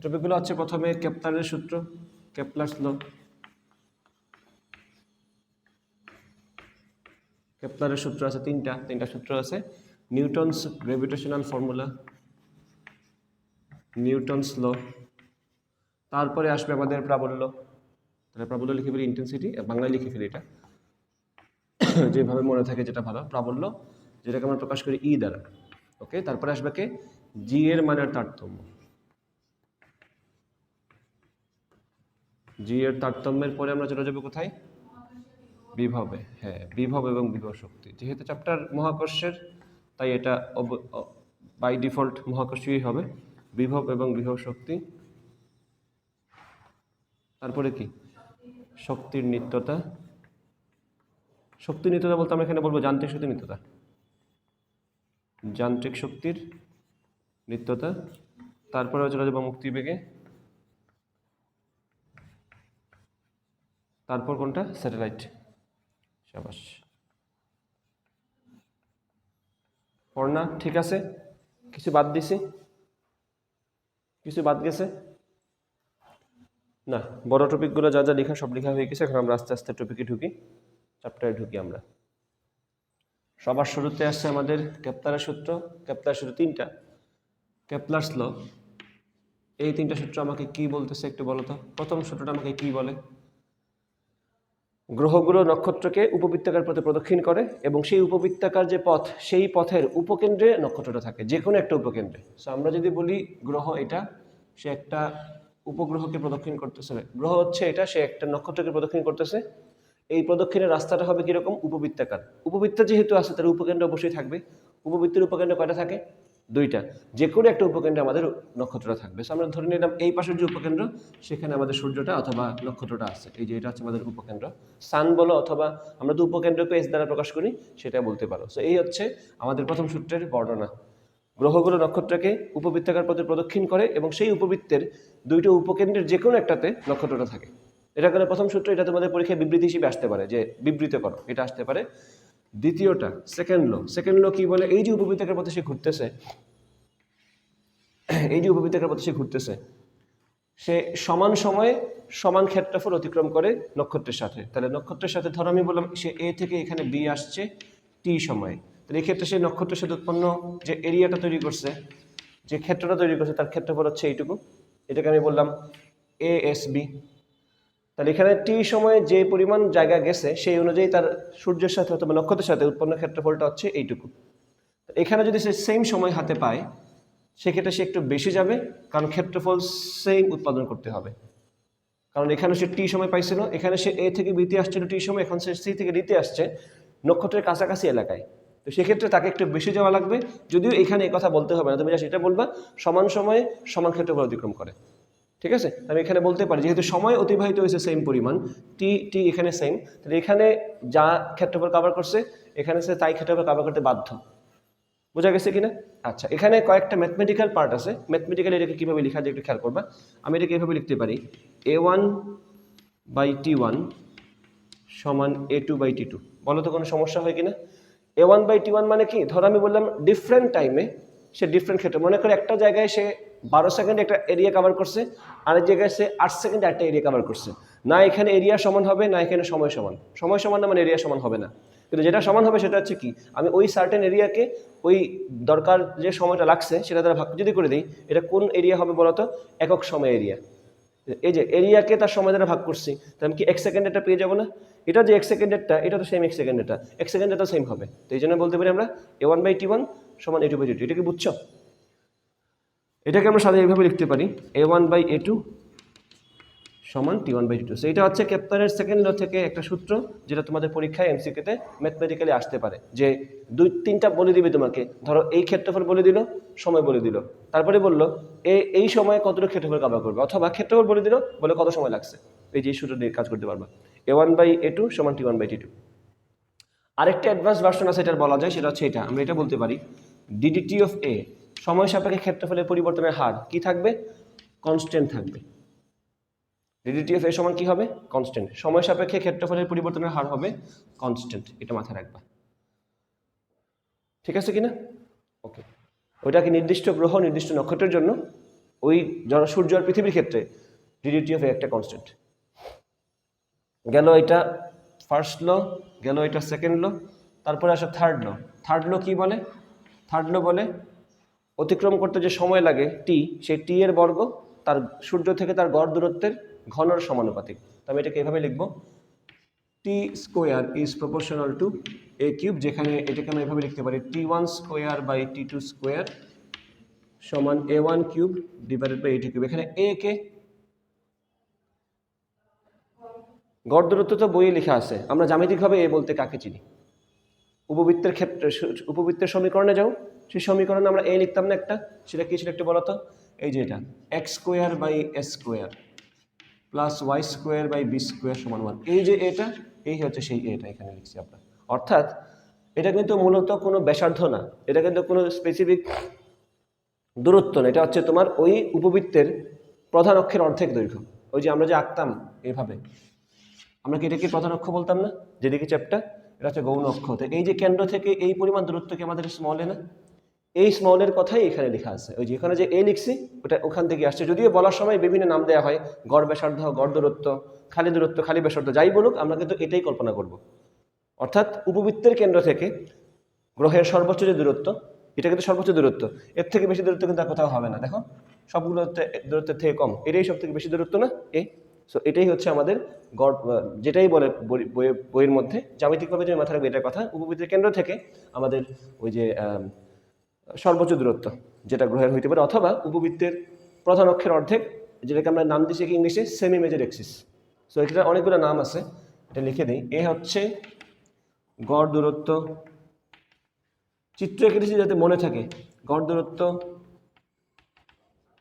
টপিকগুলো হচ্ছে প্রথমে কেপলারের সূত্র, কেপলারস ল। কেপলারের সূত্র আছে তিনটা সূত্র আছে। নিউটনস গ্র্যাভিটেশনাল ফর্মুলা, নিউটনস ল, তারপরে আসবে আমাদের প্রাবল্য। তাহলে প্রাবল্য লিখে ফেলি, ইন্টেন্সিটি বাংলায় লিখে ফেলি, এটা যেভাবে মনে থাকে যেটা ভালো। প্রাবল্য যেটাকে আমরা প্রকাশ করি ই দ্বারা। ওকে, তারপরে আসবে কে জি এর মানের তারতম্য। জি এর তারতম্যের পরে আমরা চলে যাবো কোথায়? বিভবে। হ্যাঁ, বিভব এবং বিভব শক্তি। যেহেতু চ্যাপ্টার মহাকর্ষের, তাই এটা বাই ডিফল্ট মহাকর্ষীয় হবে। বিভব এবং বিভব শক্তি। তারপরে কি? শক্তির নিত্যতা। শক্তির নিত্যতা বলতে আমরা এখানে বলবো যান্ত্রিক শক্তির নিত্যতা, যান্ত্রিক শক্তির নিত্যতা। তারপরে চলে যাবো মুক্তিবেগে। তারপর কোনটা? স্যাটেলাইট। শাবাশ, পড়না ঠিক আছে? কিছু বাদ দিছি? কিছু বাদ গেছে? না, বড় টপিকগুলো যা যা লেখা সব লেখা হয়ে গেছে। এখন আমরা আস্তে আস্তে টপিকে ঢুকি, চ্যাপ্টারে ঢুকি আমরা। সবার শুরুতে আসছে আমাদের কেপলারের সূত্র। কেপলারের সূত্র তিনটা, কেপলারস ল। এই তিনটা সূত্র আমাকে কি বলতেছে একটু বলো তো। প্রথম সূত্রটা আমাকে কি বলে? গ্রহগুলো নক্ষত্রকে উপবৃত্তাকার পথে প্রদক্ষিণ করে এবং সেই উপবৃত্তাকার যে পথ, সেই পথের উপকেন্দ্রে নক্ষত্রটা থাকে, যে কোনো একটা উপকেন্দ্রে। সো আমরা যদি বলি গ্রহ এটা, সে একটা উপগ্রহকে প্রদক্ষিণ করতেছে। গ্রহ হচ্ছে এটা, সে একটা নক্ষত্রকে প্রদক্ষিণ করতেছে। এই প্রদক্ষিণের রাস্তাটা হবে কিরকম? উপবৃত্তাকার। উপবৃত্ত যেহেতু আছে, তার উপকেন্দ্র অবশ্যই থাকবে। উপবৃত্তের উপকেন্দ্র কয়টা থাকে? দুইটা। যে কোনো একটা উপকেন্দ্রে আমাদের নক্ষত্রটা থাকবে। সো আমরা ধরে নিলাম এই পাশের যে উপকেন্দ্র, সেখানে আমাদের সূর্যটা অথবা নক্ষত্রটা আছে। এই যে এটা হচ্ছে আমাদের উপকেন্দ্র, সান বলো, অথবা আমরা তো উপকেন্দ্রকে এস দ্বারা প্রকাশ করি, সেটা বলতে পারো। সো এই হচ্ছে আমাদের প্রথম সূত্রের বর্ণনা। গ্রহগুলো নক্ষত্রকে উপবৃত্তাকার পথে প্রদক্ষিণ করে এবং সেই উপবৃত্তের দুইটো উপকেন্দ্রের যে কোনো একটাতে নক্ষত্রটা থাকে। এটা গেলে প্রথম সূত্র। এটা তোমাদের পরীক্ষায় বিবৃতি হিসেবে আসতে পারে, যে বিবৃত করো, এটা আসতে পারে। দ্বিতীয়টা সেকেন্ড ল। সেকেন্ড ল কি বলে? এই যে উপবৃত্তাকার পথে সে ঘুরতেছে, এই যে উপবৃত্তাকার পথে সে ঘুরতেছে, সে সমান সময়ে সমান ক্ষেত্রফল অতিক্রম করে নক্ষত্রের সাথে। তাহলে নক্ষত্রের সাথে ধরো আমি বললাম সে এ থেকে এখানে বি আসছে টি সময়ে। তাহলে এই ক্ষেত্রে সে নক্ষত্রের সাথে উৎপন্ন যে এরিয়াটা তৈরি করছে, যে ক্ষেত্রটা তৈরি করছে, তার ক্ষেত্রফল হচ্ছে এইটুকু। এটাকে আমি বললাম এ এস বি। তাহলে এখানে টি সময়ে যে পরিমাণ জায়গা গেছে, সেই অনুযায়ী তার সূর্যের সাথে অথবা নক্ষত্রের সাথে উৎপন্ন ক্ষেত্রফলটা হচ্ছে এইটুকু। এখানে যদি সে সেম সময় হাতে পায়, সেক্ষেত্রে সে একটু বেশি যাবে, কারণ ক্ষেত্রফল সেম উৎপাদন করতে হবে। কারণ এখানে সে টি সময় পাইছিল, এখানে সে এ থেকে বিতে আসছিল টি সময়, এখন সে সি থেকে ডিতে আসছে নক্ষত্রের কাছাকাছি এলাকায়। তো সেক্ষেত্রে তাকে একটু বেশি যাওয়া লাগবে। যদিও এখানে এই কথা বলতে হবে না, তুমি সেটা বলবা সমান সময়ে সমান ক্ষেত্রফল অতিক্রম করে। ঠিক আছে, আমি এখানে বলতে পারি যেহেতু সময় অতিবাহিত হয়েছে সেম পরিমাণ, টি টি এখানে সেম, তাহলে এখানে যা ক্ষেত্রফল কভার করছে, এখানে সে তাই ক্ষেত্রফল কভার করতে বাধ্য। বোঝা গেছে কিনা? আচ্ছা, এখানে কয়েকটা ম্যাথমেটিক্যাল পার্ট আছে। ম্যাথমেটিক্যালি এটাকে কীভাবে লেখা যায় একটু খেয়াল করবা। আমি এটাকে এভাবে লিখতে পারি, A1/T1 সমান A2/T2। বলো তো কোনো সমস্যা হয় কিনা? A1/T1 মানে কি? ধরো আমি বললাম ডিফারেন্ট টাইমে সে ডিফারেন্ট ক্ষেত্রে, মনে করে একটা জায়গায় সে 12 সেকেন্ডে একটা এরিয়া কভার করছে, আরেক জায়গায় সে 8 সেকেন্ডে একটা এরিয়া কভার করছে। না এখানে এরিয়া সমান হবে, না এখানে সময় সমান। সময় সমান না মানে এরিয়া সমান হবে না। কিন্তু যেটা সমান হবে সেটা হচ্ছে কি, আমি ওই সার্টেন এরিয়াকে ওই দরকার যে সময়টা লাগছে সেটা দ্বারা ভাগ যদি করে দিই, এটা কোন এরিয়া হবে বলতো? একক সময় এরিয়া। এই যে এরিয়াকে তার সময় দ্বারা ভাগ করছি, তাহলে আমি কি 1 সেকেন্ডেরটা পেয়ে যাবো না? এটা যে 1 সেকেন্ডেরটা, এটা তো সেম 1 সেকেন্ডেরটা, 1 সেকেন্ডেরটা সেম হবে। তো এই জন্য বলতে পারি আমরা A1/T1 সমান A2/T2। এটা কি বুঝছো? এটাকে আমরা সাধারণত এইভাবে লিখতে পারি, A1/A2 সমান T1/T2। সো এটা হচ্ছে কেপলারের সেকেন্ড ল থেকে একটা সূত্র, যেটা তোমাদের পরীক্ষায় এমসিকিউতে ম্যাথমেটিক্যালি আসতে পারে। যে 2-3টা বলে দিবে তোমাকে, ধরো এই ক্ষেত্রফল বলে দিল, সময় বলে দিল, তারপরে বললো এই সময়ে কতটুকু ক্ষেত্রফল কভার করবে, অথবা ক্ষেত্রফল বলে দিল, বলে কত সময় লাগছে। এই যে সূত্র দিয়ে কাজ করতে পারবা, A1/A2 সমান T1/T2। আরেকটা অ্যাডভান্স ভার্সন আছে এটার বলা যায়, সেটা হচ্ছে এটা। আমরা এটা বলতে পারি DDT অফ A সময় সাপেক্ষে ক্ষেত্রফলের পরিবর্তনের হার কি থাকবে? কনস্ট্যান্ট থাকবে। DDT অফ A সমান কি হবে? কনস্ট্যান্ট। সময় সাপেক্ষে ক্ষেত্রফলের পরিবর্তনের হার হবে কনস্ট্যান্ট। এটা মাথায় রাখবা, ঠিক আছে কিনা? ওকে, ওইটা কি নির্দিষ্ট গ্রহ নির্দিষ্ট নক্ষত্রের জন্য, ওই সূর্য আর পৃথিবীর ক্ষেত্রে রিলেটিভিটি অফ একটা কনস্ট্যান্ট। গেল এটা ফার্স্ট ল, গেল এটা সেকেন্ড ল, তারপরে আসে থার্ড ল। থার্ড ল কি বলে? থার্ড ল বলে অতিক্রম করতে যে সময় লাগে টি, সেই টি এর বর্গ তার সূর্য থেকে তার গড় দূরত্বের ঘনর সমানুপাতিক। তো আমি এটাকে এভাবে লিখব, T square is proportional to a cube, যেখানে এটাকে আমি এভাবে লিখতে পারি T1 square by T2 square সমান A1 cube divided by A2 cube. এখানে এ কে গড় দূরত্ব তো বইয়ে লেখা আছে, আমরা জ্যামিতিকভাবে এ বলতে কাকে চিনি? উপবৃত্তের ক্ষেত্রে উপবৃত্তের সমীকরণে যাও, সেই সমীকরণে আমরা এ লিখতাম না একটা, সেটা কি ছিল একটু বলো তো? এই যে এটা x square by s square plus y square by b square সমান 1। এই যে এটা, এই হচ্ছে সেই এটা এখানে লিখছি আমরা। অর্থাৎ এটা কিন্তু মূলত কোনো ব্যাসার্ধ না, এটা কিন্তু কোনো স্পেসিফিক দূরত্ব না, এটা হচ্ছে তোমার ওই উপবৃত্তের প্রধান অক্ষের অর্ধেক দৈর্ঘ্য। ওই যে আমরা যে আঁকতাম এভাবে, আমরা কি এটাকে প্রধান অক্ষ বলতাম না, যেদিকে চ্যাপটা, এটা হচ্ছে গৌণ অক্ষ। এই যে কেন্দ্র থেকে এই পরিমাণ দূরত্বকে আমাদের স্মল এ না, এই স্মলের কথাই এখানে লেখা আছে। ওই যে এখানে যে এ লিখছি ওটা ওখান থেকে আসছে, যদিও বলার সময় বিভিন্ন নাম দেওয়া হয়, গড় ব্যাসার্ধ, গড় দূরত্ব, খালি দূরত্ব, খালি ব্যাসার্ধ, যাই বলুক আমরা কিন্তু এটাই কল্পনা করব। অর্থাৎ উপবৃত্তের কেন্দ্র থেকে গ্রহের সর্বোচ্চ যে দূরত্ব, এটা কিন্তু সর্বোচ্চ দূরত্ব, এর থেকে বেশি দূরত্ব কিন্তু আর কোথাও হবে না। দেখো সবগুলো দূরত্বের থেকে কম, এটাই সব থেকে বেশি দূরত্ব না এ। সো এটাই হচ্ছে আমাদের গড়, যেটাই বলে বইয়ের মধ্যে জ্যামিতিকভাবে যে মাথায় রাখবে এটার কথা, উপবৃত্তের কেন্দ্র থেকে আমাদের ওই যে সর্বোচ্চ দূরত্ব যেটা গ্রহের হইতে পারে, অথবা উপবৃত্তের প্রধান অক্ষের অর্ধেক, যেটাকে আমরা নাম দিচ্ছি কি ইংলিশে সেমি মেজর এক্সিস। সো এটা অনেকগুলো নাম আছে, এটা লিখে দিই। এ হচ্ছে গড় দূরত্ব, চিত্র এঁকেছি যাতে মনে থাকে, গড় দূরত্ব,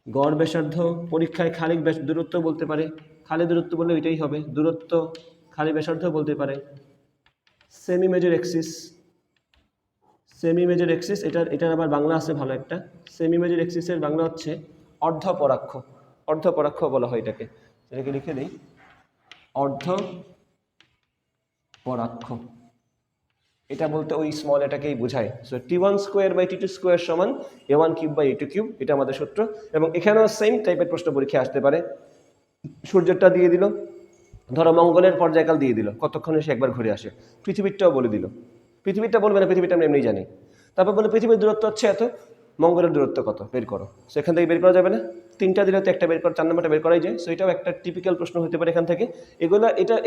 গড় ব্যাসার্ধ, পরীক্ষায় খালি দূরত্ব বলতে পারে, খালি দূরত্ব বললে এটাই হবে দূরত্ব, খালি ব্যাসার্ধ বলতে পারে। Semi major axis, semi major axis, এটার আবার বাংলা আছে ভালো একটা, সেমি মেজর এক্সিসের বাংলা হচ্ছে অর্ধপরাক্ষ, অর্ধপরাক্ষ বলা হয় এটাকে, এটাকে লিখে দিই অর্ধপরাক্ষ। এটা বলতে ওই স্মল এটাকেই বোঝায়। So T1 square by T2 square সমান A1 cube by A2 cube, এটা আমাদের সূত্র। এবং এখানেও সেম টাইপের প্রশ্ন পরীক্ষা আসতে পারে, সূর্যটা দিয়ে দিল, ধরো মঙ্গলের পর্যায়কাল দিয়ে দিল কতক্ষণে সে একবার ঘুরে আসে, পৃথিবীরটাও বলে দিল, পৃথিবীরটা বলবে না, পৃথিবীটা আমরা এমনি জানি, তারপর বলে পৃথিবীর দূরত্ব হচ্ছে এত, মঙ্গলের দূরত্ব কত বের করো, সেখান থেকে বের করা যাবে না, তিনটা দিলে তো একটা বের করা, 4 নম্বরটা বের করাই যায়। সো এটাও একটা টিপিক্যাল প্রশ্ন হতে পারে এখান থেকে।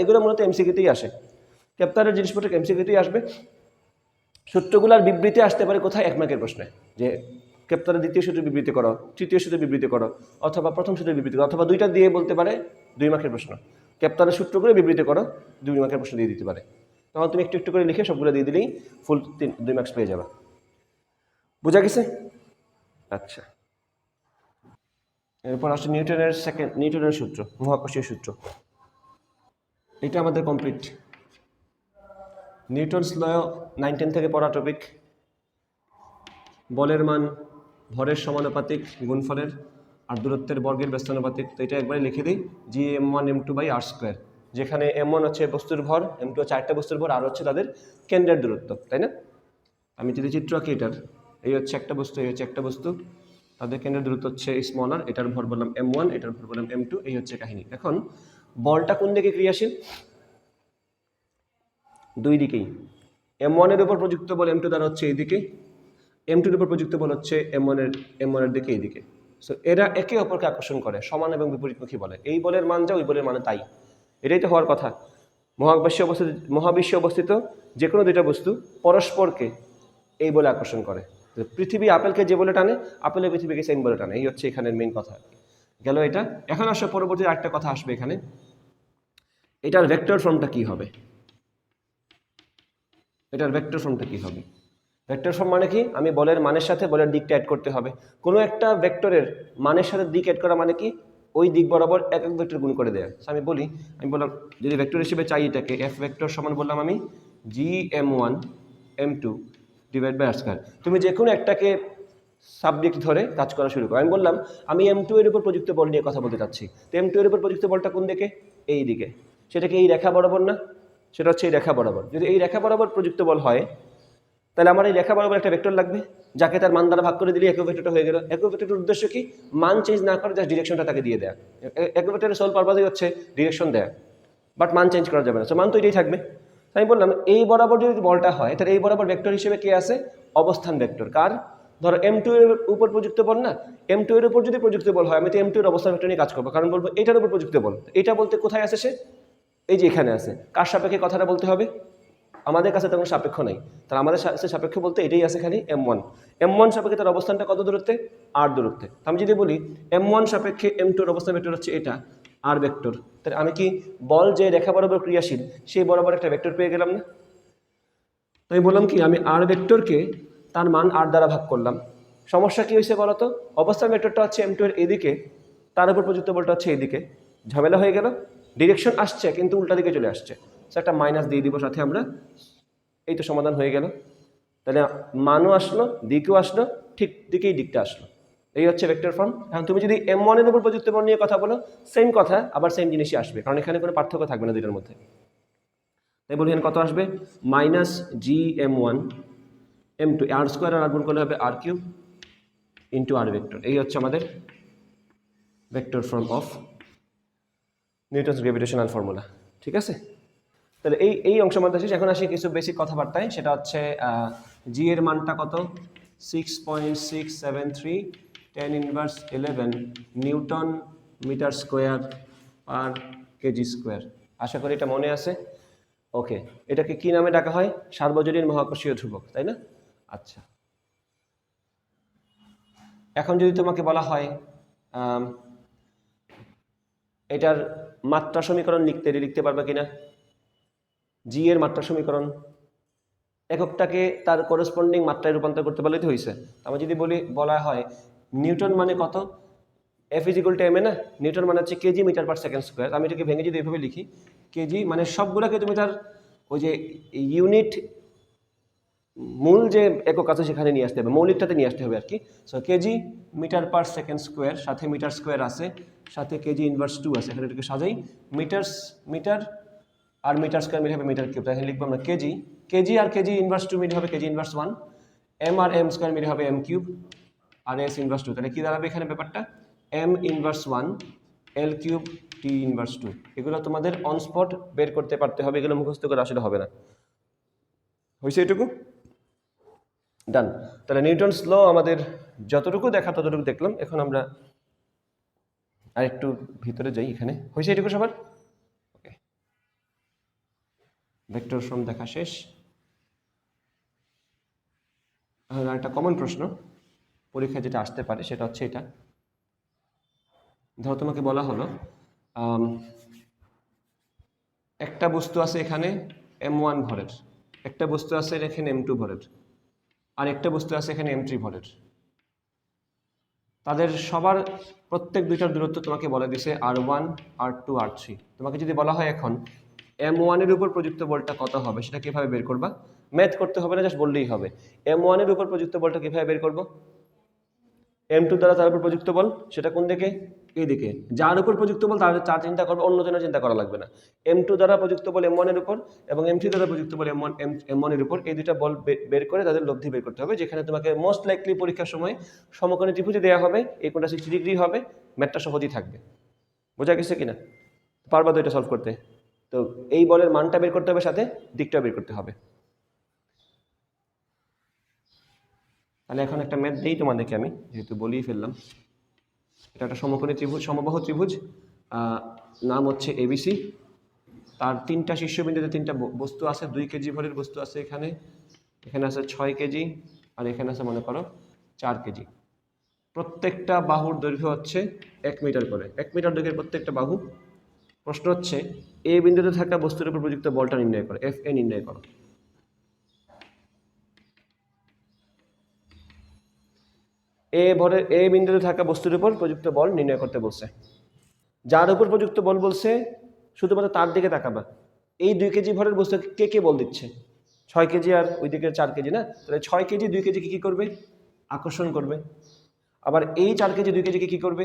এগুলো মূলত এমসিকিউতেই আসে, ক্যাপ্টারের জিনিসপত্র এমসিকিউতেই আসবে। সূত্রগুলোর বিবৃতি আসতে পারে কোথায়? 1 মার্কের প্রশ্নে, যে ক্যাপ্টারের দ্বিতীয় সূত্র বিবৃতি করো, তৃতীয় সূত্র বিবৃতি করো, অথবা প্রথম সূত্র বিবৃতি করো, অথবা দুইটা দিয়ে বলতে পারে 2 মার্কের প্রশ্ন, ক্যাপ্টারের সূত্রগুলো বিবৃতি করো, 2 মার্কের প্রশ্ন দিয়ে দিতে পারে। তখন তুমি একটু একটু করে লিখে সবগুলো দিয়ে দিলেই ফুল 2 মার্কস পেয়ে যাবে। বোঝা গেছে? আচ্ছা, এরপর আসছে নিউটনের সূত্র, মহাকর্ষীয় সূত্র। এটা আমাদের কমপ্লিট। নিউটনস ল 9-10 থেকে পড়া টপিক। বলের মান ভরের সমানুপাতিক গুণফলের আর দূরত্বের বর্গের ব্যস্তানুপাতিক। তো এটা একবারে লিখে দিই, G(m1 m2 by r square), যেখানে m1 হচ্ছে বস্তুর ভর, m2 হচ্ছে আরেকটা বস্তুর ভর, আর হচ্ছে তাদের কেন্দ্রের দূরত্ব, তাই না? আমি যদি চিত্র আঁকি এটার, এই হচ্ছে একটা বস্তু, এই হচ্ছে একটা বস্তু, তাদের কেন্দ্রের দূরত্ব হচ্ছে স্মল r, এটার ভর বললাম m1, এটার ভর বললাম m2, এই হচ্ছে কাহিনী। এখন বলটা কোন দিকে ক্রিয়াশীল? দুই দিকেই। m1 এর উপর প্রযুক্ত বল m2 দ্বারা হচ্ছে এইদিকে, m2 এর উপর প্রযুক্ত বল হচ্ছে m1 এর দিকে এইদিকে। সো এরা একে অপরকে আকর্ষণ করে, সমান এবং বিপরীতমুখী বলে। এই বলের মান যা, ওই বলের মানে তাই, এটাই তো হওয়ার কথা। মহাবিশ্বে অবস্থিত যে কোনো দুইটা বস্তু পরস্পরকে এই বলে আকর্ষণ করে। পৃথিবী আপেলকে যে বলে টানে, আপেলের পৃথিবীকে সেম বলে টানে, এই হচ্ছে এখানের মেইন কথা। গেল এটা। এখন আসলে পরবর্তী আরেকটা কথা আসবে এখানে, এটার ভেক্টর ফর্মটা কি হবে? এটার ভেক্টর ফর্মটা কি হবে? ভেক্টর ফর্ম মানে কি? আমি বলের মানের সাথে বলের দিকটা অ্যাড করতে হবে। কোনো একটা ভেক্টরের মানের সাথে দিক অ্যাড করা মানে কি? ওই দিক বরাবর এক এক ভেক্টর গুণ করে দেয়া। আমি বললাম যদি ভেক্টর হিসেবে চাই এটাকে, এফ ভেক্টর সমান বললাম আমি G(m1 m2 divide by r square). তুমি যে কোনো একটাকে সাবজেক্ট ধরে কাজ করা শুরু করো। আমি বললাম আমি m2 এর উপর প্রযুক্ত বল নিয়ে কথা বলতে চাচ্ছি, তো m2 এর উপর প্রযুক্ত বলটা কোন দিকে? এই দিকে। সেটাকে এই রেখা বরাবর না, সেটা হচ্ছে এই রেখা বরাবর। যদি এই রেখা বরাবর প্রযুক্ত বল হয়, তাহলে আমার এই লেখা বরাবর একটা ভেক্টর লাগবে, যাকে তার মান দ্বারা ভাগ করে দিলে একক ভেক্টরটা হয়ে গেল। একক ভেক্টরের উদ্দেশ্য কি? মান চেঞ্জ না করে জাস্ট ডিরেকশনটা তাকে দিয়ে দেয়া। একক ভেক্টরের সোল পারপাসই হচ্ছে ডিরেকশন দেয়া, বাট মান চেঞ্জ করা যাবে না, সো মান তো এটাই থাকবে। আমি বললাম এই বরাবর যদি বলটা হয় তাহলে এই বরাবর ভেক্টর হিসেবে কে আছে? অবস্থান ভেক্টর। কার? ধরো M2 এর উপর প্রযুক্ত বল না, M2 এর উপর যদি প্রযুক্ত বল হয় আমি তো M2 এর অবস্থান ভেক্টর নিয়ে কাজ করবো, কারণ বলবো এটার উপর প্রযুক্ত বল। এটা বলতে কোথায় আছে সে? এই যে এখানে আছে। কার সাপেক্ষে কথাটা বলতে হবে? আমাদের কাছে তেমন সাপেক্ষ নাই, তাহলে আমাদের সাপেক্ষ বলতে এটাই আছে খালি M1। M1 সাপেক্ষে তার অবস্থানটা কত দূরত্বে? R দূরত্বে। আমি যদি বলি M1 সাপেক্ষে M2 এর অবস্থান ভেক্টর হচ্ছে এটা R ভেক্টর, তাহলে আমি কি বল যে রেখা বরাবর ক্রিয়াশীল সেই বরাবর একটা ভেক্টর পেয়ে গেলাম না? তো আমি বললাম কি আমি R ভেক্টরকে তার মান R দ্বারা ভাগ করলাম। সমস্যা কি হয়েছে বলতো? অবস্থান ভেক্টরটা হচ্ছে M2 এর এদিকে, তার উপর প্রযুক্ত বলটা হচ্ছে এদিকে, ঝামেলা হয়ে গেল। ডিরেকশন আসছে কিন্তু উল্টা দিকে চলে আসছে, একটা মাইনাস দিয়ে দিব সাথে আমরা, এই তো সমাধান হয়ে গেল। তাহলে মানও আসলো, দিকেও আসলো, ঠিক দিকেই দিকটা আসলো। এই হচ্ছে ভেক্টর ফর্ম। এখন তুমি যদি M1 এর উপর প্রযুক্ত বল নিয়ে কথা বলো, সেম কথা আবার সেম জিনিসই আসবে, কারণ এখানে কোনো পার্থক্য থাকবে না দুইটার মধ্যে। তাই বলি কত আসবে? Minus GM1 M2 R square আর গুণ করলে হবে R cube into R vector. এই হচ্ছে আমাদের vector form of Newton's gravitational formula. ঠিক আছে, তাহলে এই অংশের মধ্যে শেষ। এখন আসি কিছু বেসিক কথাবার্তায়, সেটা হচ্ছে জি এর মানটা কত? 6.673 10⁻11 newton metre square per KG square. আশা করি এটা মনে আছে। ওকে, এটাকে কি নামে ডাকা হয়? সার্বজনীন মহাকর্ষীয় ধ্রুবক, তাই না? আচ্ছা, এখন যদি তোমাকে বলা হয় এটার মাত্রা সমীকরণ লিখতে পারবে কিনা? জি এর মাত্রা সমীকরণ এককটাকে তার করসপন্ডিং মাত্রায় রূপান্তর করতে বলেই তো হয়েছে। আমি যদি বলা হয় নিউটন মানে কত? F = ma না, নিউটন মানে হচ্ছে KG metre per second square. আমি এটাকে ভেঙে যদি এইভাবে লিখি, কেজি মানে সবগুলোকে তুমি তার ওই যে ইউনিট মূল যে একক আছে সেখানে নিয়ে আসতে হবে, মৌলিকটাতে নিয়ে আসতে হবে আর কি। So KG metre per second square, সাথে মিটার স্কোয়ার আছে, সাথে কেজি ইনভার্স 2 আছে। এখানে এটাকে সাজাই, মিটার আর মিটার স্কোয়ার মিলে হবে মিটার কিউব। তাই এখানে লিখবো আমরা কেজি আর কেজি ইনভার্স 2 মিলে হবে কেজি ইনভার্স 1, এম আর এম স্কোয়ার মিলে হবে এম কিউব, আর এস ইনভার্স 2। তাহলে কি দাঁড়াবে এখানে ব্যাপারটা? M inverse 1 L cube T inverse 2। এগুলো তোমাদের অন স্পট বের করতে পারতে হবে, এগুলো মুখস্থ করে আসলে হবে না। হয়েছে এটুকু? ডান। তাহলে নিউটনস ল আমাদের যতটুকু দেখা ততটুকু দেখলাম। এখন আমরা আরেকটু ভিতরে যাই। এখানে হয়েছে এটুকু সবার? ওকে, ভেক্টর ফর্ম দেখা শেষ। এখন একটা কমন প্রশ্ন পরীক্ষায় যেটা আসতে পারে সেটা হচ্ছে এটা। ধরো তোমাকে বলা হলো একটা বস্তু আছে এখানে M1 ভরের, একটা বস্তু আছে এখানে M2 ভরের, আর একটা বস্তু আছে এখানে M3 ভরের। তাদের সবার প্রত্যেক দুইটার দূরত্ব তোমাকে বলে দিছে R1 R2 R3। তোমাকে যদি বলা হয় এখন M1 এর উপর প্রযুক্ত বলটা কত হবে, সেটা কিভাবে বের করবা? ম্যাথ করতে হবে না, জাস্ট বললেই হবে। M1 এর উপর প্রযুক্ত বলটা কিভাবে বের করব? M2 দ্বারা তার উপর প্রযুক্ত বল, সেটা কোন দিকে? এই দিকে। যার উপর প্রযুক্ত বল তার চিন্তা করবে, অন্য জনের চিন্তা করা লাগবে না। M2 দ্বারা প্রযুক্ত বল M1 এর উপর এবং M3 দ্বারা প্রযুক্ত বল M1 এর উপর, এই দুইটা বল বের করে তাদের লব্ধি বের করতে হবে। যেখানে তোমাকে মোস্ট লাইকলি পরীক্ষার সময় সমকোণী ত্রিভুজে দেওয়া হবে, এই কোণটা 60 ডিগ্রি হবে, ম্যাথটা সহজই থাকবে। বোঝা গেছে কিনা? পারবা তো এটা সলভ করতে? তো এই বলের মানটা বের করতে হবে, সাথে দিকটা বের করতে হবে। তাহলে এখন একটা ম্যাথ দিই তোমাদেরকে, আমি যেহেতু বলেই ফেললাম। এটা একটা সমকোণী ত্রিভুজ, সমবাহু ত্রিভুজ, নাম হচ্ছে ABC। তার তিনটা শীর্ষবিন্দুতে তিনটা বস্তু আছে, 2 কেজি ভরের বস্তু আছে এখানে, এখানে আছে 6 কেজি, আর এখানে আছে মনে করো 4 কেজি। প্রত্যেকটা বাহুর দৈর্ঘ্য হচ্ছে 1 মিটার করে, 1 মিটার দৈর্ঘ্যের প্রত্যেকটা বাহু। প্রশ্ন হচ্ছে এ বিন্দুতে থাকা বস্তুর উপর প্রযুক্ত বলটা নির্ণয় করো, FA নির্ণয় করো। এ বিন্দুতে থাকা বস্তুর উপর প্রযুক্ত বল নির্ণয় করতে বলছে। যার উপর প্রযুক্ত বল বলছে শুধুমাত্র তার দিকে তাকাবা। এই 2 কেজি ভরের বস্তু কে বল দিচ্ছে? 6 কেজি আর ওই দিকে 4 কেজি না, তাহলে 6 কেজি 2 কেজিকে কি করবে? আকর্ষণ করবে। আবার এই 4 কেজি 2 কেজিকে কি করবে?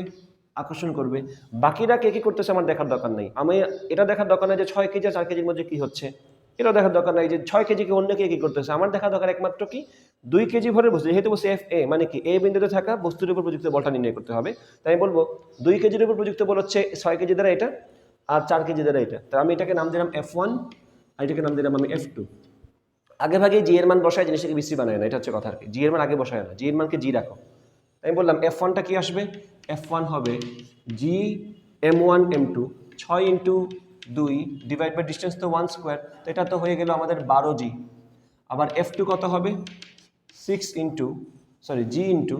আকর্ষণ করবে। বাকিরা কে কি করতেছে আমার দেখার দরকার নাই। আমি এটা দেখার দরকার নাই যে 6 কেজি আর 4 কেজির মধ্যে কি হচ্ছে। এটা দেখার দরকার নাই যে 6 কেজিকে অন্য কে কি করতেছে, আমার দেখা দরকার একমাত্র কি 2 কেজি ভরের বস্তু, যেহেতু বলছে এফ এ মানে কি এ বিন্দুতে থাকা বস্তুর উপর প্রযুক্ত বলটা নির্ণয় করতে হবে, তাই আমি বলবো 2 কেজির উপর প্রযুক্ত বল হচ্ছে 6 কেজি দ্বারা এটা আর 4 কেজি দ্বারা এটা, তাই আমি এটাকে নাম দিলাম F1 আর এটাকে নাম দিলাম আমি F2। আগে ভাগে জি এর মান বসায় জিনিসটাকে বিশ্রী বানায় না, এটা হচ্ছে কথা আর কি, জি এর মান আগে বসায় না, জি এর মানকে জি রাখো। আমি বললাম F1টা কি আসবে, F1 হবে G M1 M2 6 into 2 divide by distance তো 1 স্কোয়ার, তো এটা তো হয়ে গেল আমাদের 12 জি। আবার F2 কত হবে 6 into G into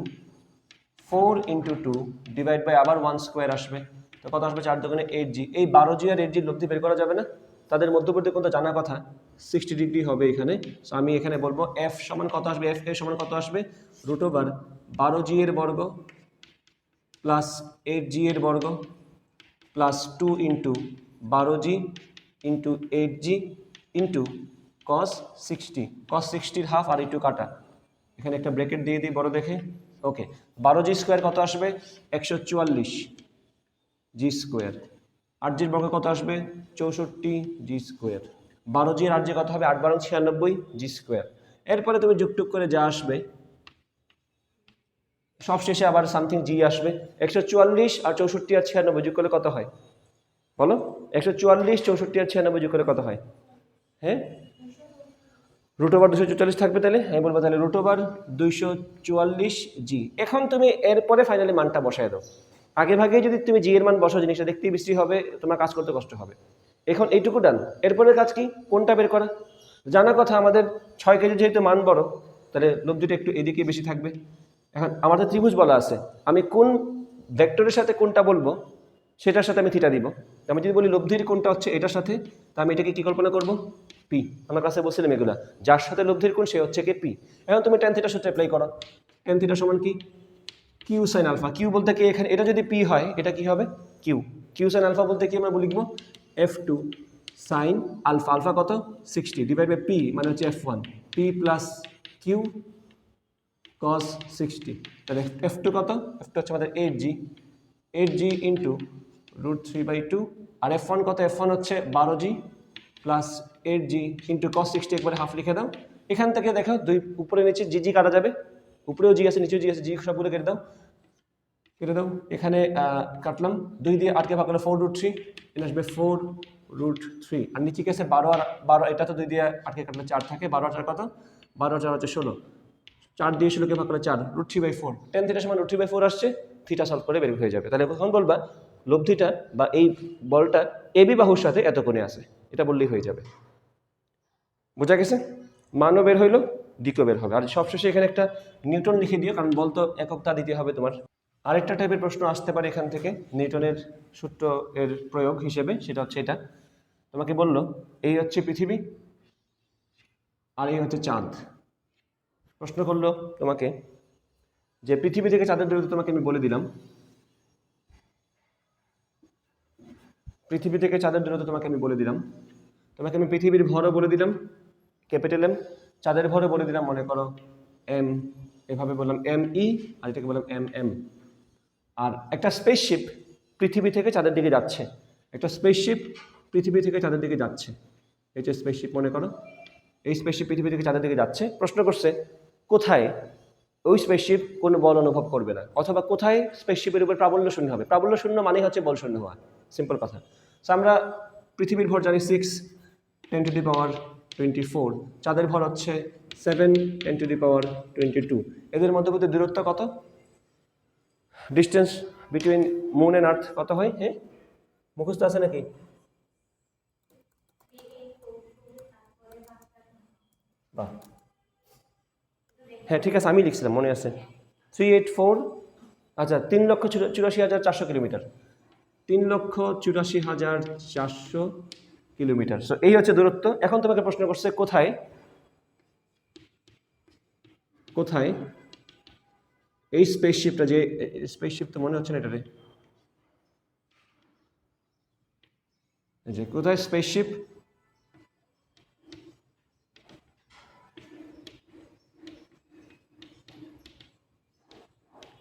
4 into 2 divide by আবার 1 স্কোয়ার আসবে, তো কত আসবে 4 দোকানে 8 জি। এই 12 জি আর 8 জি লব্ধি বের করা যাবে না, তাদের মধ্যবর্তী কোণটা জানা কথা 60 ডিগ্রি হবে এখানে। সো আমি এখানে বলবো এফ সমান কত আসবে, এফ এ সমান কত আসবে √ 12 জি এর বর্গ প্লাস 8 জি এর বর্গ প্লাস 2 ইন্টু 12 জি ইন্টু 8 জি ইন্টু কস 60 হাফ আর একটু কাটা, এখানে একটা ব্র্যাকেট দিয়ে দিই বড় দেখে। ওকে, 12 জি স্কোয়ার কত আসবে 144 জি স্কোয়ার, 8 জির বর্গ কত আসবে 64 জি স্কোয়ার, 12 জি আর 8 জি কত হবে 8 12 96 জি স্কোয়ার। এরপরে তুমি যুগটুক করে যা আসবে সব শেষে আবার সামথিং জি আসবে। 144 আর 64 আর 96 যোগ করলে কত হয় বলো, 144 64 আর 96 যোগ করে কত হয়, হ্যাঁ √ 244 থাকবে, তাহলে আমি বলবো তাহলে √ 244 জি। এখন তুমি এরপরে ফাইনালি মানটা বসায় দাও, আগে ভাগে যদি তুমি জি এর মান বসাও জিনিসটা দেখতেই বিশ্রী হবে, তোমার কাজ করতে কষ্ট হবে। এখন এইটুকু ডান, এরপরে কাজ কি কোনটা বের করা, জানা কথা আমাদের 6 কেজি যেহেতু মান বড়, তাহলে লব্ধিটা একটু এদিকে বেশি থাকবে। এখন আমাদের ত্রিভুজ বলা আছে, আমি কোন ভেক্টরের সাথে কোনটা বলবো সেটার সাথে আমি থিটা দিব। আমি যদি বলি লব্ধির কোনটা হচ্ছে এটার সাথে, তা আমি এটাকে কি কল্পনা করব পি, আমার কাছে বলছিলাম এগুলা, যার সাথে লব্ধির কোণ সে হচ্ছে কি পি। এখন তুমি tan থিটা সূত্র অ্যাপ্লাই করো, tan থিটা সমান কি কিউ সাইন আলফা, কিউ বলতে কি এখানে এটা যদি পি হয় এটা কি হবে কিউ, কিউ সাইন আলফা বলতে কি আমরা লিখব F2 সাইন আলফা, আলফা কত 60 ডিভাইড বাই পি মানে হচ্ছে F1 P plus Q cos 60, তাহলে F2 কত, F2 হচ্ছে আমাদের 8G ইন্টু √3/2 আর F1 কত, F1 হচ্ছে 12G plus 8G into cos 60 একবারে হাফ লিখে দাও। এখান থেকে দেখো দুই উপরে নিচে জি কাটা যাবে, উপরেও জি আছে নিচেও জি আছে, জি সবগুলো কেটে দাও এখানে কাটলাম 2 দিয়ে 8কে ভাগ করলে 4√3 এখানে আসবে 4√3 আর নিচে কি আছে 12 আর 12, এটা তো 2 দিয়ে 8কে কাটলে 4 থাকে, 12 আর 4 কত 12 আর 4 হচ্ছে 16, 4 দিয়ে 16কে ভাগ করলে 4 √3/4, tan থিটা সমান √3/4 আসছে, থিটা সলভ করে বের হয়ে যাবে। তাহলে কখন বলবা লব্ধিটা বা এই বলটা এবি বাহুর সাথে এত কোণে আছে, এটা বললেই হয়ে যাবে। বোঝা গেছে, মানও বের হইলো দিকও বের হবে। আর সবশেষে এখানে একটা নিউটন লিখে দিও, কারণ বল তো এককটা দিতে হবে তোমার। আরেকটা টাইপের প্রশ্ন আসতে পারে এখান থেকে নিউটনের সূত্র এর প্রয়োগ হিসেবে, সেটা হচ্ছে এটা, তোমাকে বললো এই হচ্ছে পৃথিবী আর এই হচ্ছে চাঁদ, প্রশ্ন করলো তোমাকে যে পৃথিবী থেকে চাঁদের দূরত্ব তোমাকে আমি বলে দিলাম, পৃথিবী থেকে চাঁদের দূরত্ব তোমাকে আমি বলে দিলাম, তোমাকে আমি পৃথিবীর ভরও বলে দিলাম ক্যাপিটাল এম, চাঁদের ভরও বলে দিলাম মনে করো এম, এভাবে বললাম ME আর এটাকে বললাম MM। আর একটা স্পেসশিপ পৃথিবী থেকে চাঁদের দিকে যাচ্ছে, একটা স্পেসশিপ পৃথিবী থেকে চাঁদের দিকে যাচ্ছে, এই যে স্পেসশিপ মনে করো এই স্পেসশিপ পৃথিবী থেকে চাঁদের দিকে যাচ্ছে, প্রশ্ন করছে কোথায় ওই স্পেসশিপ কোনো বল অনুভব করবে না, অথবা কোথায় স্পেসশিপের উপর প্রাবল্য শূন্য হবে। প্রাবল্য শূন্য মানে হচ্ছে বল শূন্য হওয়া, সিম্পল কথা। সো আমরা পৃথিবীর ভর জানি 6 × 10⁻²৪, চাঁদের ভর হচ্ছে 7 × 10⁻²২, এদের মধ্যবর্তী দূরত্ব কত, distance between moon and earth কত হয়, হ্যাঁ মুখস্থ আছে নাকি, বাহ হ্যাঁ ঠিক আছে আমি লিখছিলাম মনে আছে 384, আচ্ছা 3,84,400 কিলোমিটার, 3,84,400 কিলোমিটার। সো এই হচ্ছে দূরত্ব। এখন তোমাকে প্রশ্ন করছে কোথায় কোথায় এই স্পেসশিপটা, যে স্পেসশিপ তো মনে হচ্ছে না এটারে, যে কোথায় স্পেসশিপ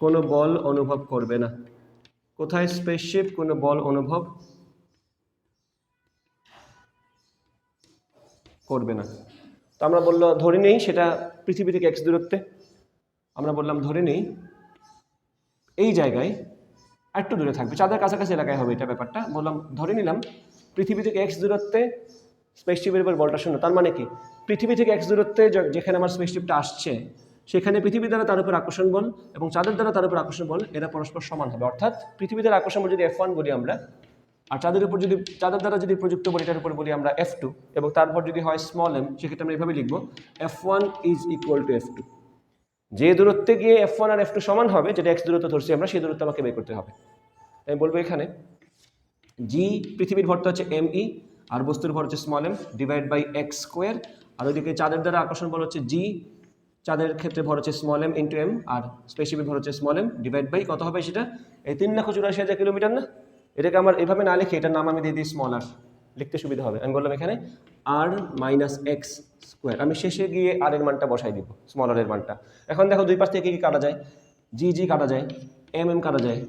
কোনো বল অনুভব করবে না, কোথায় স্পেসশিপ কোনো বল অনুভব করবে না। তো আমরা ধরে নেই সেটা পৃথিবী থেকে x দূরত্বে। আমরা বললাম ধরে নেই এই জায়গায় একটু দূরে থাকবে, চাঁদের কাছাকাছি এলাকায় হবে এটা ব্যাপারটা। বললাম ধরে নিলাম পৃথিবী থেকে x দূরত্বে স্পেসশিপের উপর বলটা শূন্য। তার মানে কি, পৃথিবী থেকে x দূরত্বে যেখানে আমার স্পেসশিপটা আসছে সেখানে পৃথিবী দ্বারা তার উপর আকর্ষণ বল এবং চাঁদের দ্বারা তার উপর আকর্ষণ বল এরা পরস্পর সমান হবে। অর্থাৎ পৃথিবী দ্বারা আকর্ষণ বল যদি F1 বলি আমরা, আর চাঁদের দ্বারা যদি প্রযুক্ত বল এটার উপর বলি আমরা F2, এবং তারপর যদি হয় স্মল m, সেক্ষেত্রে আমরা এভাবে লিখবো F1 is equal two F2। যে দূরত্বে গিয়ে F1 আর F2 সমান হবে, যেটা x দূরত্ব ধরছি আমরা, সেই দূরত্ব আমাকে বের করতে হবে। আমি বলবো এখানে g পৃথিবীর ভরটা হচ্ছে me আর বস্তুর ভর হচ্ছে small m divide by x square, আর ওইদিকে চাঁদের দ্বারা আকর্ষণ বল হচ্ছে g, চাঁদের ক্ষেত্রে ভর হচ্ছে স্মল m ইন্টু m, আর স্পেসশিপের ভর হচ্ছে স্মল m ডিভাইড বাই কত হবে সেটা, এই 3,84,000 কিলোমিটার না। এটাকে আমার এভাবে না লিখে এটার নাম আমি দিয়ে দিই স্মল আর, লিখতে সুবিধা হবে। আমি বললাম এখানে r মাইনাস এক্স স্কোয়ার, আমি শেষে গিয়ে আর এর মানটা বসাই দিব, স্মল আর এর মানটা। এখন দেখো দুই পাশ থেকে কি কাটা যায়, জি কাটা যায়, এম কাটা যায়,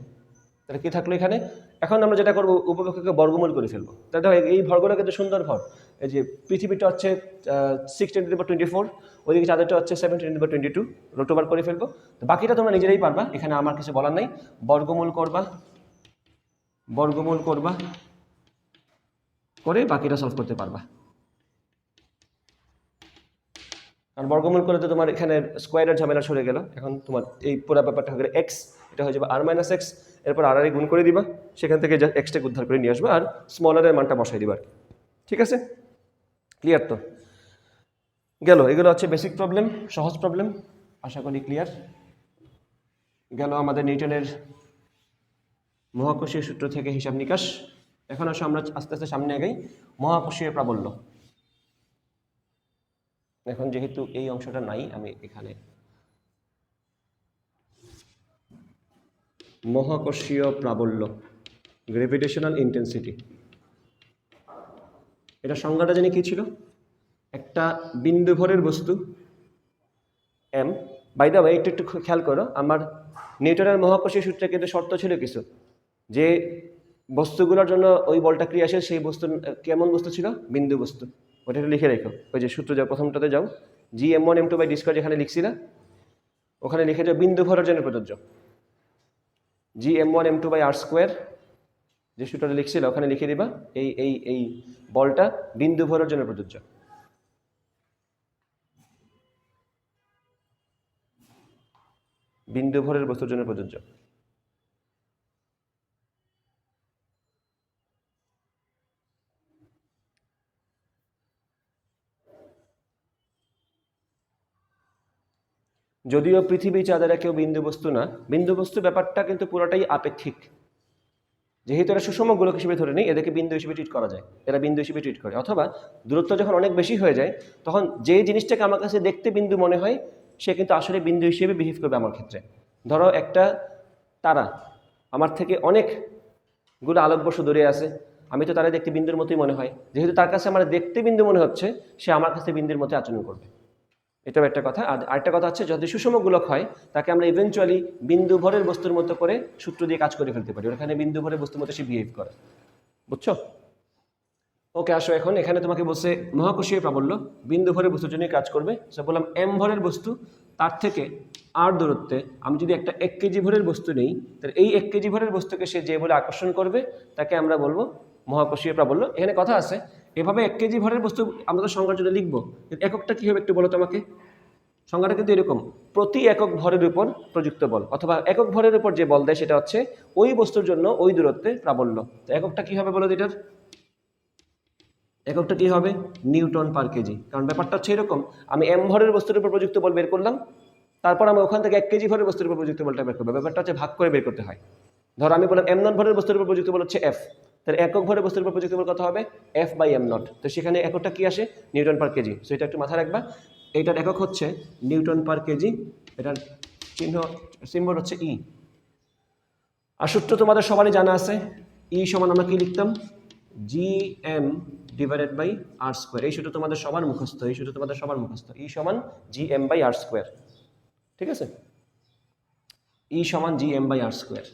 তাহলে কি থাকলো এখানে। এখন আমরা যেটা করবো উপপক্ষকে বর্গমূল করে ফেলবো। তাহলে দেখো এই ভরগুলো কিন্তু সুন্দর ভর। এই যে পৃথিবীটা হচ্ছে 6×10⁴, ওইদিকে চাঁদেরটা হচ্ছে 7×22, রুট ওভার করে ফেলবো। তো বাকিটা তোমরা নিজেরাই পারবা, এখানে আমার কিছু বলার নাই। বর্গমূল করবা করে বাকিটা সলভ করতে পারবা। আর বর্গমূল করে তো তোমার এখানে স্কোয়ারের ঝামেলা সরে গেল। এখন তোমার এই পুরো ব্যাপারটা হয়ে গেলে এক্স, এটা হয়ে যাবে আর মাইনাস এক্স, এরপর আর গুণ করে দিবা, সেখান থেকে যা এক্সটাকে উদ্ধার করে নিয়ে আসবে আর স্মলারের মানটা বসাই দিবা। ঠিক আছে, ক্লিয়ার তো গেল। এগুলো হচ্ছে বেসিক প্রবলেম, সহজ প্রবলেম, আশা করি ক্লিয়ার গেল আমাদের নিউটনের মহাকর্ষীয় সূত্র থেকে হিসাব নিকাশ। এখন আসো আমরা আস্তে আস্তে সামনে আগাই। মহাকর্ষীয় প্রাবল্য, এখন যেহেতু এই অংশটা নাই আমি এখানে মহাকর্ষীয় প্রাবল্য, গ্রেভিটেশনাল ইন্টেন্সিটি, এটা সংজ্ঞাটা জানি কি ছিল, একটা বিন্দু ভরের বস্তু এম। বাই দ্য ওয়ে একটু খেয়াল করো, আমার নিউটনের মহাকর্ষীয় সূত্রে কিন্তু শর্ত ছিল কিছু, যে বস্তুগুলোর জন্য ওই বলটা ক্রিয়াশীল, সেই বস্তু কেমন বস্তু ছিল, বিন্দু বস্তু। ওটা একটু লিখে রেখো, ওই যে সূত্র যাও প্রথমটাতে যাও, Gm1m2/d² যেখানে লিখছি না, ওখানে লিখে যাও বিন্দু ভরের জন্য প্রযোজ্য Gm1m2/r², যে সূত্রটা লিখছিল ওখানে লিখে দিবা এই এই এই বলটা বিন্দু ভরের জন্য প্রযোজ্য। বিন্দু ভরের বস্তুর জন্য প্রযোজ্য। যদিও পৃথিবী চাঁদেরা কেউ বিন্দু বস্তু না, বিন্দু বস্তু ব্যাপারটা কিন্তু পুরোটাই আপেক্ষিক। যেহেতু এরা সুষম গোলক হিসেবে ধরে নেই, এদেরকে বিন্দু হিসেবে ট্রিট করা যায়, এরা বিন্দু হিসেবে ট্রিট করে। অথবা দূরত্ব যখন অনেক বেশি হয়ে যায়, তখন যে জিনিসটাকে আমার কাছে দেখতে বিন্দু মনে হয়, সে কিন্তু আসলে বিন্দু হিসেবে বিহেভ করবে আমার ক্ষেত্রে। ধরো একটা তারা আমার থেকে অনেকগুলো আলোকবর্ষ দূরে আছে, আমি তো তারা দেখতে বিন্দুর মতোই মনে হয়, যেহেতু তার কাছে আমার দেখতে বিন্দু মনে হচ্ছে, সে আমার কাছে বিন্দুর মতো আচরণ করবে। এটাও একটা কথা। আর আরেকটা কথা হচ্ছে, যদি সুষম গোলক হয় তাকে আমরা ইভেনচুয়ালি বিন্দু ভরের বস্তুর মতো করে সূত্র দিয়ে কাজ করে ফেলতে পারি, ওখানে বিন্দু ভরের বস্তুর মতো সে বিহেভ করে। বুঝছো? ওকে, আসো এখন এখানে তোমাকে বলছে মহাকর্ষীয় প্রাবল্য বিন্দু ভরের বস্তুর জন্য কাজ করবে। বললাম এম ভরের বস্তু, তার থেকে আর দূরত্বে আমি যদি একটা 1 কেজি ভরের বস্তু নেই, তাহলে এই 1 কেজি ভরের বস্তুকে সে যে বলে আকর্ষণ করবে তাকে আমরা বলবো মহাকর্ষীয় প্রাবল্য। এখানে কথা আছে, এভাবে 1 কেজি ভরের বস্তু আমরা তো সংজ্ঞার জন্য লিখবো, এককটা কী হবে একটু বলো তোমাকে। সংজ্ঞাটা কিন্তু এরকম, প্রতি একক ভরের উপর প্রযুক্ত বল, অথবা একক ভরের উপর যে বল দেয় সেটা হচ্ছে ওই বস্তুর জন্য ওই দূরত্বে প্রাবল্য। তো এককটা কি হবে বলো, এটার এককটা কি হবে, নিউটন পার কেজি। কারণ ব্যাপারটা হচ্ছে এরকম, আমি এম ভরের বস্তুর উপর প্রযুক্ত বল বের করলাম, তারপর আমি ওখান থেকে 1 কেজি ভরের বস্তুর উপর প্রযুক্ত বলটা বের করবো। ব্যাপারটা হচ্ছে ভাগ করে বের করতে হয়। ধরো আমি বললাম m0 ভরের বস্তুর উপর প্রযুক্ত বল হচ্ছে f, তাহলে একক ভরের বস্তুর উপর প্রযুক্ত বল কত হবে, f/m0। তো সেখানে এককটা কি আসে, নিউটন পার কেজি। সো এটা একটু মাথায় রাখবা, এইটার একক হচ্ছে নিউটন পার কেজি, এটার সিম্বল হচ্ছে ই। আর সূত্র তোমাদের সবারই জানা আছে, ই সমান আমরা কি লিখতাম, Gm/r²। এই সূত্র তোমাদের সবার মুখস্থ, ই সমান Gm/r²। ঠিক আছে, ই সমান Gm/r²।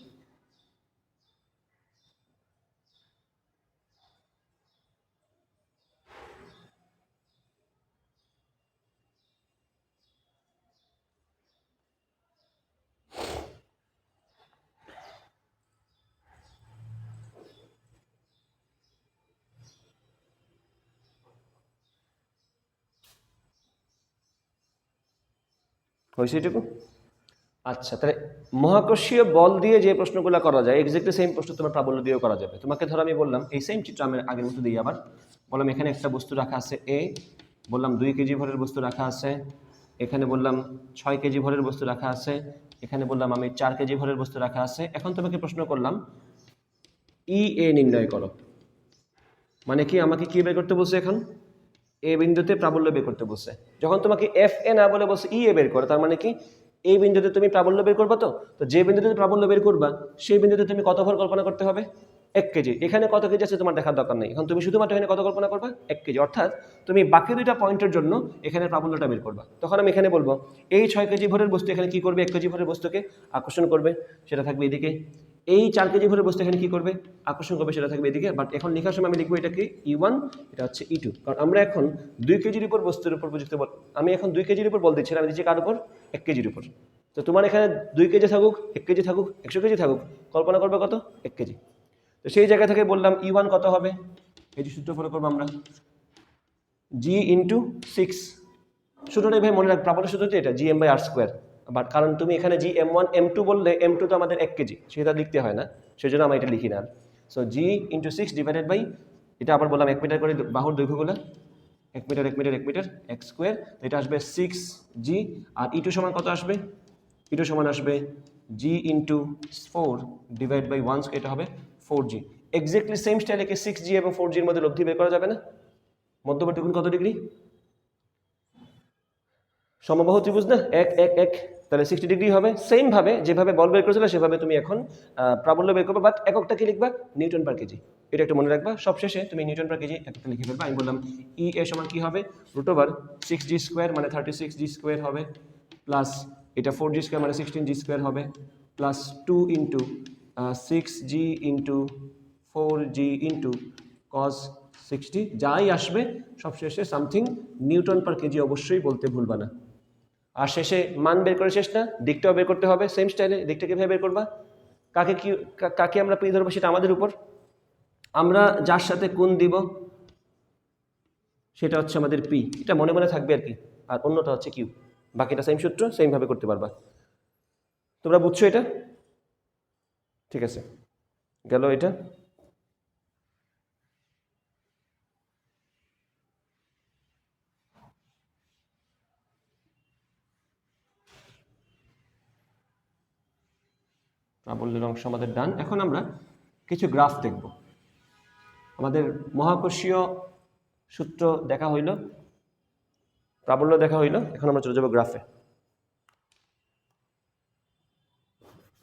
হয়েছে এটুকু? আচ্ছা, তাহলে মহাকর্ষীয় বল দিয়ে যে প্রশ্নগুলো করা যায় এক্স্যাক্টলি সেম প্রশ্ন তোমার প্রাবল্য দিয়েও করা যাবে। তোমাকে ধরো আমি বললাম এই সেম চিত্র আমি আগের মতো দিই আবার, বললাম এখানে একটা বস্তু রাখা আছে এ, বললাম 2 কেজি ভরের বস্তু রাখা আছে, এখানে বললাম 6 কেজি ভরের বস্তু রাখা আছে, এখানে বললাম আমি 4 কেজি ভরের বস্তু রাখা আছে। এখন তোমাকে প্রশ্ন করলাম ই এ নির্ণয় করো, মানে কি আমাকে কি বের করতে বলছে? এখন এ বিন্দুতে প্রাবল্য বের করতে বলছে। যখন তোমাকে এফ এ না বলে বলছে ই এ বের করো, তার মানে কি এই বিন্দুতে তুমি প্রাবল্য বের করবা। তো যে বিন্দুতে প্রাবল্য বের করবা সেই বিন্দুতে তুমি কত ভর কল্পনা করতে হবে? 1 কেজি। এখানে কত কেজি আছে তোমার দেখার দরকার নেই, এখন তুমি শুধুমাত্র এখানে কত কল্পনা করবা? 1 কেজি। অর্থাৎ তুমি বাকি দুইটা পয়েন্টের জন্য এখানে প্রাবল্যটা বের করবা। তখন আমি এখানে বলবো এই 6 কেজি ভরের বস্তু এখানে কি করবে? 1 কেজি ভরের বস্তুকে আকর্ষণ করবে, সেটা থাকবে এদিকে। এই 4 কেজি ভরের বস্তু এখানে কি করবে? আকর্ষণ করবে, সেটা থাকবে এদিকে। বাট এখন লেখার সময় আমি লিখবো এটাকে E1, এটা হচ্ছে E2, কারণ আমরা এখন 2 কেজির উপর বস্তুর উপর প্রযুক্ত বল, আমি এখন 2 কেজির উপর বল দিচ্ছি না, আমি দিচ্ছি কার উপর? 1 কেজির উপর। তো তোমার এখানে 2 কেজি থাকুক, 1 কেজি থাকুক, 100 কেজি থাকুক, কল্পনা করবে কত? 1 কেজি। তো সেই জায়গা থেকে বললাম E1 কত হবে? এই যে সূত্র ফলো করবো আমরা, G ইন্টু 6। সূত্রটাই ভাই মনে রাখ, প্রাবল্য সূত্র তো এটা GM/R²। বাট কারণ তুমি এখানে GM1 M2 বললে, M2 তো আমাদের 1 কেজি, সেটা লিখতে হয় না, সেই জন্য আমরা এটা লিখি না। So G into 6 divided by, এটা আবার বললাম 1 মিটার করে বাহুর দৈর্ঘ্যগুলো, 1 মিটার 1 মিটার 1 মিটার 1 স্কোয়ার, এটা আসবে 6G। আর E2 সমান কত আসবে? E2 সমান আসবে G ইন্টু 4 ডিভাইড বাই 1, এটা হবে 4G। এক্স্যাক্টলি সেম স্টাইলে কি 6G এবং 4G এর মধ্যে লব্ধি বের করা যাবে না? মধ্যবর্তী কোণ কত ডিগ্রি? সমবাহু ত্রিভুজ না, 1 1 1, তাহলে 60 ডিগ্রি হবে। সেম ভাবে যেভাবে বল বের করেছিল সেভাবে তুমি এখন প্রাবল্য বের করবে, বাট এককটা কি লিখবা? নিউটন পার কেজি। এটা একটু মনে রাখবা, সবশেষে তুমি নিউটন পার কেজি এককটা লিখে ফেলবা। আমি বললাম ই এ সমান কি হবে? √6G স্কোয়ার মানে 36G স্কোয়ার হবে, প্লাস এটা 4G স্কোয়ার মানে 16G স্কোয়ার হবে, plus 2 into 6G into 4G into cos 60, যাই আসবে সবশেষে সামথিং নিউটন পার কেজি অবশ্যই বলতে ভুলবা না। আর শেষে মান বের করে শেষ না, দিকটাও বের করতে হবে সেম স্টাইলে। দিকটা কিভাবে বের করবা? কাকে আমরা পি ধরবো সেটা আমাদের উপর। আমরা যার সাথে কোণ দিব সেটা হচ্ছে আমাদের পি, এটা মনে মনে থাকবে আর কি। আর অন্যটা হচ্ছে কিউ। বাকিটা সেম সূত্র, সেম ভাবে করতে পারবা। তোমরা বুঝছো এটা? ঠিক আছে, গেল এটা। প্রাবল্যের অংশ আমাদের ডান। এখন আমরা কিছু গ্রাফ দেখব। আমাদের মহাকর্ষীয় সূত্র দেখা হইল, প্রাবল্য দেখা হইল, এখন আমরা চলে যাব গ্রাফে।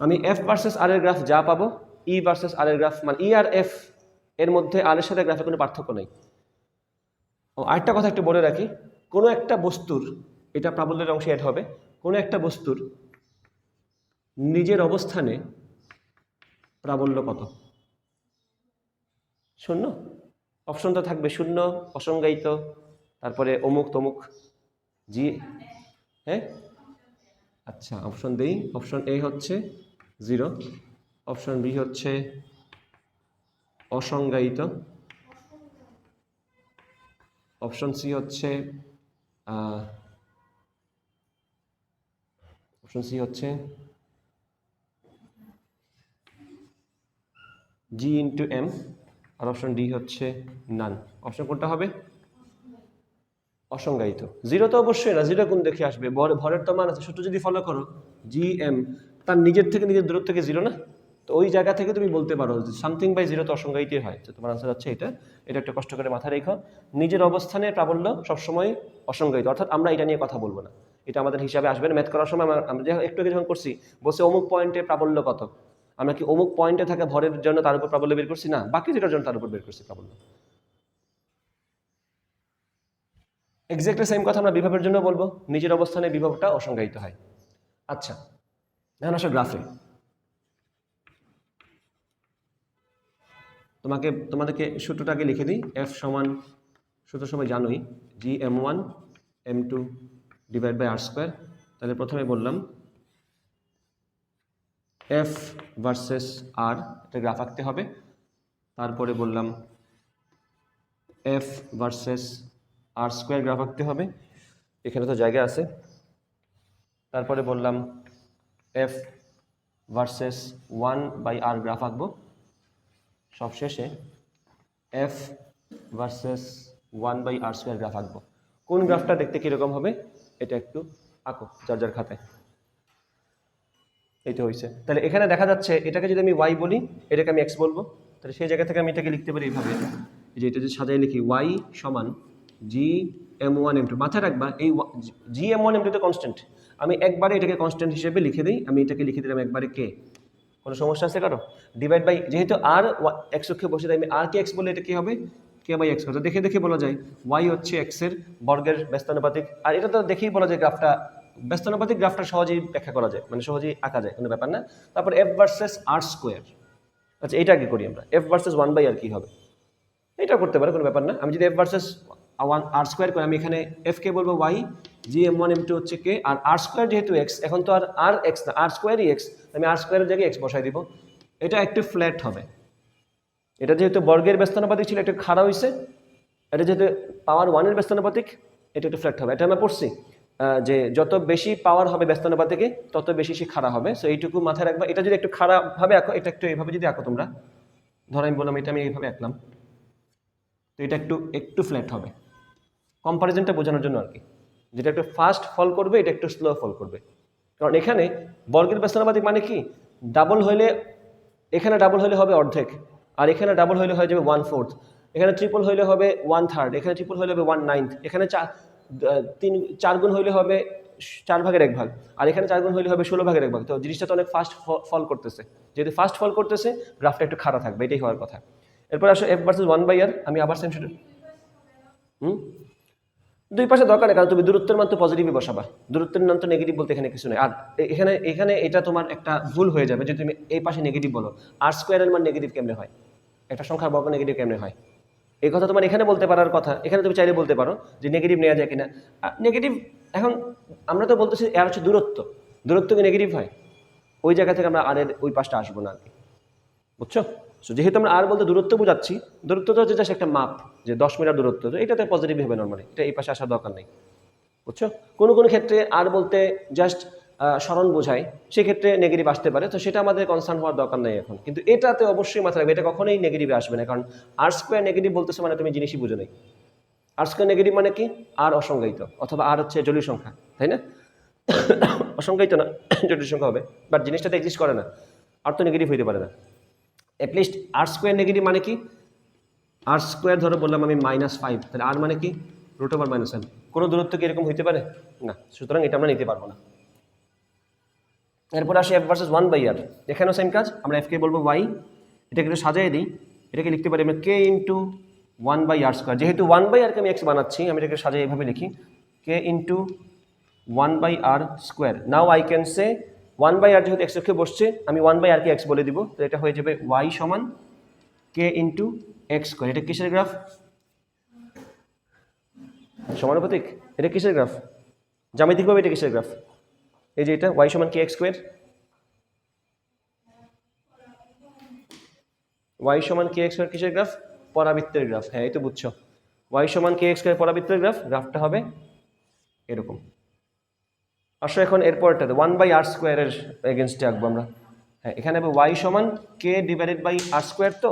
আমি এফ ভার্সেস আর এর গ্রাফ যা পাবো, ই ভার্সেস আর এর গ্রাফ, মানে ই আর এফ এর মধ্যে আর এর সাথে গ্রাফের কোনো পার্থক্য নেই। ও আরেকটা কথা একটু বলে রাখি, কোনো একটা বস্তুর, এটা প্রাবল্যের অংশে অ্যাড হবে, কোনো একটা বস্তুর নিজের অবস্থানে প্রাবল্য কত? 0। অপশন তো থাকবে 0, অসংজ্ঞায়িত, তারপরে অমুক তমুক। জি, হ্যাঁ, আচ্ছা অপশন দেই। অপশন এ হচ্ছে 0, অপশন বি হচ্ছে অসংজ্ঞায়িত, অপশন সি হচ্ছে জি ইন্টু এম, আর অপশন ডি হচ্ছে নান। অপশন কোনটা হবে? অসংজ্ঞায়িত। 0 তো অবশ্যই না, 0 কোন দেখে আসবে? ভরের তো মান আছে, সূত্র যদি ফলো করো জি এম, তার নিজের থেকে নিজের দূরত্ব থেকে 0 না, তো ওই জায়গা থেকে তুমি বলতে পারো সামথিং বাই 0 তো অসংজ্ঞায়িতই হয়। তো তোমার আনসার হচ্ছে এটা। এটা একটা কষ্ট করে মাথায় রেখো, নিজের অবস্থানে প্রাবল্য সবসময় অসংজ্ঞায়িত, অর্থাৎ আমরা এটা নিয়ে কথা বলবো না, এটা আমাদের হিসাবে আসবে না। ম্যাথ করার সময় আমরা একটু আগে যখন করছি বলছে অমুক পয়েন্টে প্রাবল্য কত, আমরা কি অমুক পয়েন্টে থাকা ভরের জন্য তার উপর প্রাবল্য বের করছি? না, বাকি যেটার জন্য তার উপর বের করছি প্রাবল্য। এক্স্যাক্টলি সেম কথা আমরা বিভবের জন্য বলবো, নিজের অবস্থানে বিভবটা অসংজ্ঞায়িত হয়। আচ্ছা, এখন আসো গ্রাফে। তোমাদেরকে সূত্রটাকে লিখে দিই। এফ সমান, সূত্র সময় জানোই, G M1 M2 divide by R square. তাহলে প্রথমে বললাম এফ ভার্সেস আর, একটা গ্রাফ আঁকতে হবে। তারপরে বললাম এফ ভার্সেস আর স্কোয়ার গ্রাফ আঁকতে হবে, এখানে তো জায়গা আছে। তারপরে বললাম এফ ভার্সেস 1/r গ্রাফ আঁকবো, সবশেষে এফ ভার্সেস 1/r² গ্রাফ আঁকবো। কোন গ্রাফটা দেখতে কীরকম হবে এটা একটু আঁকো যার যার খাতায়। এইটা হয়েছে। তাহলে এখানে দেখা যাচ্ছে এটাকে যদি আমি ওয়াই বলি, এটাকে আমি এক্স বলবো, তাহলে সেই জায়গা থেকে আমি এটাকে লিখতে পারি এইভাবে, যে এটা যদি সাজাই লিখি ওয়াই সমান GM1M2। মাথায় রাখবা এই GM1M2 তো কনস্ট্যান্ট, আমি একবারে এটাকে কনস্ট্যান্ট হিসেবে লিখে দিই, আমি এটাকে লিখে দিলাম একবারে কে। কোনো সমস্যা আছে কারো? ডিভাইড বাই, যেহেতু আর এক্স অক্ষে বসে তাই আমি আর কে এক্স বলে এটা কি হবে K/x হবে। দেখে দেখে বলা যায় ওয়াই হচ্ছে এক্সের বর্গের ব্যস্তানুপাতিক, আর এটা তো দেখেই বলা যায় গ্রাফটা ব্যস্তানুপাতিক, গ্রাফটা সহজেই ব্যাখ্যা করা যায়, মানে সহজেই আঁকা যায়, কোনো ব্যাপার না। তারপর এফ ভার্সেস r²। আচ্ছা এটা আগে করি আমরা, এফ ভার্সেস 1/r কি হবে, এটা করতে পারে, কোনো ব্যাপার না। আমি যদি এফ ভার্সেস r² করি, আমি এখানে এফ কে বলবো ওয়াই, GM1M2 হচ্ছে কে, আর r² যেহেতু এক্স, এখন তো আর এক্স না, r²ই এক্স, আমি r² জায়গায় এক্স বসাই দিব। এটা একটু ফ্ল্যাট হবে, এটা যেহেতু বর্গের ব্যস্তানুপাতিক ছিল একটু খাড়া হয়েছে, এটা যেহেতু পাওয়ার 1-এর ব্যস্তানুপাতিক এটা একটু ফ্ল্যাট হবে। এটা আমরা পড়ছি যে যত বেশি পাওয়ার হবে ব্যস্তানুপাতিকে তত বেশি সে খাড়া হবে। সো এইটুকু মাথায় রাখবা। এটা যদি একটু খাড়াভাবে আঁকো, এটা একটু এইভাবে যদি আঁকো তোমরা, ধরো আমি বললাম এটা আমি এইভাবে আঁকলাম, তো এটা একটু ফ্ল্যাট হবে, কম্পারিজনটা বোঝানোর জন্য আর কি। যেটা একটু ফাস্ট ফল করবে এটা একটু স্লো ফল করবে, কারণ এখানে বর্গের ব্যস্তানুপাতিক মানে কি, ডাবল হইলে এখানে ডাবল হইলে হবে অর্ধেক, আর এখানে ডাবল হইলে হয়ে যাবে 1/4, এখানে ট্রিপল হইলে হবে 1/3, এখানে ট্রিপল হইলে হবে 1/9, এখানে 4 গুণ হইলে হবে 4/1 আর এখানে 4 গুণ হইলে হবে 16/1। তো জিনিসটা তো অনেক ফাস্ট ফল করতেছে, যেহেতু ফাস্ট ফল করতেছে গ্রাফটা একটু খাড়া থাকবে, এটাই হওয়ার কথা। এরপর আসো এফ ভার্সেস 1/r, আমি আবার সেম সেটা দুই পাশে দরকার নেই, কারণ তুমি দূরত্বের মান তো পজিটিভই বসাবা, দূরত্বের মান তো নেগেটিভ বলতে এখানে কিছু নেই। আর এখানে এটা তোমার একটা ভুল হয়ে যাবে যে তুমি এই পাশে নেগেটিভ বলো, r² মান নেগেটিভ কেমনে হয়, একটা সংখ্যার বর্গ নেগেটিভ কেমনে হয়, এই কথা তোমার এখানে বলতে পারার কথা। এখানে তুমি চাইলে বলতে পারো যে নেগেটিভ নেওয়া যায় কিনা, নেগেটিভ। এখন আমরা তো বলতেছি এর হচ্ছে দূরত্ব কি নেগেটিভ হয়, ওই জায়গা থেকে আমরা আর এর ওই পাশটা আসবো না আর কি, বুঝছো? সো যেহেতু আমরা আর বলতে দূরত্ব বোঝাচ্ছি, দূরত্ব তো হচ্ছে জাস্ট একটা মাপ, যে 10 মিটার দূরত্ব, তো এটাতে পজিটিভ হবে নর্মালি, এটা এই পাশে আসার দরকার নেই, বুঝছো? কোনো কোনো ক্ষেত্রে আর বলতে জাস্ট স্মরণ বোঝায়, সেক্ষেত্রে নেগেটিভ আসতে পারে, তো সেটা আমাদের কনসার্ন হওয়ার দরকার নেই এখন। কিন্তু এটাতে অবশ্যই মাথায় রাখবে, এটা কখনোই নেগেটিভে আসবে না, কারণ r² নেগেটিভ বলতেছে মানে তুমি জিনিসই বুঝো নাই। r² নেগেটিভ মানে কি, আর অসংজ্ঞায়িত, অথবা আর হচ্ছে জটিল সংখ্যা, তাই না? অসংজ্ঞায়িত না, জটিল সংখ্যা হবে, বাট জিনিসটাতে এক্সিস্ট করে না, আর তো নেগেটিভ হইতে পারে না। অ্যাটলিস্ট r² নেগেটিভ মানে কি, r² ধরো বললাম আমি -5, তাহলে আর মানে কি √1 কোনো দূরত্ব কি এরকম হইতে পারে না, সুতরাং এটা আমরা নিতে পারবো না। এরপর আসি এফ ভার্সেস 1/r, এখানেও সেম কাজ, আমরা এফ কে বলবো ওয়াই, এটাকে একটু সাজিয়ে দিই, এটাকে লিখতে পারি আমরা কে ইন্টু 1/r², যেহেতু 1/r কে আমি এক্স বানাচ্ছি, আমি এটাকে সাজিয়ে এইভাবে লিখি K into 1/r²। Now I can say 1/r যেহেতু এক্স অক্ষে বসছে, আমি 1/r কে এক্স বলে দিব, তো এটা হয়ে যাবে ওয়াই সমান কে ইন্টু x²। এটা কিসের গ্রাফ, সমানুপাতিক, এটা কিসের গ্রাফ, জ্যামিতিকভাবে এটা কিসের গ্রাফ, এই যে এটা y সমান kx², y সমান kx² কিসের গ্রাফ, পরাবৃত্তের গ্রাফ, হ্যাঁ এই তো বুঝছো, y সমান kx² পরাবৃত্তের গ্রাফ, গ্রাফটা হবে এরকম। আসলে এখন এরপরটাতে 1/r² এর এগেনস্টে আঁকবো আমরা, হ্যাঁ এখানে হবে y সমান k/r², তো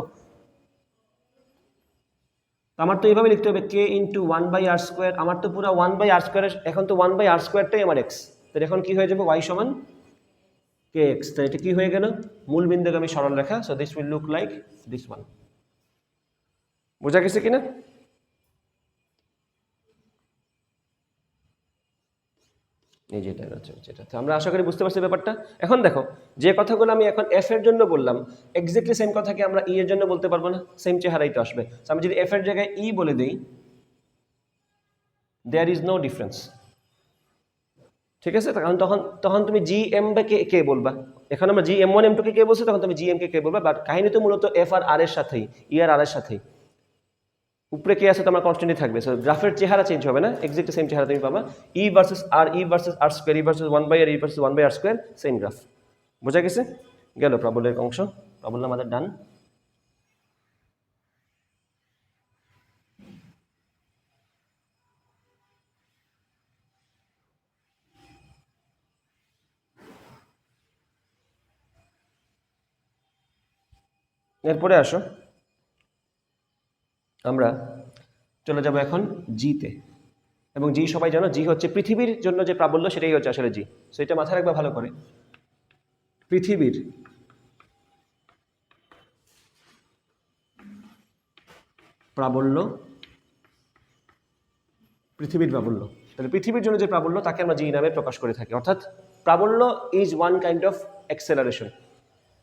আমার তো এইভাবে লিখতে হবে কে ইন্টু 1/r², আমার তো পুরো 1/r², এখন তো 1/r²টাই আমার এক্স, তাহলে এখন কি হয়ে যাবে y সমান kx, তাহলে এটা কি হয়ে গেল, মূল বিন্দুগামী সরল রেখা। So this will look like this one, বোঝা গেছে কিনা? এই যেটা হচ্ছে যেটা, তো আমরা আশা করি বুঝতে পারছি ব্যাপারটা। এখন দেখো যে কথাগুলো আমি এখন এফ এর জন্য বললাম, এক্স্যাক্টলি সেম কথা কি আমরা ই এর জন্য বলতে পারবো না, সেম চেহারাই তো আসবে। আমি যদি এফ এর জায়গায় ই বলে দিই, দেয়ার ইজ নো ডিফারেন্স, ঠিক আছে? কারণ তখন তখন তুমি GM বা কে বলবা, এখন আমরা GM1M2 কে বলছি, তখন তুমি GM কে বলবা, বাট কাহিনী তো মূলত এফ আর আর এর সাথেই, ই আর এর সাথেই, উপরে কে আছে তো আমার কনস্ট্যান্টই থাকবে। সো গ্রাফের চেহারা চেঞ্জ হবে না, এক্স্যাক্টলি সেম চেহারা তুমি পাবা, ই ভার্সেস আর, ই ভার্সেস r², ই ভার্সেস 1/r, ই ভার্সেস 1/r², সেম গ্রাফ। বোঝা গেছে? গেল প্রবলের অংশ, প্রবলেম আমাদের ডান। এরপরে আসো আমরা চলে যাব এখন জিতে, এবং জি সবাই জানো, জি হচ্ছে পৃথিবীর জন্য যে প্রাবল্য সেটাই হচ্ছে আসলে জি। সো এটা মাথায় রাখবা ভালো করে। পৃথিবীর প্রাবল্য, পৃথিবীর প্রাবল্য, তাহলে পৃথিবীর জন্য যে প্রাবল্য তাকে আমরা জি নামে প্রকাশ করে থাকি। অর্থাৎ প্রাবল্য is one kind of acceleration.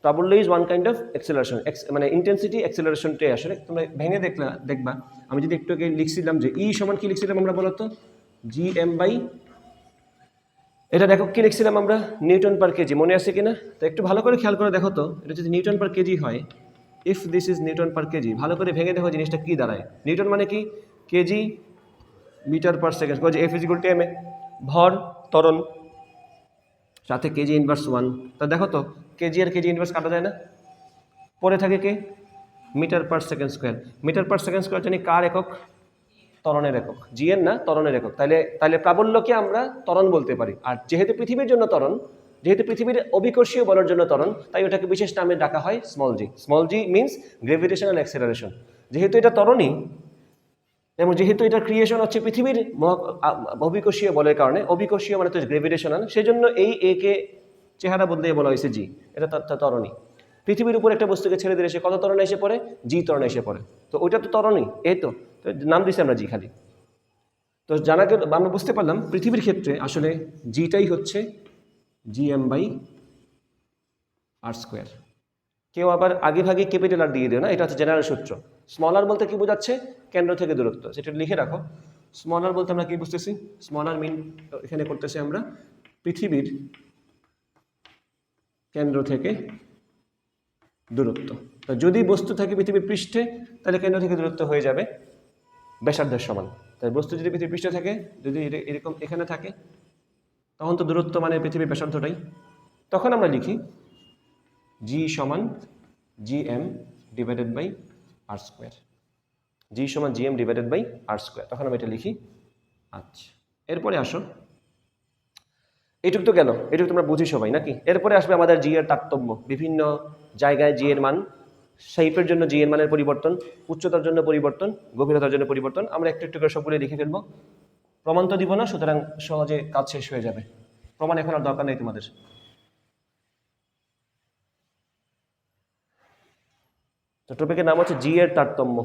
প্রাবল্য is one kind of acceleration, মানে ইন্টেন্সিটি অ্যাক্সেলারেশনটাই আসলে তোমরা ভেঙে দেখবা। আমি যদি একটু আগে লিখছিলাম যে ই সমান কি লিখছিলাম আমরা বলতো, জি এম বাই, এটা একক কি লিখছিলাম আমরা, নিউটন পার কেজি, মনে আছে কিনা? তো একটু ভালো করে খেয়াল করে দেখো তো, এটা যদি নিউটন পার কেজি হয়, if this is Newton per KG, ভালো করে ভেঙে দেখো জিনিসটা কি দাঁড়ায়। নিউটন মানে কি, KG metre per second, F is equal to M A, ভর ত্বরণ সাথে কেজি ইনভার্স 1। তা দেখো তো কেজি আর কেজি ইনভার্স কাটা যায় না, পরে থাকে কে, metre per second square. Metre per second square জানি কার একক, ত্বরণের একক, জি এর না ত্বরণের একক। তাহলে প্রাবল্যকে আমরা ত্বরণ বলতে পারি। আর যেহেতু পৃথিবীর জন্য ত্বরণ, যেহেতু পৃথিবীর অবিকর্ষীয় বলের জন্য ত্বরণ, তাই ওটাকে বিশেষ নামে ডাকা হয় স্মল জি। স্মল জি মিনস গ্রেভিটেশনাল অ্যাক্সেলারেশন। যেহেতু এটা ত্বরণই এবং যেহেতু এটা ক্রিয়েশন হচ্ছে পৃথিবীর অবিকর্ষীয় বলের কারণে, অবিকর্ষীয় মানে তো গ্রেভিটেশনাল, সেজন্য এই এ কে চেহারা বদলে বলা হয়েছে জি। এটা ত্বরণই। পৃথিবীর উপর একটা বস্তুকে ছেড়ে দিলে সে কত ত্বরণে এসে পড়ে, জি ত্বরণে এসে পড়ে। তো ওইটা তো ত্বরণই, এই তো নাম দিছি আমরা জি খালি। তো জানা গেল, আমরা বুঝতে পারলাম পৃথিবীর ক্ষেত্রে আসলে জিটাই হচ্ছে G M by R square. কেউ আবার আগে ভাগে ক্যাপিটাল আর দিয়ে দিও না, এটা হচ্ছে জেনারেল সূত্র। স্মল আর বলতে কি বোঝাচ্ছে, কেন্দ্র থেকে দূরত্ব, সেটা লিখে রাখো। স্মল আর বলতে আমরা কি বুঝতেছি, স্মল আর মিন এখানে করতেছি আমরা পৃথিবীর কেন্দ্র থেকে দূরত্ব। তো যদি বস্তু থাকে পৃথিবীর পৃষ্ঠে, তাহলে কেন্দ্র থেকে দূরত্ব হয়ে যাবে ব্যাসার্ধের সমান। তাই বস্তু যদি পৃথিবীর পৃষ্ঠে থাকে, যদি এরকম এখানে থাকে, তখন তো দূরত্ব মানে পৃথিবীর ব্যাসার্ধটাই। তখন আমরা লিখি জি সমান G M divided by R square. G সমান G M divided by R square, তখন আমরা এটা লিখি। আচ্ছা, এরপরে আসো, এইটুক তো গেল, এইটুকু তোমরা বুঝি সবাই নাকি? এরপরে আসবে আমাদের জি এর তারতম্য। বিভিন্ন জায়গায় জি এর মান, শেপের জন্য জি এর মানের পরিবর্তন, উচ্চতার জন্য পরিবর্তন, গভীরতার জন্য পরিবর্তন। আমরা একটু একটু করে সবগুলো লিখে ফেলবো। প্রমাণ তো দিব না, সুতরাং সহজে কাজ শেষ হয়ে যাবে। প্রমাণ এখন আর দরকার নেই তোমাদের। তো টপিকের নাম হচ্ছে জি এর তারতম্য।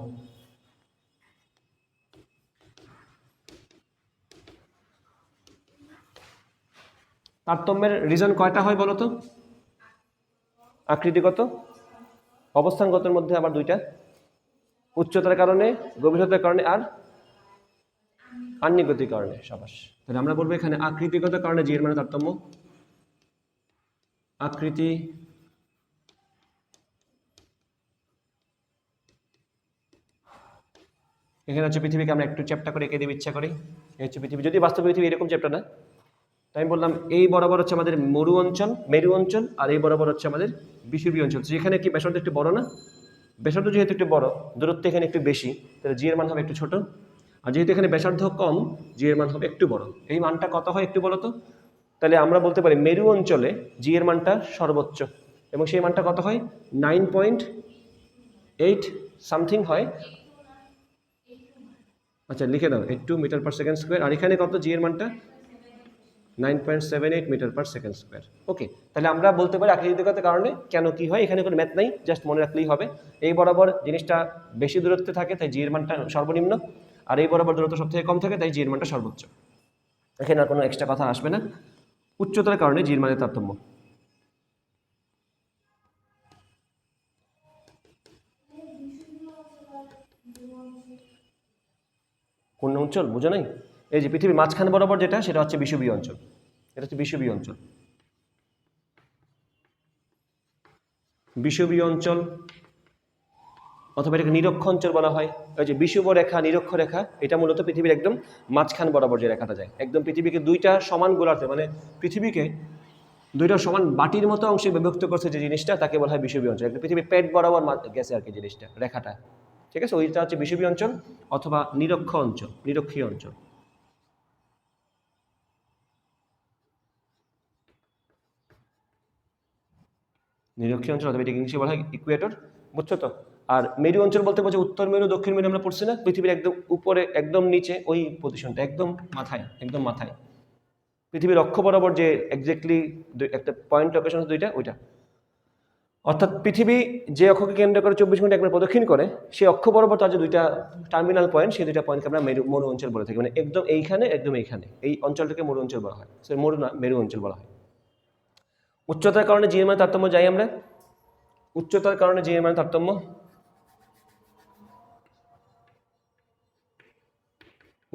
তারতম্যের রিজন কয়টা হয় বলো তো? আকৃতিগত, অবস্থানগতের মধ্যে আবার দুইটা, উচ্চতার কারণে, গভীরতার কারণে, আর আন্নিগতির কারণে। সাবাস। তাহলে আমরা বলবো এখানে আকৃতিগত কারণে জি এর মানে তারতম্য। আকৃতি এখানে হচ্ছে পৃথিবীকে আমরা একটু চ্যাপ্টা করে এঁকে দেব ইচ্ছা করি। এই হচ্ছে পৃথিবী, যদি বাস্তব পৃথিবী এরকম চ্যাপ্টা না। তাই আমি বললাম এই বরাবর হচ্ছে আমাদের মরু অঞ্চল, মেরু অঞ্চল, আর এই বরাবর হচ্ছে আমাদের বিষুবীয় অঞ্চল। যেখানে কি ব্যাসার্ধ একটু বড় না, ব্যাসার্ধ যেহেতু একটু বড়, দূরত্ব এখানে একটু বেশি, তাহলে জি এর মান হবে একটু ছোট। আর যেহেতু এখানে ব্যাসার্ধ কম, জি এর মান হবে একটু বড়। এই মানটা কত হয় একটু বলো তো? তাহলে আমরা বলতে পারি মেরু অঞ্চলে জি এর মানটা সর্বোচ্চ, এবং সেই মানটা কত হয়, 9.8 সামথিং হয়। আচ্ছা লিখে দাও 82 মিটার পার সেকেন্ড স্কোয়ার। আর এখানে কত জি এর মানটা, 9.78 মিটার পার সেকেন্ড স্কোয়ার। ওকে, তাহলে আমরা বলতে পারি আকৃতিগত কারণে কেন কি হয়, এখানে কোনো ম্যাথ নাই, জাস্ট মনে রাখলেই হবে। এই বরাবর জিনিসটা বেশি দূরত্বে থাকে, তাই জি এর মানটা সর্বনিম্ন, আর এই বরাবর দূরত্ব সব থেকে কম থাকে, তাই জি এর মানটা সর্বোচ্চ। এখানে আর কোনো এক্সট্রা কথা আসবে না। উচ্চতার কারণে জি এর মানের তারতম্য। কোন অঞ্চল বুঝো নাই? এই যে পৃথিবীর মাঝখান বরাবর যেটা, সেটা হচ্ছে বিষুবীয় অঞ্চল। এটা হচ্ছে বিষুবীয় অঞ্চল। বিষুবীয় অঞ্চল অথবা এটাকে নিরক্ষ অঞ্চল বলা হয়। ওই যে বিষুব রেখা, নিরক্ষ রেখা, এটা মূলত পৃথিবীর একদম মাঝখান বরাবর যে রেখাটা যায়, একদম পৃথিবীকে দুইটা সমান গোলার্ধে, মানে পৃথিবীকে দুইটা সমান বাটির মতো অংশে বিভক্ত করছে যে জিনিসটা, তাকে বলা হয় বিষুবীয় অঞ্চল। একটা পৃথিবীর পেট বরাবর গেছে আর কি জিনিসটা, রেখাটা। ঠিক আছে, ওইটা হচ্ছে বিষুবীয় অঞ্চল অথবা নিরক্ষ অঞ্চল, নিরক্ষীয় অঞ্চল। নিরক্ষীয় অঞ্চল অথবা এটাকে ইংলিশে বলা হয় ইকুয়েটর। বুঝছো তো? আর মেরু অঞ্চল বলতে বোঝে উত্তর মেরু দক্ষিণ মেরু, আমরা পড়ছি না, পৃথিবীর একদম উপরে একদম নিচে ওই পজিশনটা, একদম মাথায় পৃথিবীর অক্ষ বরাবর যে এক্স্যাক্টলি একটা পয়েন্ট লোকেশন দুইটা, ওইটা অর্থাৎ পৃথিবী যে অক্ষকে কেন্দ্র করে 24 ঘন্টা একবার প্রদক্ষিণ করে, সেই অক্ষ বরাবর তার যে দুইটা টার্মিনাল পয়েন্ট, সেই দুইটা পয়েন্টকে আমরা মরু অঞ্চল বলে থাকি। মানে একদম এইখানে এই অঞ্চলটাকে মরু অঞ্চল বলা হয়, মরু না মেরু অঞ্চল বলা হয়। উচ্চতার কারণে জি এর মান তারতম্য, যাই আমরা উচ্চতার কারণে জি এর মান তারতম্য।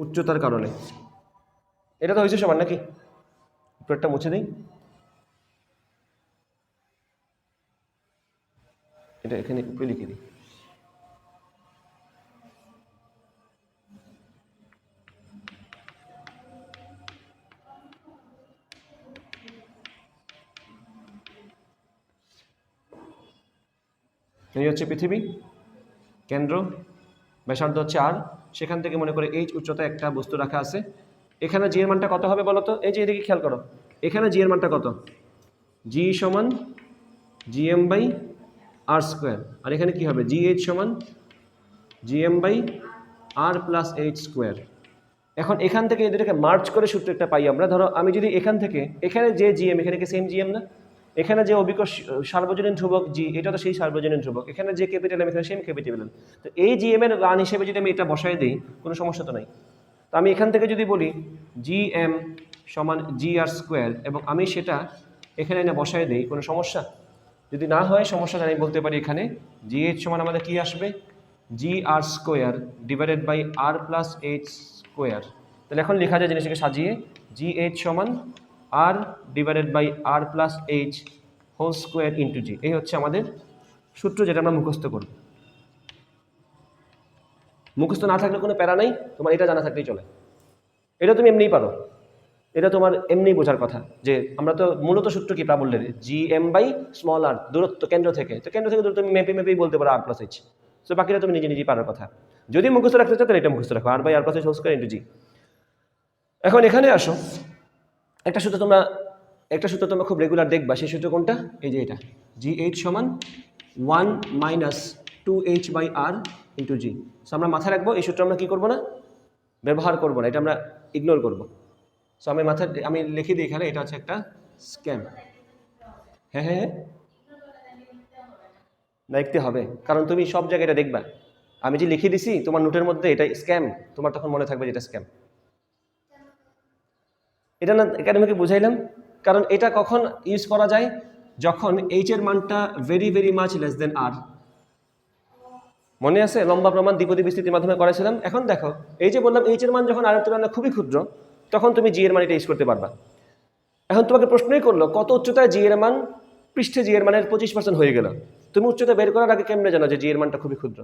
উচ্চতার কারণে এটা তো হয়েছে সমান নাকি? উপরেরটা মুছে দিই, এটা এখানে উপরে লিখে দিই। এই হচ্ছে পৃথিবী, কেন্দ্র, ব্যাসার্ধ হচ্ছে আর, সেখান থেকে মনে করে এইচ উচ্চতায় একটা বস্তু রাখা আছে। এখানে জি এর মানটা কত হবে বলো তো? এই যে এদিকে খেয়াল করো, এখানে জি এর মানটা কত? জি সমান G M by R square, আর এখানে কি হবে? জি এইচ সমান G M by R plus H square. এখন এখান থেকে এদেরকে মার্চ করে সূত্র একটা পাই আমরা। ধরো আমি যদি এখান থেকে এখানে যে জিএম, এখানে কি সেম জিএম না? এখানে যে অভিকর্ষ সার্বজনীন ধ্রুবক জি, এটা তো সেই সার্বজনীন ধ্রুবক, এখানে যে ক্যাপিটাল এম, এখানে সেম ক্যাপিটাল এম। তো এই জিএম এর মান হিসেবে যদি আমি এটা বসাই দিই, কোনো সমস্যা তো নাই। তো আমি এখান থেকে যদি বলি জি এম সমান জি আর স্কোয়ার, এবং আমি সেটা এখানে এনে বসাই দিই, কোনো সমস্যা? যদি না হয় সমস্যা নেই, বলতে পারি এখানে জি এইচ সমান আমাদের কি আসবে? G R square divided by R plus H square. তাহলে এখন লেখা যায় জিনিসটাকে সাজিয়ে, জি এইচ সমান R divided by R plus H whole square into G. এই হচ্ছে আমাদের সূত্র, যেটা আমরা মুখস্থ করব। মুখস্থ না থাকলে কোনো প্যারা নাই, তোমার এটা জানা থাকলেই চলে। এটা তুমি এমনিই পারো, এটা তোমার এমনিই বোঝার কথা। যে আমরা তো মূলত সূত্র কি প্রাবল্যের, জি এম বাই স্মল আর, দূরত্ব কেন্দ্র থেকে, তো কেন্দ্র থেকে দূরত্ব তুমি মেপেই বলতে পারো আর প্লাস এইচ। সো বাকিটা তুমি নিজেই পারার কথা। যদি মুখস্থ রাখতে চাও তাহলে এটা মুখস্থ রাখো, R by R plus H whole square into G. এখন এখানে আসো, একটা সূত্র তোমরা খুব রেগুলার দেখবা, সেই সূত্র কোনটা? এই যে এটা, জি এইচ সমান 1 minus 2h by R into G. So আমরা মাথায় রাখবো, এই সূত্র আমরা কি করবো না, ব্যবহার করবো না, এটা আমরা ইগনোর করবো। সো আমি লিখে দিই এখানে, এটা হচ্ছে একটা স্ক্যাম। হ্যাঁ, লিখতে হবে, কারণ তুমি সব জায়গায় এটা দেখবা। আমি যে লিখে দিছি তোমার নোটের মধ্যে, এটা স্ক্যাম, তোমার তখন মনে থাকবে যে এটা স্ক্যাম। এটা না একাডেমিকে বুঝাইলাম, কারণ এটা কখন ইউজ করা যায়? যখন এইচ এর মানটা very very much less than R. মনে আছে লম্বা প্রমাণ দ্বিপদী বিস্তৃতির মাধ্যমে করেছিলাম। এখন দেখো, এই যে বললাম এইচ এর মান যখন আর এর তুলনায় খুবই ক্ষুদ্র, তখন তুমি জি এর মান এটা ইউজ করতে পারবা। এখন তোমাকে প্রশ্নই করলো কত উচ্চতায় জি এর মান, পৃষ্ঠে জি এর মানের 25% হয়ে গেল। তুমি উচ্চতা বের করার আগে কেমনে জানো যে জি এর মানটা খুবই ক্ষুদ্র?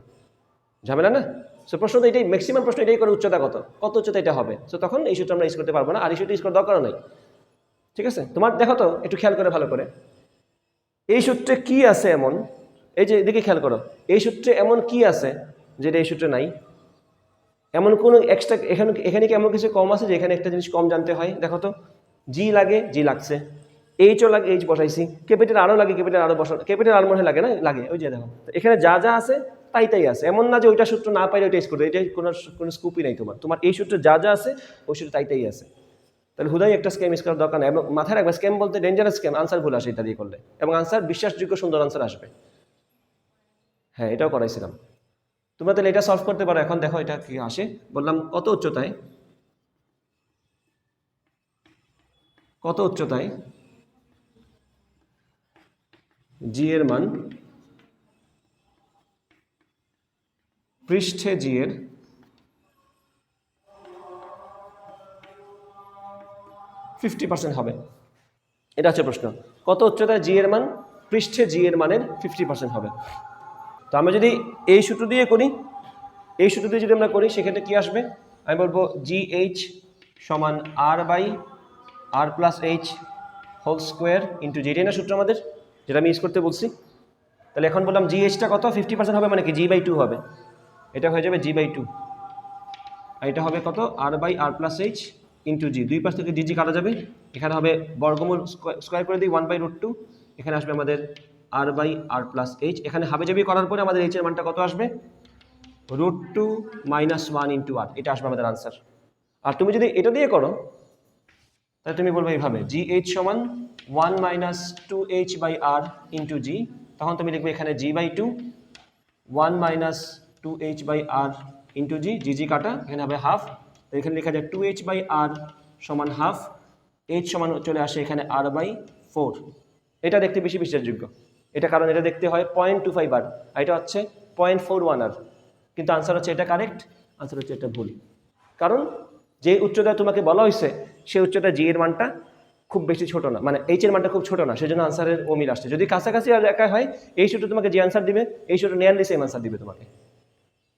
ঝামেলা না? সো প্রশ্ন তো এটাই, ম্যাক্সিমাম প্রশ্ন এটাই করে, উচ্চতা কত উচ্চতা এটা হবে। সো তখন এই সূত্র আমরা ইউজ করতে পারবো না, আর এই সূত্র ইউজ করার দরকার নাই। ঠিক আছে, তোমার দেখো তো একটু খেয়াল করে ভালো করে, এই সূত্রে কি আছে এমন, এই যে এদিকে খেয়াল করো, এই সূত্রে এমন কি আছে যেটা এই সূত্রে নাই? এমন কোনো এক্সট্রা এখানে কি এমন কিছু কম আছে যে এখানে একটা জিনিস কম জানতে হয়? দেখো তো, জি লাগে, জি লাগছে, এইচও লাগে, এইচ বসাইছি, ক্যাপিটাল আরও লাগে, ক্যাপিটাল আরও বসানো, ক্যাপিটাল আর মনে লাগে না, লাগে, ওই যে দেখো এখানে যা যা আছে তাই আছে। এমন না যে ওইটা সূত্র না পাইলে ওইটা ইউজ করবে, এটা কোনো স্কুপই নাই তোমার এই সূত্রে যা যা আছে ওই সূত্র তাই আছে। তাহলে হুদাই একটা স্ক্যাম ইউজ করার দরকার নেই। এবং মাথায় রাখবে, স্ক্যাম বলতে ডেঞ্জারাস স্ক্যাম, আনসার ভুল আসে এটা দিয়ে করলে, এবং আনসার বিশ্বাসযোগ্য সুন্দর আনসার আসবে। হ্যাঁ, এটাও করাইছিলাম। তোমরা তাহলে এটা সলভ করতে পারো। এখন দেখো এটা কি আসে, বললাম কত উচ্চতায় জি এর মান পৃষ্ঠে জি এর 50% হবে। এটা হচ্ছে প্রশ্ন, কত উচ্চতায় জি এর মান পৃষ্ঠে জি এর মানের 50% হবে। তো আমরা যদি এই সূত্র দিয়ে করি, যদি আমরা করি, সেক্ষেত্রে কি আসবে? আমি বলবো জি এইচ সমান R by R plus H whole square into G. এটাই না সূত্র আমাদের, যেটা আমি ইউজ করতে বলছি। তাহলে এখন বললাম জি এইচটা কত, 50% হবে, মানে কি জি বাই 2 হবে, এটা হয়ে যাবে জি বাই 2। আর এটা হবে কত, R by R plus H into G. দুই পাশ থেকে জি কাটা যাবে, এখানে হবে বর্গমূল, স্কোয়ার করে দিই 1/√2, এখানে আসবে আমাদের r/r+h, এখানে হাবিজাবি করার পরে আমাদের h এর মানটা কত আসবে, √2 - 1 ইন্টু r, এটা আসবে আমাদের আনসার। আর তুমি যদি এটা দিয়ে করো তাহলে তুমি বলবে এইভাবে gh সমান 1 - 2h/r ইন্টু g, তখন তুমি লিখবে এখানে g/2 1 - 2h/r ইন্টু জি, জি কাটা, এখানে হবে হাফ, এখানে লেখা যায় 2h/r সমান হাফ, h সমান চলে আসে এখানে r/4। এটা দেখতে বেশি বিশ্বাসযোগ্য, এটা কারণ এটা দেখতে হয় 0.25 আর এটা হচ্ছে 0.41 আর, কিন্তু আনসার হচ্ছে এটা কারেক্ট, আনসার হচ্ছে এটা ভুল। কারণ যে উচ্চতা তোমাকে বলা হয়েছে সেই উচ্চতা জি এর মানটা খুব বেশি ছোট না, মানে এইচ এর মানটা খুব ছোট না, সেজন্য আনসারের অমিল আসছে। যদি কাছাকাছি আর একা হয় এই সূত্র তোমাকে যে আনসার দিবে এই সূত্র নিয়ারলি সেম আনসার দিবে তোমাকে।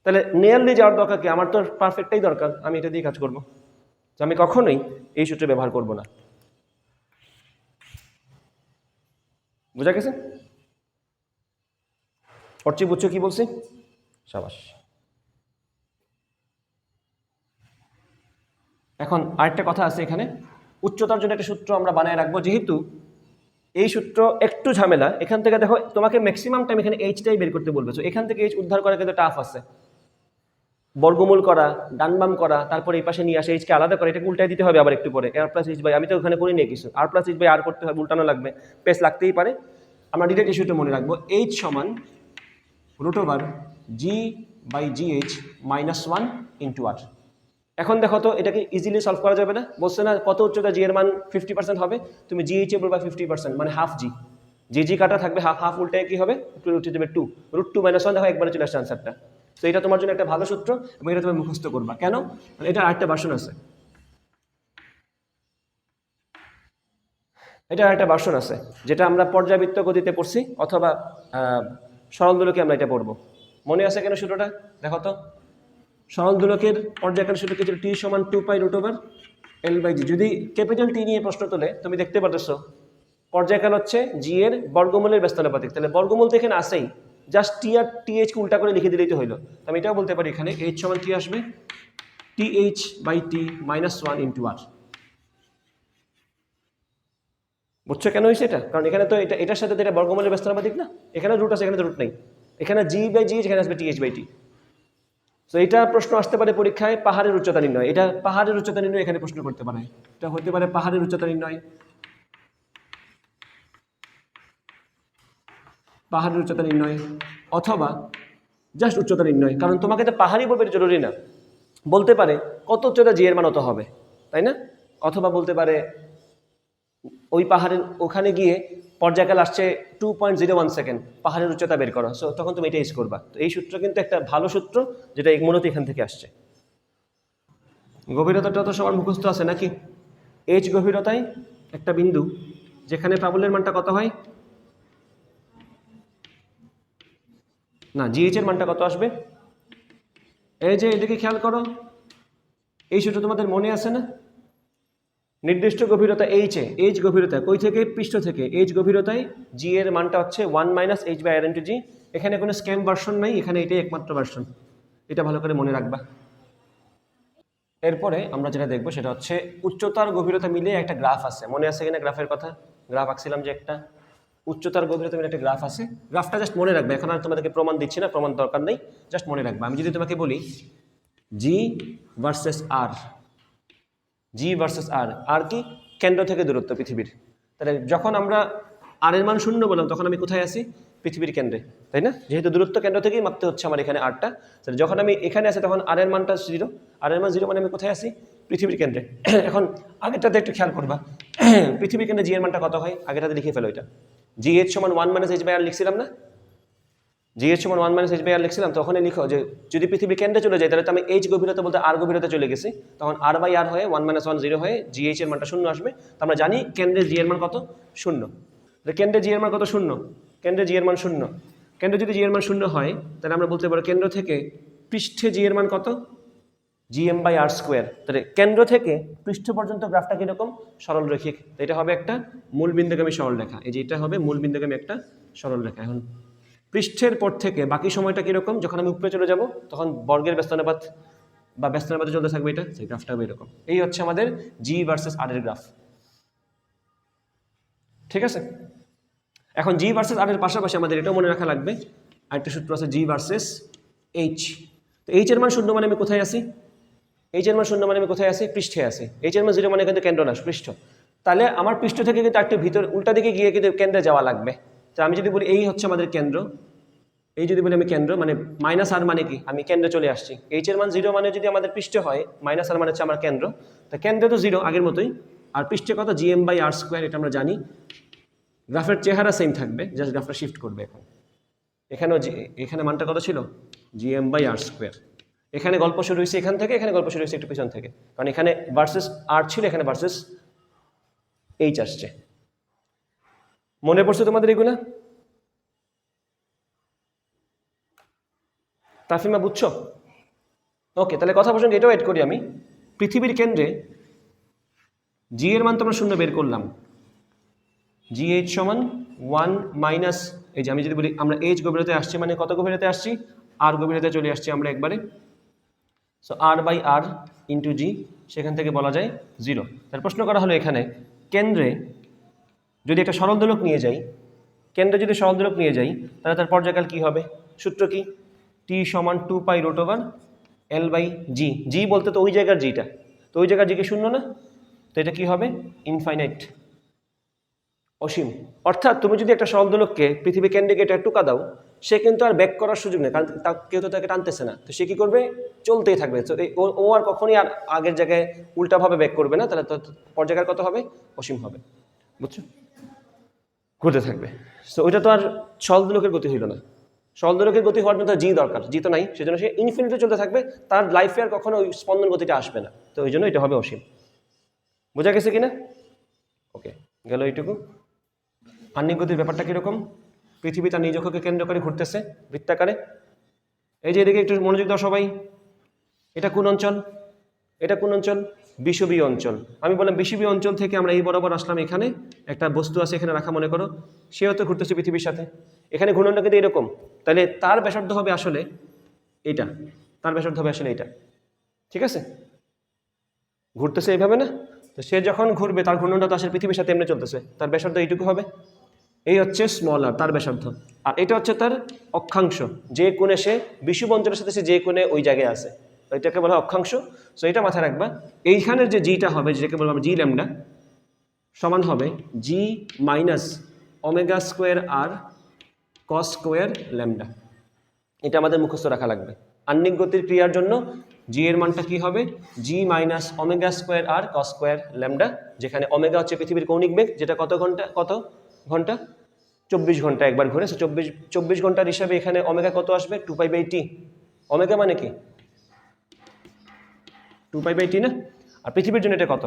তাহলে নিয়ারলি যাওয়ার দরকার কি, আমার তো পারফেক্টটাই দরকার, আমি এটা দিয়ে কাজ করব, তো আমি কখনোই এই সূত্র ব্যবহার করব না। বুঝা গেছে? অর্চি বুঝছো কি বলছি? সাবাস। এখন আরেকটা কথা আছে এখানে, উচ্চতার জন্য একটা সূত্র আমরা বানায় রাখবো, যেহেতু এই সূত্র একটু ঝামেলা। এখান থেকে দেখো তোমাকে ম্যাক্সিমাম টাইম এখানে এইচটাই বের করতে বলবে, তো এখান থেকে এইচ উদ্ধার করা কিন্তু টাফ আছে, বর্গমূল করা, ডান বাম করা, তারপরে এই পাশে নিয়ে আসে এইচকে আলাদা করে, এটাকে উল্টাই দিতে হবে আবার একটু পরে, r+h/, আমি তো ওখানে করি নিয়ে কিছু r+h/r করতে হবে, উল্টানো লাগবে, পেস লাগতেই পারে। আমরা ডিরেক্ট ইস্যুটা মনে রাখবো, h সমান √g/gh - 1 ইন্টু r। এখন দেখো তো এটাকে ইজিলি সলভ করা যাবে না? বলছে না কত উচ্চতা জি এর মান 50% হবে, তুমি জিএইচ এ বলবা 50%, মানে হাফ জি, জি কাটা থাকবে হাফ, হাফ উল্টে কি হবে, একটু উঠে যাবে 2, √2 - 1, দেখো একবারে চলে আসছে আনসারটা। তো এটা তোমার জন্য একটা ভালো সূত্র এবং এটা তুমি মুখস্থ করবা। কেন? এটা আরেকটা ভার্সন আছে, এটা আরেকটা ভার্সন আছে যেটা আমরা পর্যাবৃত্ত গতিতে পড়ছি, অথবা সরল দোলকে আমরা এটা পড়বো। মনে আছে কেন সূত্রটা? দেখো তো, সরল দোলকের পর্যায়কালের সূত্র কি ছিল? টি সমান 2π√L/g। যদি ক্যাপিটাল টি নিয়ে প্রশ্ন তোলে তুমি দেখতে পাচ্ছো পর্যায়কাল হচ্ছে জি এর বর্গমূলের ব্যস্তানুপাতিক, তাহলে বর্গমূল তো এখানে আসেই, জাস্ট টি আর টিএইচ কে উল্টা করে লিখে দিলেই তো হইলো। আমি এটাও বলতে পারি এখানে এইচ সমান কি আসবে, TH/T - 1 ইন্টু r। বুঝছো কেন হয়েছে এটা? কারণ এখানে তো এটার সাথে তো এটা বর্গমূলের ব্যস্তানুপাতিক না, এখানে রুট আছে, এখানে তো রুট নেই, এখানে g/g, এখানে আসবে TH/T। তো এটা প্রশ্ন আসতে পারে পরীক্ষায়, পাহাড়ের উচ্চতা নির্ণয়, এটা পাহাড়ের উচ্চতা নির্ণয় এখানে প্রশ্ন করতে পারে, এটা হতে পারে পাহাড়ের উচ্চতা নির্ণয়, পাহাড়ের উচ্চতা নির্ণয়, অথবা জাস্ট উচ্চতা নির্ণয়। কারণ তোমাকে তো পাহাড়ই বলবে এটা জরুরি না, বলতে পারে কত উচ্চতা জি এর মান অত হবে, তাই না? অথবা বলতে পারে ওই পাহাড়ের ওখানে গিয়ে পর্যায়কাল আসছে 2.01 সেকেন্ড, পাহাড়ের উচ্চতা বের করো, সো তখন তুমি এটা ইউজ করবা। তো এই সূত্র কিন্তু একটা ভালো সূত্র, যেটা মূলত এখান থেকে আসছে। গভীরতাটা তো সবার মুখস্থ আছে নাকি? এইচ গভীরতায় একটা বিন্দু যেখানে প্রাবল্যের মানটা কত হয়, না জিএইচ এর মানটা কত আসবে, এই যে এদিকে খেয়াল করো, এই সূত্র তোমাদের মনে আছে না? নির্দিষ্ট গভীরতা এইচ গভীরতা কই থেকে, পৃষ্ঠ থেকে, এইচ গভীরতায় জি এর মানটা হচ্ছে 1 - h/r ইন্টু জি। এখানে কোনো স্ক্যাম ভার্সন নাই, এখানে এটাই একমাত্র ভার্সন, এটা ভালো করে মনে রাখবা। এরপরে আমরা যেটা দেখবো সেটা হচ্ছে উচ্চতার গভীরতা মিলিয়ে একটা গ্রাফ আছে, মনে আছে কিনা গ্রাফের কথা? গ্রাফ আঁকছিলাম যে একটা উচ্চতার গভীরতা মিলে একটা গ্রাফ আছে, গ্রাফটা জাস্ট মনে রাখবে, এখন আর তোমাদেরকে প্রমাণ দিচ্ছি না, প্রমাণ দরকার নেই, জাস্ট মনে রাখবে। আমি যদি তোমাকে বলি জি ভার্সেস আর, জি ভার্সেস আর, আর কি কেন্দ্র থেকে দূরত্ব পৃথিবীর, তাহলে যখন আমরা আর এর মান 0 বললাম তখন আমি কোথায় আছি, পৃথিবীর কেন্দ্রে, তাই না? যেহেতু দূরত্ব কেন্দ্র থেকেই মাপতে হচ্ছে আমার এখানে আরটা, তাহলে যখন আমি এখানে আছি তখন আর এর মানটা 0, আর এর মান 0 মানে আমি কোথায় আছি, পৃথিবীর কেন্দ্রে। এখন আগেরটাতে একটু খেয়াল করবা, পৃথিবীর কেন্দ্রে জি এর মানটা কত হয়, আগেরটাতে লিখে ফেলো, এটা GH সমান 1 - h/r লিখছিলাম না, GH সমান 1 - h/r লিখছিলাম, তখন লিখো যে যদি পৃথিবীর কেন্দ্রে চলে যায় তাহলে তো আমি এইচ গভীরতা বলতে আর গভীরতা চলে গেছি, তখন r/r হয়ে 1 - 1 0 হয়ে GH এর মানটা 0 আসবে। তো আমরা জানি কেন্দ্রে জি এর মান কত, 0। কেন্দ্রে জি এর মান কত, 0, কেন্দ্রে জি এর মান 0, কেন্দ্রে যদি জি এর মান 0 হয় তাহলে আমরা বলতে পারি কেন্দ্র থেকে পৃষ্ঠে জি এর মান কত, gm/r²। তাহলে কেন্দ্র থেকে পৃষ্ঠ পর্যন্ত গ্রাফটা কিরকম, সরল রেখিক, এটা হবে একটা মূল বিন্দুগামী সরল রেখা, এই যে এটা হবে মূল বিন্দুগামী একটা সরল রেখা। এখন পৃষ্ঠের পর থেকে বাকি সময়টা কিরকম, যখন আমি উপরে চলে যাব তখন বর্গের ব্যস্তানুপাত বা ব্যস্তানুপাতে চলতে থাকবে, এটা সেই গ্রাফটা হবে এরকম। এই হচ্ছে আমাদের জি ভার্সেস আর এর গ্রাফ, ঠিক আছে? এখন জি ভার্সেস আর এর পাশাপাশি আমাদের এটাও মনে রাখা লাগবে, আরেকটা সূত্র আছে জি ভার্সেস এইচ। তো এইচ এর মান শূন্য মানে আমি কোথায় আছি? এইচ এর মান শূন্য মানে আমি কোথায় আছি? পৃষ্ঠে আছি। এইচ এর মান 0 মানে কিন্তু কেন্দ্র না, পৃষ্ঠ। তাহলে আমার পৃষ্ঠ থেকে কিন্তু একটু ভিতর উল্টা দিকে গিয়ে কিন্তু কেন্দ্রে যাওয়া লাগবে। তো আমি যদি বলি এই হচ্ছে আমাদের কেন্দ্র, এই যদি বলি আমি কেন্দ্র, মানে মাইনাস আর মানে কি আমি কেন্দ্রে চলে আসছি। এইচ এর মান 0 মানে যদি আমাদের পৃষ্ঠ হয়, মাইনাস আর মানে হচ্ছে আমার কেন্দ্র। তো কেন্দ্রে তো 0 আগের মতোই, আর পৃষ্ঠে কত? GM/r², এটা আমরা জানি। গ্রাফের চেহারা সেম থাকবে, জাস্ট গ্রাফটা শিফট করবে। এখন এখানেও এখানে মানটা কত ছিল? GM/r²। এখানে গল্প শুরু হয়েছে এখান থেকে, এখানে গল্প শুরু হয়েছে একটু পিছন থেকে, কারণ এখানে ভার্সেস আর ছিল, এখানে ভার্সেস এইচ আসছে। মনে পড়ছে তোমাদের এগুলা? তাফিমা বুঝছো? ওকে, তাহলে কথা প্রসঙ্গে এটাও এড করি আমি। পৃথিবীর কেন্দ্রে জি এর মান তো আমরা শূন্য বের করলাম, GH সমান 1 মাইনাস, এই যে আমি যদি বলি আমরা এইচ গভীরতায় আসছি মানে কত গভীরতায় আসছি? আর গভীরতায় চলে আসছি আমরা একবারে। সো R/r ইন্টু জি, সেখান থেকে বলা যায় 0। তার প্রশ্ন করা হলো এখানে কেন্দ্রে যদি একটা সরল দোলক নিয়ে যাই, কেন্দ্রে যদি সরল দোলক নিয়ে যাই, তাহলে তার পর্যায়কাল কি হবে? সূত্র কি? T সমান 2π√L/g। জি বলতে তো ওই জায়গার জিটা, তো ওই জায়গার জি কি শূন্য না? তো এটা কি হবে? ইনফাইনাইট, অসীম। অর্থাৎ তুমি যদি একটা সরল দোলককে পৃথিবী কেন্দ্রে এটা টুকা দাও, সে কিন্তু আর ব্যাক করার সুযোগ নেই, কারণ কেউ তো তাকে টানতেছে না। তো সে কি করবে? চলতেই থাকবে। তো ও আর কখনই আর আগের জায়গায় উল্টাভাবে ব্যাক করবে না, তাহলে তো পর্যায়কাল কত হবে? অসীম হবে। বুঝছো? ঘুরতে থাকবে। সো ওইটা তো আর সরল দোলকের গতি হইল না। সরল দোলকের গতি হওয়ার জন্য জি দরকার, জি তো নাই, সেজন্য সে ইনফিনিটি চলতে থাকবে, তার লাইফে আর কখনো ওই স্পন্দন গতিটা আসবে না। তো ওই জন্য এটা হবে অসীম। বোঝা গেছে কিনা? ওকে, গেল এইটুকু। আহ্নিক গতির ব্যাপারটা কীরকম? পৃথিবী তার নিজ অক্ষকে কেন্দ্র করে ঘুরতেছে বৃত্তাকারে। এই যে এদিকে একটু মনোযোগ দাও সবাই। এটা কোন অঞ্চল? এটা কোন অঞ্চল? বিষুবীয় অঞ্চল। আমি বললাম বিষুবীয় অঞ্চল থেকে আমরা এই বরাবর আসলাম, এখানে একটা বস্তু আছে এখানে রাখা, মনে করো সেও তো ঘুরতেছে পৃথিবীর সাথে। এখানে ঘূর্ণনটা কিন্তু এরকম, তাহলে তার ব্যাসার্ধ হবে আসলে এইটা, তার ব্যাসার্ধ হবে আসলে এইটা। ঠিক আছে? ঘুরতেছে এইভাবে না? তো সে যখন ঘুরবে তার ঘূর্ণনটা তো আসলে পৃথিবীর সাথে এমনি চলতেছে, তার ব্যাসার্ধ এইটুকু হবে। এই হচ্ছে স্মল আর, তার ব্যাসার্ধ। আর এটা হচ্ছে তার অক্ষাংশ, যে কোণে সে বিষুব অঞ্চলের সাথে সে যে কোণে ওই জায়গায় আছে, এটাকে বলা হয় অক্ষাংশ। সো এটা মাথায় রাখবা। এইখানের যে জিটা হবে, যেটাকে বলবো আমরা জি ল্যামডা, সমান হবে জি মাইনাস ω²r cos² ল্যামডা। এটা আমাদের মুখস্থ রাখা লাগবে। আহ্নিক গতির ক্রিয়ার জন্য জি এর মানটা কি হবে? জি মাইনাস ω²r cos² ল্যামডা, যেখানে ওমেগা হচ্ছে পৃথিবীর কৌণিক বেগ, যেটা কত ঘন্টা, কত ঘন্টা? 24 ঘন্টা একবার ঘুরে। 24 ঘন্টার হিসাবে এখানে ওমেগা কত আসবে? 2π/t। ওমেগা মানে কি? 2π/t না? আর পৃথিবীর জন্য এটা কত?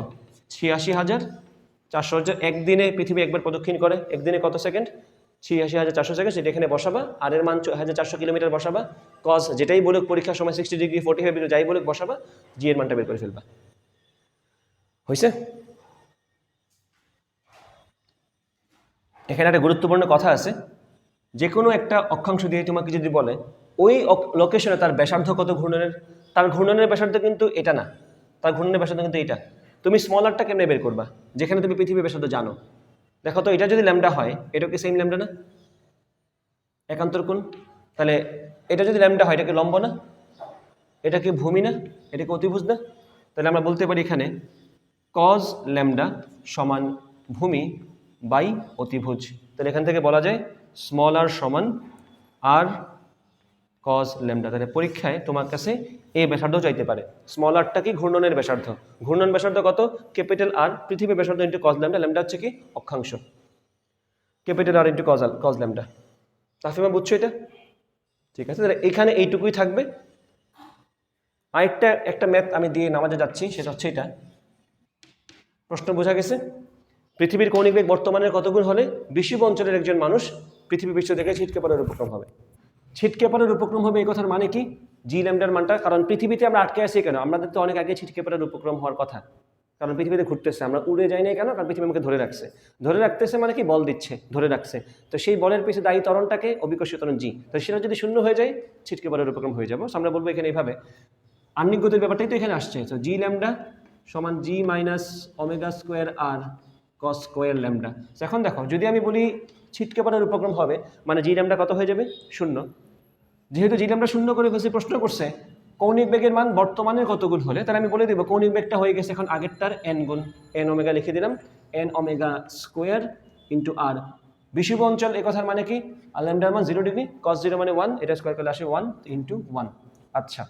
86,400। একদিনে পৃথিবী একবার প্রদক্ষিণ করে, একদিনে কত সেকেন্ড? 86,400 সেকেন্ড। সেটা এখানে বসাবা, আর এর মান 1400 কিলোমিটার বসাবা, কজ যেটাই বলুক পরীক্ষার সময় 60 ডিগ্রি 45 ডিগ্রি যাই বলুক বসাবা, জি এর মানটা বের করে ফেলবা। হয়েছে? এখানে একটা গুরুত্বপূর্ণ কথা আছে, যে কোনো একটা অক্ষাংশ দিয়ে তোমাকে যদি বলে ওই লোকেশনে তার ব্যাসার্ধ কত ঘূর্ণনের, তার ঘূর্ণনের ব্যাসার্ধ কিন্তু এটা না, তার ঘূর্ণনের ব্যাসার্ধ কিন্তু এটা। তুমি স্মল আরটা কেমনে বের করবা, যেখানে তুমি পৃথিবীর ব্যাসার্ধ জানো? দেখো তো, এটা যদি ল্যামডা হয়, এটা কি সেম ল্যামডা না? একান্তর কোণ। তাহলে এটা যদি ল্যামডা হয়, এটা কি লম্ব না? এটা কি ভূমি না? এটা কি অতিভুজ না? তাহলে আমরা বলতে পারি এখানে কজ ল্যামডা সমান ভূমি বাই অতিভুজ। তাহলে এখান থেকে বলা যায় স্মল আর সমান আর কজ ল্যামডা। তাহলে পরীক্ষায় তোমার কাছে এই ব্যাসার্ধ চাইতে পারে। স্মল আরটা কি? ঘূর্ণনের ব্যাসার্ধ। ঘূর্ণন ব্যাসার্ধ কত? ক্যাপিটাল আর, পৃথিবীর ব্যাসার্ধ ইন্টু কজ ল্যামডা। ল্যামডা হচ্ছে কি? অক্ষাংশ। Capital R into cos lambda. Tafima বুঝছো এটা? ঠিক আছে, তাহলে এখানে এইটুকুই থাকবে। আরেকটা একটা ম্যাথ আমি দিয়ে নামাজে যাচ্ছি, সেটা হচ্ছে এটা। প্রশ্ন বোঝা গেছে? পৃথিবীর কৌণিক বেগ বর্তমানের কত গুণ হলে বিষুব অঞ্চলের একজন মানুষ পৃথিবী বিশ্ব থেকে ছিটকে পড়ার উপক্রম হবে? ছিটকে পড়ার উপক্রম হবে এই কথার মানে কি? জি ল্যামডার মানটা, কারণ পৃথিবীতে আমরা আটকে আছি কেন? আমাদের তো অনেক আগে ছিটকে পড়ার উপক্রম হওয়ার কথা, কারণ পৃথিবীতে ঘুরতেছে, আমরা উড়ে যাই না কেন? কারণ পৃথিবী আমাকে ধরে রাখছে। ধরে রাখতেছে মানে কি? বল দিচ্ছে, ধরে রাখছে। তো সেই বলের পিছনে দায়ী ত্বরণটাকে অবিকর্ষীয় ত্বরণ জি। তো সেটা যদি শূন্য হয়ে যায়, ছিটকে পড়ার উপক্রম হয়ে যাবো। আমরা বলবো এখানে এইভাবে, আহ্নিক গতির ব্যাপারটাই তো এখানে আসছে। তো জি ল্যামডা সমান জি মাইনাস ω² আর cos² ল্যামডা। এখন দেখো, যদি আমি বলি ছিটকে পড়ার উপক্রম হবে, মানে জি ল্যামডা কত হয়ে যাবে? 0। যেহেতু জি ল্যামডা 0 করে ফেলছি, প্রশ্ন করছে কৌণিক বেগের মান বর্তমানের কত গুণ হলে, তাহলে আমি বলে দেবো কৌণিক বেগটা হয়ে গেছে এখন আগেরটার n গুণ, n ওমেগা লিখে দিলাম, n ওমেগা স্কোয়ার ইন্টু আর। বিষুব অঞ্চল এ কথার মানে কি? আর ল্যামডার মান 0 ডিগ্রি, cos 0 মানে 1, এটা স্কোয়ার করলে আসে 1 ইন্টু 1। আচ্ছা,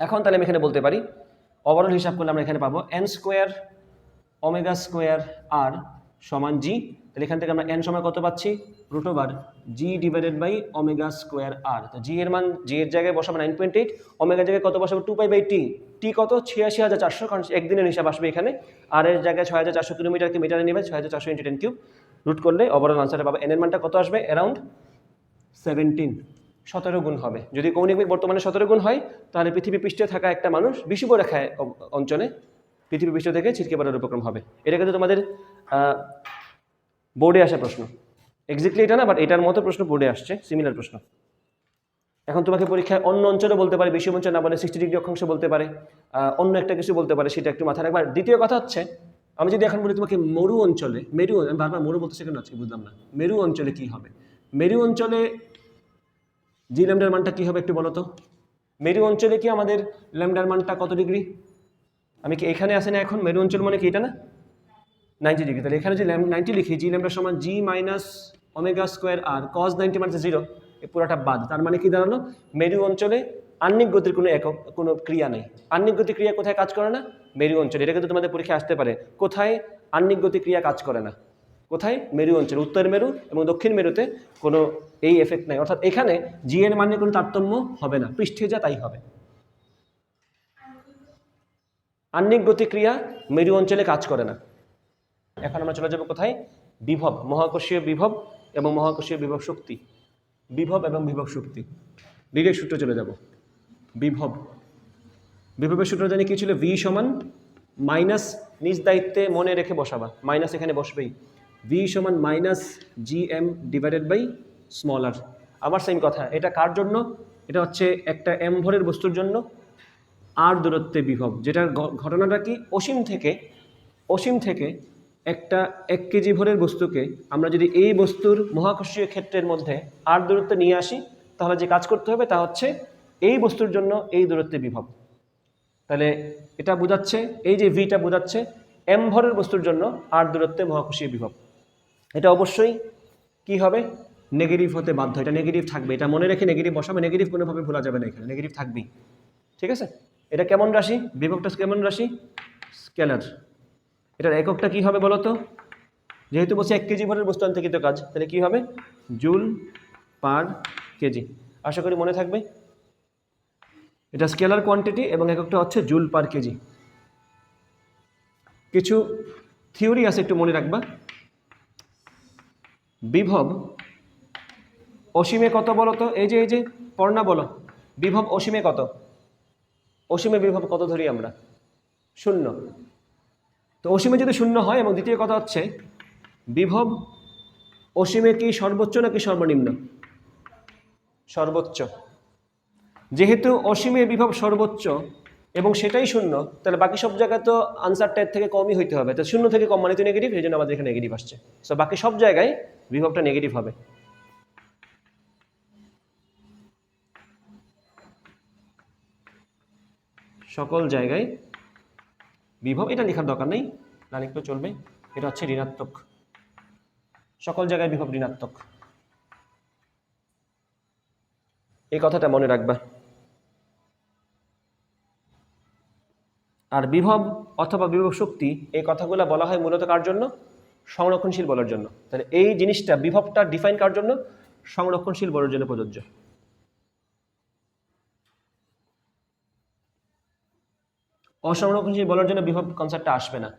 এখন তাহলে আমি এখানে বলতে পারি ওভারঅল হিসাব করলে আমরা এখানে পাবো n স্কোয়ার ওমেগা স্কোয়ার আর সমান জি। তাহলে এখান থেকে আমরা n সমান কত পাচ্ছি? Root over G divided by omega square R. তো জি এর মান, জি এর জায়গায় বসাবো 9.8, ওমেগার জায়গায় কত বসাবো? 2π/t। টি কত? 86,400, কারণ একদিনের হিসাব আসবে এখানে। আর এর জায়গায় 6,400 কিলোমিটারকে মিটারে নেবে, 6,400 ইন্টু 10³ রুট করলে ওভারঅল আনসারটা পাবো। n এর মানটা কত আসবে? অ্যারাউন্ড 17 গুণ হবে। যদি কৌণিক বেগ বর্তমানে 17 গুণ হয়, তাহলে পৃথিবী পৃষ্ঠে থাকা একটা মানুষ বিষুব রেখায় অঞ্চলে পৃথিবী পৃষ্ঠ থেকে ছিটকে পড়ার উপক্রম হবে। এটা কিন্তু তোমাদের বোর্ডে আসা প্রশ্ন, এক্স্যাক্টলি এটা না, বাট এটার মতো প্রশ্ন বোর্ডে আসছে, সিমিলার প্রশ্ন। এখন তোমাকে পরীক্ষায় অন্য অঞ্চলে বলতে পারে, বিষুব অঞ্চল না বলে 60 ডিগ্রি অক্ষাংশ বলতে পারে, অন্য একটা কিছু বলতে পারে, সেটা একটু মাথায় রাখবা। দ্বিতীয় কথা হচ্ছে, আমি যদি এখন বলি তোমাকে মরু অঞ্চলে, আমি বারবার মরু বলতেছি কেন আজকে বুঝলাম না, মেরু অঞ্চলে কি হবে? মেরু অঞ্চলে জি ল্যামডার মানটা কি হবে একটু বলো তো? মেরু অঞ্চলে কি আমাদের ল্যামডার মানটা কত ডিগ্রি? আমি কি এখানে আসে না এখন? মেরু অঞ্চল মানে কি এটা না? 90 ডিগ্রি। তাহলে এখানে যে 90 লিখি, জি ল্যামডা সমান জি মাইনাস ওমেগা স্কোয়ার আর, cos 90 মানে 0, এই পুরোটা বাদ। তার মানে কি দাঁড়ালো? মেরু অঞ্চলে আহ্নিক গতির কোনো ক্রিয়া নেই। আহ্নিক গতি ক্রিয়া কোথায় কাজ করে না? মেরু অঞ্চলে। এটা কিন্তু তোমাদের পরীক্ষায় আসতে পারে, কোথায় আহ্নিক গতি ক্রিয়া কাজ করে না? কোথায়? মেরু অঞ্চলে। উত্তর মেরু এবং দক্ষিণ মেরুতে কোনো এই এফেক্ট নাই, অর্থাৎ এখানে জি এর মানে কোনো তারতম্য হবে না, পৃষ্ঠে যা তাই হবে। আহ্নিক গতিক্রিয়া মেরু অঞ্চলে কাজ করে না। এখন আমরা চলে যাব কোথায়? বিভব, মহাকর্ষীয় বিভব এবং মহাকর্ষীয় বিভব শক্তি। বিভব এবং বিভব শক্তি, ডিরেক্ট সূত্র চলে যাব। বিভব, বিভবের সূত্র জানি কি ছিল? ভি সমান মাইনাস, নিজ দায়িত্বে মনে রেখে বসাবা, মাইনাস এখানে বসবেই। ভি সমান minus G M divided by small R. আবার সেম কথা, এটা কার জন্য? এটা হচ্ছে একটা এম ভরের বস্তুর জন্য আর দূরত্বে বিভব। যেটার ঘটনাটা কি? অসীম থেকে একটা 1 কেজি ভরের বস্তুকে আমরা যদি এই বস্তুর মহাকর্ষীয় ক্ষেত্রের মধ্যে আর দূরত্বে নিয়ে আসি, তাহলে যে কাজ করতে হবে তা হচ্ছে এই বস্তুর জন্য এই দূরত্বে বিভব। তাহলে এটা বোঝাচ্ছে, এই যে ভিটা বোঝাচ্ছে এম ভরের বস্তুর জন্য আর দূরত্বে মহাকর্ষীয় বিভব। এটা অবশ্যই কি হবে? নেগেটিভ হতে বাধ্য, এটা নেগেটিভ থাকবে, এটা মনে রেখে নেগেটিভ বসাবে, নেগেটিভ কোনোভাবে ভোলা যাবে না, এখানে নেগেটিভ থাকবেই। ঠিক আছে? এটা কেমন রাশি? বিভবটা কেমন রাশি? স্কেলার। এটার এককটা কি হবে বলো তো? যেহেতু বলছি 1 কেজি ভরের বস্তু আন্তরিক কাজ, তাহলে কি হবে? Joule per KG. আশা করি মনে থাকবে। এটা স্কেলার কোয়ান্টিটি এবং এককটা হচ্ছে জুল পার কেজি। কিছু থিওরি আছে, একটু মনে রাখবা। বিভব অসীমে কত বলো তো? এই যে পড়না বলো, বিভব অসীমে কত? অসীমে বিভব কত ধরি আমরা? 0। তো অসীমে যদি 0 হয়, এবং দ্বিতীয় কথা হচ্ছে বিভব অসীমে কি সর্বোচ্চ নাকি সর্বনিম্ন? সর্বোচ্চ। যেহেতু অসীমে বিভব সর্বোচ্চ এবং সেটাই 0, তাহলে বাকি সব জায়গায় তো আনসারটা এর থেকে কমই হইতে হবে। তো 0 থেকে কম মানে তো নেগেটিভ, এই জন্য আমাদের এখানে নেগেটিভ আসছে। সো বাকি সব জায়গায় বিভবটা নেগেটিভ হবে। সকল জায়গায় বিভব, এটা লেখার দরকার নেই, না লিখলেও চলবে। এটা হচ্ছে ঋণাত্মক, সকল জায়গায় বিভব ঋণাত্মক, এই কথাটা মনে রাখবা। আর বিভব অথবা বিভব শক্তি, এই কথাগুলো বলা হয় মূলত কার জন্য? সংরক্ষণশীল বলের জন্য। তাহলে এই জিনিসটা, বিভবটা ডিফাইন কার জন্য? সংরক্ষণশীল বলের জন্য প্রযোজ্য। অসংরক্ষণশীল বলের জন্য বিভব কনসেপ্টটা আসবে না।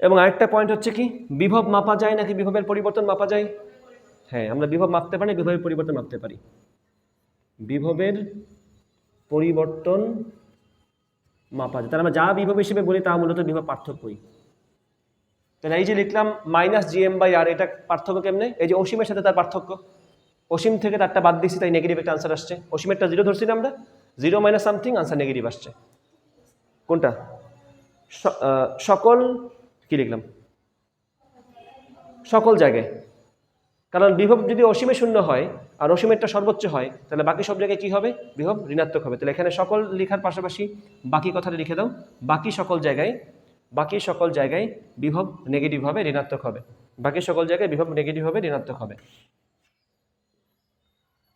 এবং আরেকটা পয়েন্ট হচ্ছে কি, বিভব মাপা যায় নাকি বিভবের পরিবর্তন মাপা যায়? হ্যাঁ, আমরা বিভব মাপতে পারি, বিভবের পরিবর্তন মাপতে পারি। বিভবের পরিবর্তন মাপা যায়, তাহলে আমরা যা বিভব হিসেবে বলি তা মূলত বিভব পার্থক্যই। তাহলে এই যে লিখলাম মাইনাস জিএম বাই আর, এটা পার্থক্য কেমনে? এই যে অসীমের সাথে তার পার্থক্য, অসীম থেকে তারটা বাদ দিচ্ছি, তাই নেগেটিভ একটা আনসার আসছে। অসীমেরটা 0 ধরছি না আমরা, 0 মাইনাস সামথিং, আনসার নেগেটিভ আসছে। কোনটা? সকল কি লিখলাম? সকল জায়গায়, কারণ বিভব যদি অসীমে শূন্য হয় আর অসীমেরটা সর্বোচ্চ হয় তাহলে বাকি সব জায়গায় কী হবে, বিভব ঋণাত্মক হবে। তাহলে এখানে সকল লেখার পাশাপাশি বাকি কথাটা লিখে দাও, বাকি সকল জায়গায় বিভব নেগেটিভ হবে, ঋণাত্মক হবে। বাকি সকল জায়গায় বিভব নেগেটিভ হবে, ঋণাত্মক হবে।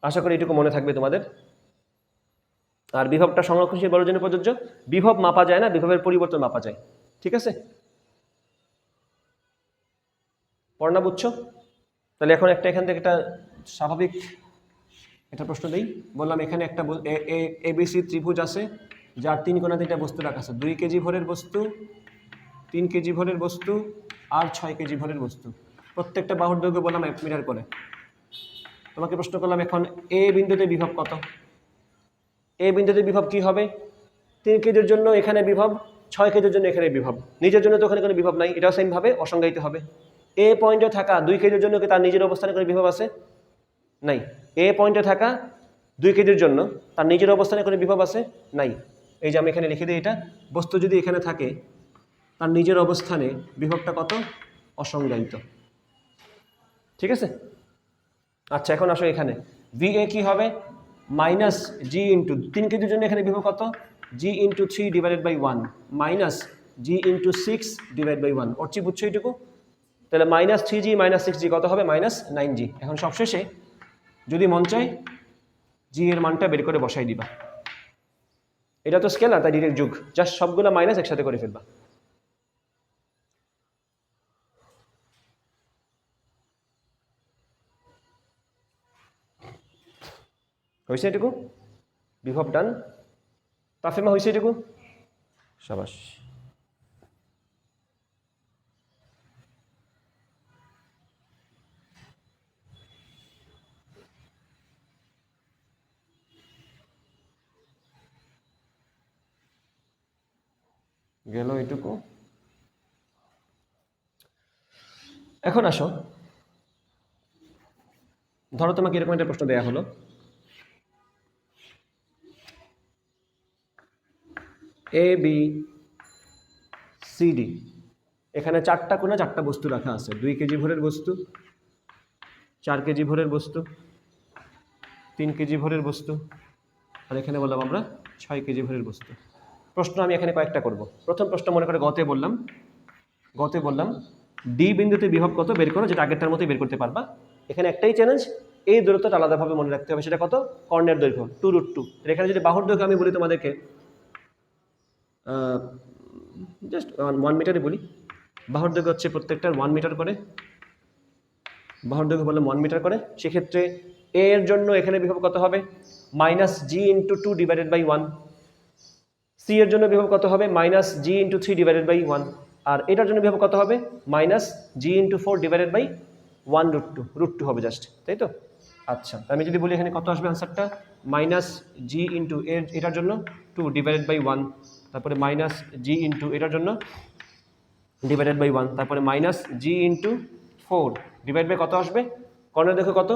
আশা করি এটুকু মনে থাকবে তোমাদের। আর বিভবটা সংরক্ষণশীল বলের জন্য প্রযোজ্য। বিভব মাপা যায় না, বিভবের পরিবর্তন মাপা যায়। ঠিক আছে, পড়না বুঝছো? তাহলে এখন এখান থেকে একটা স্বাভাবিক একটা প্রশ্ন দিই। বললাম এখানে একটা এবিসি ত্রিভুজ আছে যার 3 কোণা 3টা বস্তু রাখা আছে, 2 কেজি ভরের বস্তু, 3 কেজি ভরের বস্তু আর 6 কেজি ভরের বস্তু। প্রত্যেকটা বাহুর দৈর্ঘ্য বললাম 1 মিটার করে। তোমাকে প্রশ্ন করলাম এখন এ বিন্দুতে বিভব কত? এ বিন্দুতে বিভব কি হবে? 3 কেজির জন্য এখানে বিভব, 6 কেজির জন্য এখানে বিভব। নিজের জন্য তো ওখানে কোনো বিভব নাই, এটাও সেমভাবে অসংজ্ঞায়িত হবে। এ পয়েন্টে থাকা 2 কেজির জন্য কি তার নিজের অবস্থানে কোনো বিভব আছে? নাই। এ পয়েন্টে থাকা 2 কেজির জন্য তার নিজের অবস্থানে কোনো বিভব আছে? নাই। এই যে আমি এখানে লিখে দিই, এটা বস্তু যদি এখানে থাকে তার নিজের অবস্থানে বিভবটা কত? অসংজ্ঞায়িত। ঠিক আছে, আচ্ছা এখন আসো এখানে VA কি হবে? মাইনাস জি ইন্টু 3 কেজির জন্য এখানে বিভব কত? G into 3 divided by 1 minus G into 6 divide by 1। Archi বুঝছো এইটুকু? তাহলে মাইনাস 3G মাইনাস 6G কত হবে? Minus 9G। এখন সবশেষে যদি মন চায় জি এর মানটা বের করে বসাই দিবা। এটা তো স্কেলার, তাই ডিরেক্ট যোগ, জাস্ট সবগুলো মাইনাস একসাথে করে ফেলবা। হয়েছে এটুকু? বিভব ডান। তাফিমা হয়েছে এটুকু? সাবাস। গেল এটুকু। এখন আসো, ধরো তোমাকে এরকম একটা প্রশ্ন দেয়া হলো, ABCD এখানে 4টা কোণে 4টা বস্তু রাখা আছে, 2 কেজি ভরের বস্তু, 4 কেজি ভরের বস্তু, 3 কেজি ভরের বস্তু, আর এখানে বললাম আমরা 6 কেজি ভরের বস্তু। প্রশ্ন আমি এখানে কয়েকটা করব। প্রথম প্রশ্ন মনে করে গতে বললাম ডি বিন্দুতে বিভব কত বের করো, যেটা আগেরটার মতোই বের করতে পারবা। এখানে একটাই চ্যালেঞ্জ, এই দূরত্বটা আলাদাভাবে মনে রাখতে হবে। সেটা কত? কর্ণের দৈর্ঘ্য 2√2। এখানে যদি বাহুর দৈর্ঘ্য আমি বলি তোমাদেরকে জাস্ট 1 মিটারই বলি, বাহুর দৈর্ঘ্য হচ্ছে প্রত্যেকটার 1 মিটার করে, বাহুর দৈর্ঘ্য বললাম 1 মিটার করে। সেক্ষেত্রে এ এর জন্য এখানে বিভব কত হবে? Minus G into 2 divided by 1। C এর জন্য বিভব কত হবে? Minus G into 3 divided by 1। আর এটার জন্য বিভব কত হবে? Minus G into 4 divided by 1√2, √2 হবে জাস্ট, তাই তো? আচ্ছা, আমি যদি বলি এখানে কত আসবে আনসারটা? মাইনাস জি ইন্টু এটার জন্য 2 ডিভাইডেড বাই 1, তারপরে মাইনাস জি ইন্টু এটার জন্য ডিভাইডেড বাই 1, তারপরে minus G into 4 divide by কত আসবে? কর্ণের দেখো কত?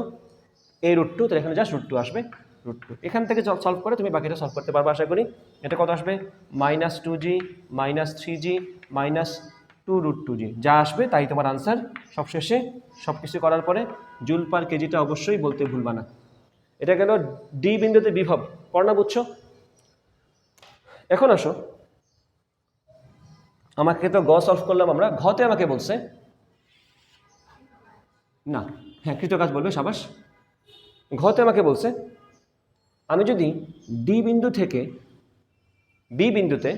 a√2, তাহলে এখানে জাস্ট √2 আসবে, √2। এখান থেকে সলভ করে তুমি বাকিটা সলভ করতে পারবে আশা করি। এটা কত আসবে? Minus 2G minus 3G minus 2√2G। যা আসবে তাই তোমার আনসার। সবশেষে সব কিছু করার পরে জুল পার কেজিটা অবশ্যই বলতে ভুলবা না। এটা গেল ডি বিন্দুতে বিভব। পড়না বুঝছো? এখন আসো, আমাকে তো গ সলভ করলাম আমরা, ঘতে আমাকে বলছে না, হ্যাঁ কৃতকাজ বলবে, সাবাস। ঘতে আমাকে বলছে আমি যদি ডি বিন্দু থেকে বি বিন্দুতে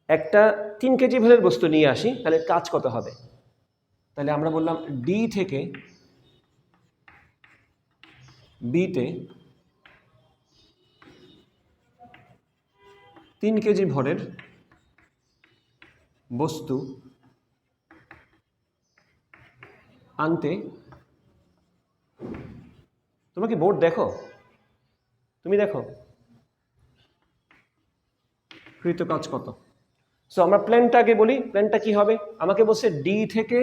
একটা 3 কেজি ভরের বস্তু নিয়ে আসি তাহলে কাজ কত হবে? তাহলে আমরা বললাম ডি থেকে বিতে 3 কেজি ভরের বস্তু আনতে, তোমরা কি বোর্ড দেখো? তুমি দেখো কৃত কাজ কত। সো আমরা প্ল্যানটা আগে বলি, প্ল্যানটা কি হবে? আমাকে বলছে ডি থেকে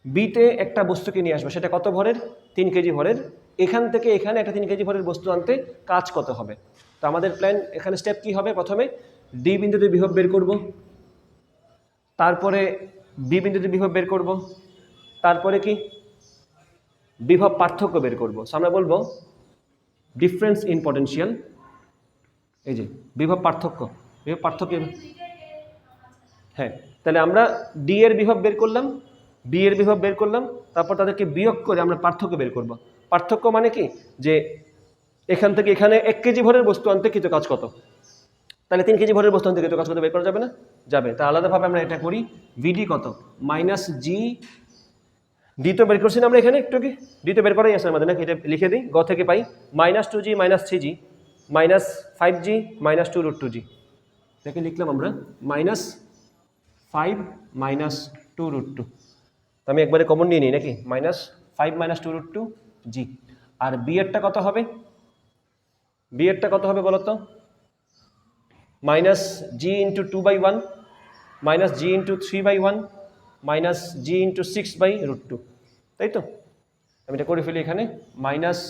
বিতে একটা বস্তুকে নিয়ে আসবে, সেটা কত ভরের? 3 কেজি ভরের। এখান থেকে এখানে একটা 3 কেজি ভরের বস্তু আনতে কাজ কত হবে? তো আমাদের প্ল্যান এখানে স্টেপ কি হবে? প্রথমে ডি বিন্দুতে বিভব বের করব, তারপরে বি বিন্দুতে বিভব বের করব, তারপরে কি বিভব পার্থক্য বের করব। আমরা বলবো ডিফারেন্স ইন পটেনশিয়াল, এই যে বিভব পার্থক্য, বিভব পার্থক্য। হ্যাঁ, তাহলে আমরা ডি এর বিভব বের করলাম, বি এর বিভব বের করলাম, তারপর তাদেরকে বিয়োগ করে আমরা পার্থক্য বের করব। পার্থক্য মানে কি, যে এখান থেকে এখানে 1 কেজি ভরের বস্তু আনতে কৃত কাজ কত, তাহলে 3 কেজি ভরের বস্তু আনতে কৃত কাজ কত বের করা যাবে না? যাবে। তা আলাদাভাবে আমরা এটা করি, ভিডি কত, মাইনাস জি, ডি তো বের করছি না আমরা এখানে একটু কি, ডি তো বের করাই আছে আমাদের নাকি, এটা লিখে দিই, গ থেকে পাই minus 2g minus 3g minus 5g minus 2√2g, এটাকে লিখলাম আমরা মাইনাস 5 মাইনাস 2√2। আমি একবারে কমন নিয়ে নিই নাকি, মাইনাস 5 মাইনাস 2√2g। আর বি এরটা কত হবে, বি এরটা কত হবে বলো তো, minus G into 2/1 minus G into 3/1 minus G into 6/√2, তাই তো? আমি এটা করে ফেলি এখানে, minus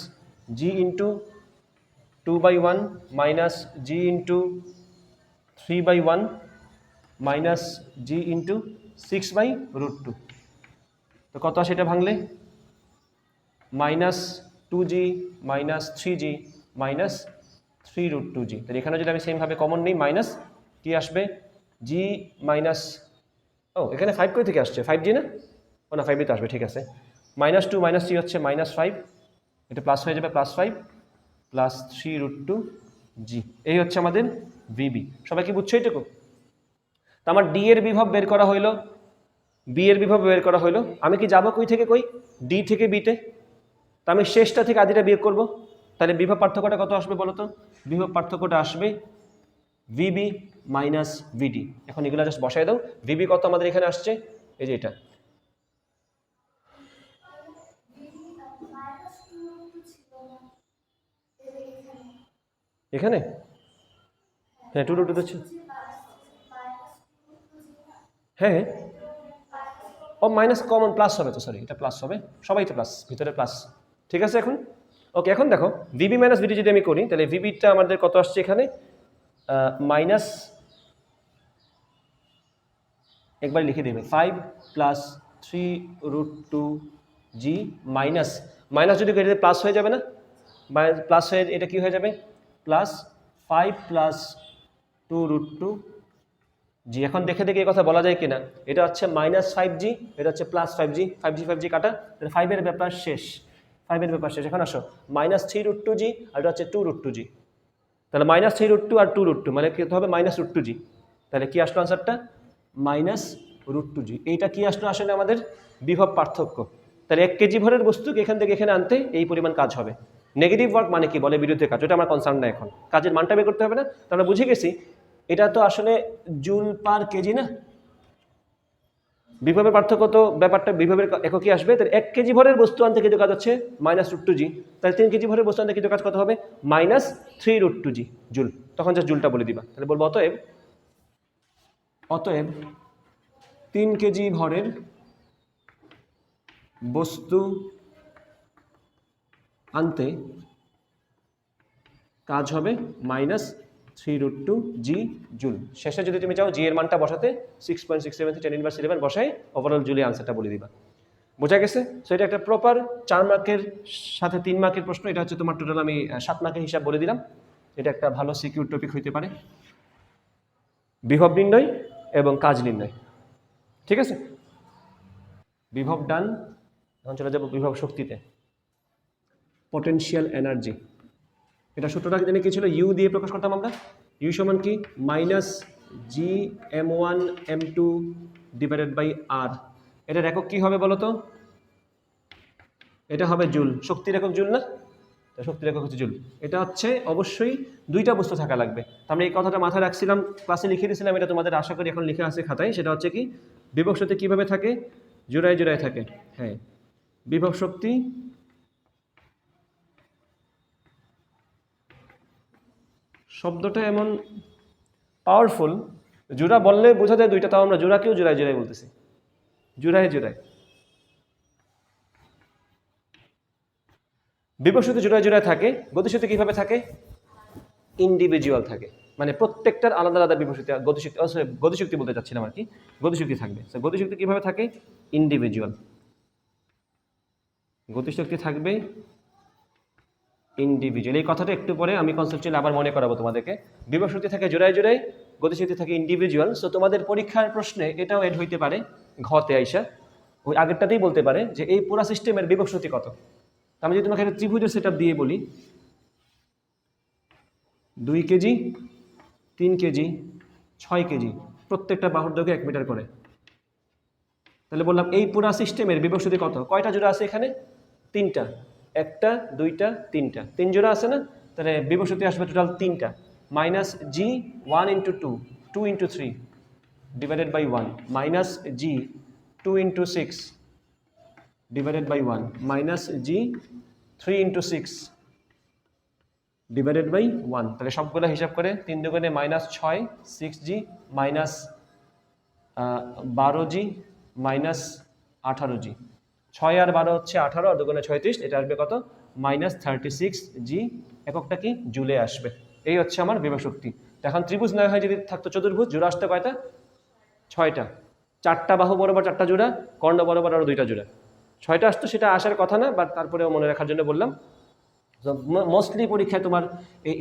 G into 2/1 minus G into 3/1 minus G into 6/√2। তো কত আসে এটা ভাঙলে, minus 2g minus 3g minus 3√2g। তাহলে এখানে যদি আমি সেমভাবে কমন নিই, মাইনাস কি আসবে, g মাইনাস, ও এখানে 5 কই থেকে আসছে, 5g না, ও না 5 তো আসবে, ঠিক আছে। মাইনাস 2 মাইনাস 3 হচ্ছে মাইনাস 5, এটা প্লাস হয়ে যাবে, প্লাস 5 প্লাস 3√2g। এই হচ্ছে আমাদের ভিবি। সবাই কি বুঝছো এটুকু? তো আমার ডি এর বিভব বের করা হইলো, বি এর বিভব বের করা হইলো, আমি কি যাবো কই থেকে কই, ডি থেকে বিতে, তা আমি শেষটা থেকে আদিটা বিয়োগ করব। তাহলে বিভব পার্থক্যটা কত আসবে বলো তো, বিভব পার্থক্যটা আসবে ভিবি মাইনাস ভিডি। এখন এগুলো জাস্ট বসাই দাও, ভিবি কত আমাদের এখানে আসছে, এই যে এটা, এখানে হ্যাঁ 2√2 হচ্ছে, হ্যাঁ ও মাইনাস কমন প্লাস হবে, তো সরি এটা প্লাস হবে, সবাই তো প্লাস, ভিতরে প্লাস, ঠিক আছে। এখন ওকে, এখন দেখো ভিবি মাইনাস ভিডি যদি আমি করি, তাহলে ভিবিটা আমাদের কত আসছে এখানে, মাইনাস, একবার লিখে দেবে 5 প্লাস 3√2g মাইনাস, মাইনাস যদি কেটে প্লাস হয়ে যাবে না, প্লাস হয়ে এটা কি হয়ে যাবে, প্লাস 5 প্লাস 2√2g। এখন দেখে দেখে এই কথা বলা যায় কিনা, এটা হচ্ছে মাইনাস 5g, এটা হচ্ছে প্লাস 5g, 5g কাটা, তাহলে 5 এর ব্যাপার শেষ, 5 এর ব্যাপার শেষ। এখন আসো মাইনাস 3√2g, আর এটা হচ্ছে 2√2g, তাহলে মাইনাস 3√2 আর 2√2 মানে কি হবে, মাইনাস √2g। তাহলে কি আসলো আনসারটা, মাইনাস √2g। এইটা কি আসলো আসলে আমাদের বিভব পার্থক্য। তাহলে 1 কেজি ভরের বস্তুকে এখান থেকে এখানে আনতে এই পরিমাণ কাজ হবে। নেগেটিভ ওয়ার্ক মানে কি বলে, বিরুদ্ধে কাজ, ওটা আমার কনসার্ন না, এখন কাজের মানটা বের করতে হবে না। তো আমরা বুঝে গেছি এটা তো আসলে জুল পার কেজি না, বিভবের পার্থক্য তো ব্যাপারটা বিভবের এককই আসবে। তাহলে 1 কেজি ভরের বস্তু আনতে কিন্তু কাজ হচ্ছে মাইনাস √2g, তাহলে 3 কেজি ভরের বস্তু আনতে কিন্তু কাজ কত হবে, মাইনাস 3√2g জুল। তখন জাস্ট জুলটা বলে দিবা, তাহলে বলবো অতএব, অতএব 3 কেজি ভরের বস্তু আনতে কাজ হবে মাইনাস 3√2g জুল। শেষে যদি তুমি চাও জি এর মানটা বসাতে 6.673 10⁻11 বসাই ওভারঅল জুলে আনসারটা বলে দিবা। বোঝা গেছে? সো এটা একটা প্রপার 4 মার্কের সাথে 3 মার্কের প্রশ্ন। এটা হচ্ছে তোমার টোটাল আমি 7 মার্কের হিসাব বলে দিলাম। এটা একটা ভালো সিকিউর টপিক হইতে পারে, বিভব নির্ণয় এবং কাজ নির্ণয়। ঠিক আছে, বিভব ডান। এখন চলে যাবো বিভব শক্তিতে, পটেনশিয়াল এনার্জি। এটা সূত্রটা জানি কি ছিল, ইউ দিয়ে প্রকাশ করতাম আমরা। ইউ সমান কি, minus G m1 m2 divided by R. এটার একক কি হবে বলো তো, এটা হবে জুল। শক্তির একক জুল না, শক্তির একক হচ্ছে জুল। এটা হচ্ছে অবশ্যই দুইটা বস্তু থাকা লাগবে। আমরা এই কথাটা মাথায় রাখছিলাম, ক্লাসে লিখে দিয়েছিলাম, এটা তোমাদের আশা করি এখন লিখে আছে খাতায়। সেটা হচ্ছে কি, বিভব শক্তি কীভাবে থাকে, জোড়ায় জোড়ায় থাকে। হ্যাঁ, বিভব শক্তি শব্দটা এমন পাওয়ারফুল, জোড়া বললে বোঝা যায় দুইটা, তাও আমরা জোড়াকেও জোড়ায় জোড়ায় বলতেছি, জোড়ায় জোড়ায়। বিভব শক্তি জোড়ায় জোড়ায় থাকে। গতিশক্তি কিভাবে থাকে, ইন্ডিভিজুয়াল থাকে, মানে প্রত্যেকটার আলাদা আলাদা বিভব শক্তি, গতিশক্তি বলতে চাচ্ছিলাম আর কি, গতিশক্তি থাকবে। গতিশক্তি কিভাবে থাকে, ইন্ডিভিজুয়াল। গতিশক্তি থাকবে ইন্ডিভিজুয়াল। এই কথাটা একটু পরে আমি কনসেপচুয়ালি আবার মনে করাবো তোমাদেরকে। বিভব শক্তি থাকে জোড়ায় জোড়ায়, গতিশক্তি থাকে ইন্ডিভিজুয়াল। সো তোমাদের পরীক্ষার প্রশ্নে এটাও এড হইতে পারে, ঘতে আইসা ওই আগেরটাতেই বলতে পারে যে এই পুরা সিস্টেমের বিভব শক্তি কত। আমি যদি তোমাকে একটা ত্রিভুজের সেট দিয়ে বলি 2 কেজি, 3 কেজি, 6 কেজি, প্রত্যেকটা বাহুর দৈর্ঘ্য 1 মিটার করে, তাহলে বললাম এই পুরা সিস্টেমের বিভব শক্তি কত? কয়টা জোড়া আছে এখানে? 3টা, 1টা 2টা 3টা, 3 জোড়া আছে না? তাহলে বিভব শক্তি আসবে টোটাল 3টা, minus G 1 into 2, 2 into 3 divided by 1, minus G 2 into 6 divided by 1, minus G 3 into 6 divided by 1। তাহলে সবগুলো হিসাব করে 3 দুগুণে minus 6, 6g minus 12g minus 18g, 6 আর 12 হচ্ছে 18, আর দুগুণে 36, এটা আসবে কত? মাইনাস 36g, এককটা কি? জুলে আসবে। এই হচ্ছে আমার বিভব শক্তি। এখন ত্রিভুজ না হয় যদি থাকতো চতুর্ভুজ, জোড়া আসতে কয়টা? 6টা, 4টা বাহু বরাবর 4টা জোড়া, কর্ণ বরাবর আরও 2টা জোড়া, 6টা আসতো। সেটা আসার কথা না, বাট তারপরেও মনে রাখার জন্য বললাম। মোস্টলি পরীক্ষায় তোমার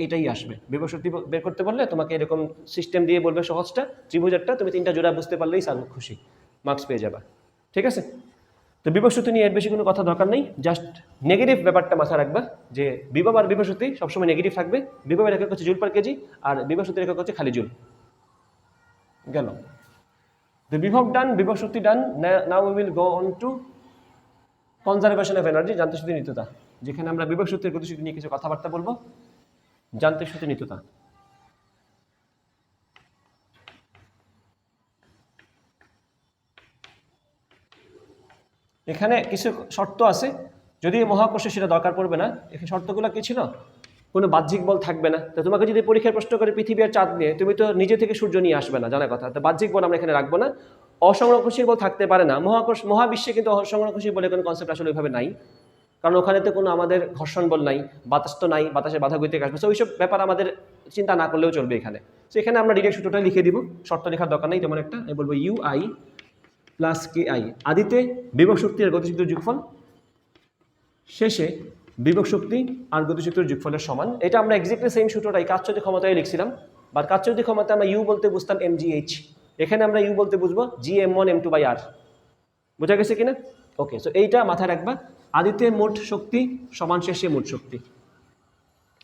এটাই আসবে। বিভব শক্তি বের করতে বললে তোমাকে এরকম সিস্টেম দিয়ে বলবে সহজটা, ত্রিভুজেরটা, তুমি 3টা জোড়া বুঝতে পারলেই স্যার খুশি, মার্কস পেয়ে যাবা। ঠিক আছে? তো বিভব শক্তি নিয়ে এর বেশি কোনো কথা দরকার নেই, জাস্ট নেগেটিভ ব্যাপারটা মাথায় রাখবা যে বিভব আর বিভব শক্তি সবসময় নেগেটিভ থাকবে। বিভবের একক হচ্ছে জুল পার কেজি, আর বিভব শক্তির একক হচ্ছে খালি জুল। গেল। The বিভব ডান, বিভব শক্তি ডান। Now we will go on to conservation of energy, যান্ত্রিক শক্তি নিত্যতা, যেখানে আমরা বিভব শক্তির গতিশক্তি নিয়ে কিছু কথাবার্তা বলবো। যান্ত্রিক শক্তি নিত্যতা, এখানে কিছু শর্ত আছে, যদি মহাকর্ষে সেটা দরকার পড়বে না। এখানে শর্তগুলো কি ছিল? কোনো বাহ্যিক বল থাকবে না। তো তোমাকে যদি পরীক্ষায় প্রশ্ন করে পৃথিবী আর চাঁদ নিয়ে, তুমি তো নিজে থেকে সূর্য নিয়ে আসবে না, জানা কথা। তো বাহ্যিক বল আমরা এখানে রাখবো না। অসংরক্ষণশীল বল থাকতে পারে না। মহাবিশ্বে কিন্তু অসংরক্ষণশীল বলে কোনো কনসেপ্ট আসলে ওইভাবে নাই, কারণ ওখানে তো কোনো আমাদের ঘর্ষণ বল নাই, বাতাস তো নাই, বাতাসে বাধা গতিক আসবে। সো ওইসব ব্যাপার আমাদের চিন্তা না করলেও চলবে এখানে। সো এখানে আমরা ডিরেক্ট সূত্রটা লিখে দিব, শর্ত লেখার দরকার নেই তেমন একটা। আমি বলবো ইউআই প্লাস কে আই, আদিতে বিভব শক্তি আর গতিশক্তির যোগফল, শেষে বিভব শক্তি আর গতিশক্তির যোগফলের সমান। এটা আমরা এক্স্যাক্টলি সেম সূত্রটাই কাজচুতি ক্ষমতায় লিখছিলাম, বা কাজচুতি ক্ষমতা আমরা ইউ বলতে বুঝতাম mgh, এখানে আমরা ইউ বলতে বুঝবো gm1 m2/r। বোঝা গেছে কিনা? ওকে, সো এইটা মাথায় রাখবা। আদিতে মোট শক্তি সমান শেষে মোট শক্তি,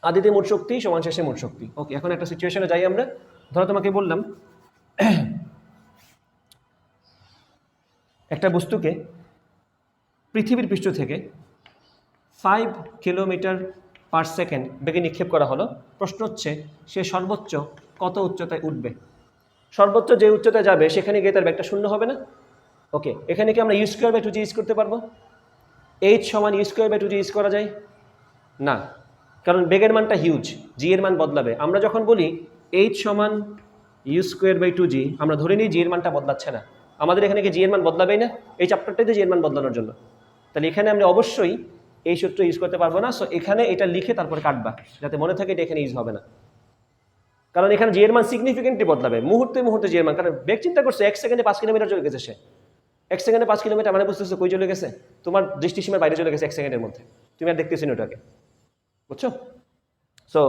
আদিতে মোট শক্তি সমান শেষে মোট শক্তি। ওকে, এখন একটা সিচুয়েশনে যাই আমরা। ধরো তোমাকে বললাম একটা বস্তুকে পৃথিবীর পৃষ্ঠ থেকে 5 কিলোমিটার পার সেকেন্ড বেগে নিক্ষেপ করা হলো। প্রশ্ন হচ্ছে সে সর্বোচ্চ কত উচ্চতায় উঠবে? সর্বোচ্চ যে উচ্চতায় যাবে সেখানে গিয়ে তার বেগটা শূন্য হবে না? ওকে, এখানে কি আমরা u²/2g ইউজ করতে পারবো? h সমান u²/2g ইউজ করা যায় না, কারণ বেগের মানটা হিউজ, জি এর মান বদলাবে। আমরা যখন বলি h সমান u²/2g, আমরা ধরে নিই জি এর মানটা বদলাচ্ছে না। আমাদের এখানে কি জি এর মান বদলাবেই না? এই চ্যাপ্টারটাতে জি এর মান বদলানোর জন্য। তাহলে এখানে আমরা অবশ্যই এই সূত্র ইউজ করতে পারবো না। সো এখানে এটা লিখে তারপরে কাটবা, যাতে মনে থাকে এটা এখানে ইউজ হবে না, কারণ এখানে জি এর মান সিগনিফিকেন্টলি বদলাবে, মুহূর্তে মুহূর্তে জি এর মান। কারণ বেগ চিন্তা করছে 1 সেকেন্ডে 5 কিলোমিটার চলে গেছে সে, 1 সেকেন্ডে 5 কিলোমিটার মানে বুঝতেছো কই চলে গেছে? তোমার দৃষ্টিসীমার বাইরে চলে গেছে 1 সেকেন্ডের মধ্যে, তুমি আর দেখতেছি না ওটাকে, বুঝছো? সো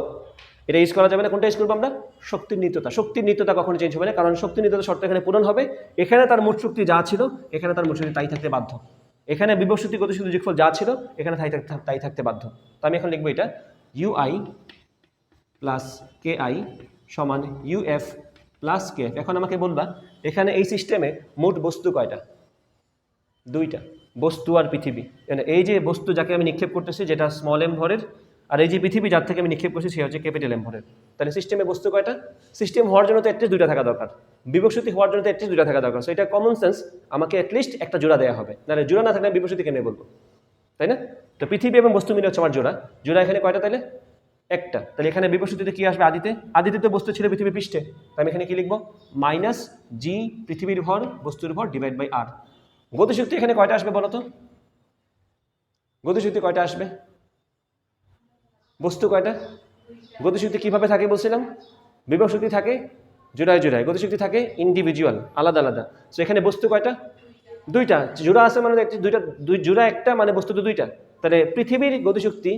এটা ইউজ করা যাবে না। কোনটা ইউজ করবো আমরা? শক্তির নিত্যতা। শক্তির নিত্যতা কখনো চেঞ্জ হবে না, কারণ শক্তির নিত্যতা শর্ত এখানে পূরণ হবে। এখানে তার মোট শক্তি যা ছিল এখানে তার মোট শক্তি তাই থাকতে বাধ্য। এখানে বিভব শক্তি গতিশক্তি যোগফল যা ছিল এখানে তাই থাকতে বাধ্য। তো আমি এখন লিখবো এটা ইউআই প্লাস কে আই সমান ইউএফ প্লাস কে এফ। এখন আমাকে বলবা এখানে এই সিস্টেমে মোট বস্তু কয়টা? 2টা, বস্তু আর পৃথিবী। মানে এই যে বস্তু যাকে আমি নিক্ষেপ করতেছি যেটা স্মল এম ভরের, আর এই যে পৃথিবী যার থেকে আমি নিক্ষেপ করছি সে হচ্ছে ক্যাপিটাল এম ভরের। তাহলে সিস্টেমে বস্তু কয়টা? সিস্টেম হওয়ার জন্য তো অ্যাটলিস্ট 2টা থাকা দরকার, বিভব শক্তি হওয়ার জন্য তো অ্যাটলিস্ট 2টা থাকা দরকার। সো এটা কমন সেন্স, আমাকে অ্যাটলিস্ট একটা জোড়া দেওয়া হবে, নাহলে জোড়া না থাকলে বিভব শক্তি কেন বলবো, তাই না? তো পৃথিবী এবং বস্তু মিলে হচ্ছে আমার জোড়া। জোড়া এখানে কয়টা তাহলে? একটা। তাহলে এখানে বিভব শক্তিতে কি আসবে? আদিতে তো বস্তু ছিল পৃথিবীর পৃষ্ঠে, তো আমি এখানে কি লিখবো? মাইনাস জি পৃথিবীর ভর বস্তুর ভর ডিভাইড বাই আর। গতিশক্তি এখানে কয়টা আসবে বলো তো? গতিশক্তি কয়টা আসবে? বস্তু কয়টা? গতিশক্তি কিভাবে থাকে বলছিলাম? বিভব শক্তি থাকে জোড়ায় জোড়ায়, গতিশক্তি থাকে ইন্ডিভিজুয়াল, আলাদা আলাদা। সো এখানে বস্তু কয়টা? দুইটা জোড়া আছে মানে দুইটা, জোড়া একটা মানে বস্তু তো দুইটা, তাহলে পৃথিবীর গতিশক্তি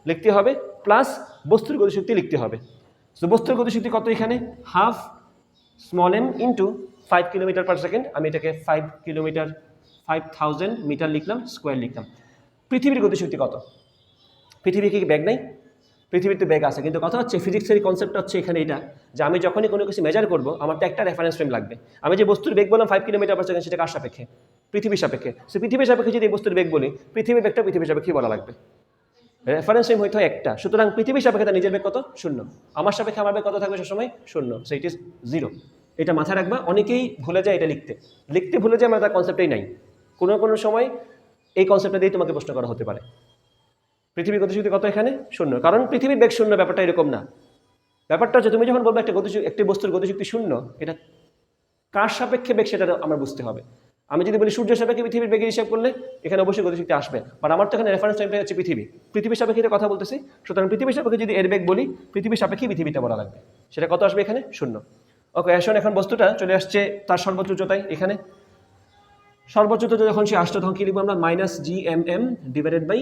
লিখতে হবে প্লাস বস্তুর গতিশক্তি লিখতে হবে। তো বস্তুর গতিশক্তি কত এখানে, half small M into 5 kilometre per second, আমি এটাকে 5000 মিটার লিখলাম, স্কোয়ার লিখলাম। পৃথিবীর গতিশক্তি কত? পৃথিবী কি ব্যাগ নাই? পৃথিবীতে ব্যাগ আছে, কিন্তু কথা হচ্ছে ফিজিক্সের কনসেপ্টটা হচ্ছে এখানে এটা যে আমি যখনই কোনো কিছু মেজার করবো আমার তো একটা রেফারেন্স ফ্রেম লাগবে। আমি যে বস্তুর বেগ বললাম 5 কিলোমিটার পার সেকেন্ড, সেটা কার সাপেক্ষে? পৃথিবীর সাপেক্ষে। সে পৃথিবীর সাপেক্ষে যদি এই বস্তুর বেগ বলি, পৃথিবীর বেগটা পৃথিবীর সাপেক্ষে বলা লাগবে, রেফারেন্স ফ্রেম হইতে হয় একটা। সুতরাং পৃথিবীর সাপেক্ষে তার নিজের বেগ কত? 0। আমার সাপেক্ষে আমার বেগ কত থাকবে সবসময়? 0, সো ইট ইজ 0। এটা মাথায় রাখবা, অনেকেই ভুলে যায় এটা লিখতে ভুলে যায়, মানে তার কনসেপ্টেই নাই। কোনো সময় এই কনসেপ্টটা দিয়ে তোমাকে প্রশ্ন করা হতে পারে। পৃথিবীর গতিশক্তি কত এখানে? 0, কারণ পৃথিবীর বেগ 0 ব্যাপারটা এরকম না। ব্যাপারটা হচ্ছে তুমি যখন বলবে একটি বস্তুর গতিশক্তি 0, এটা কার সাপেক্ষে বেগ সেটা আমার বুঝতে হবে। আমি যদি বলি সূর্যের সাপেক্ষে পৃথিবীর বেগের হিসাব করলে এখানে অবশ্যই গতিশক্তি আসবে, বাট আমার তো এখানে রেফারেন্স টাইমটা হচ্ছে পৃথিবীর সাপেক্ষে কথা বলতেছি। সুতরাং পৃথিবীর সাপেক্ষে যদি এর বেগ বলি, পৃথিবীর সাপেক্ষে পৃথিবীটা বলা লাগবে, সেটা কত আসবে এখানে? 0। ওকে, এখন বস্তুটা চলে আসছে তার সর্বোচ্চ উচ্চতায়। এখানে সর্বোচ্চ উচ্চতা যখন সে আসছে তখন কি লিখবো আমরা? -gmm divided by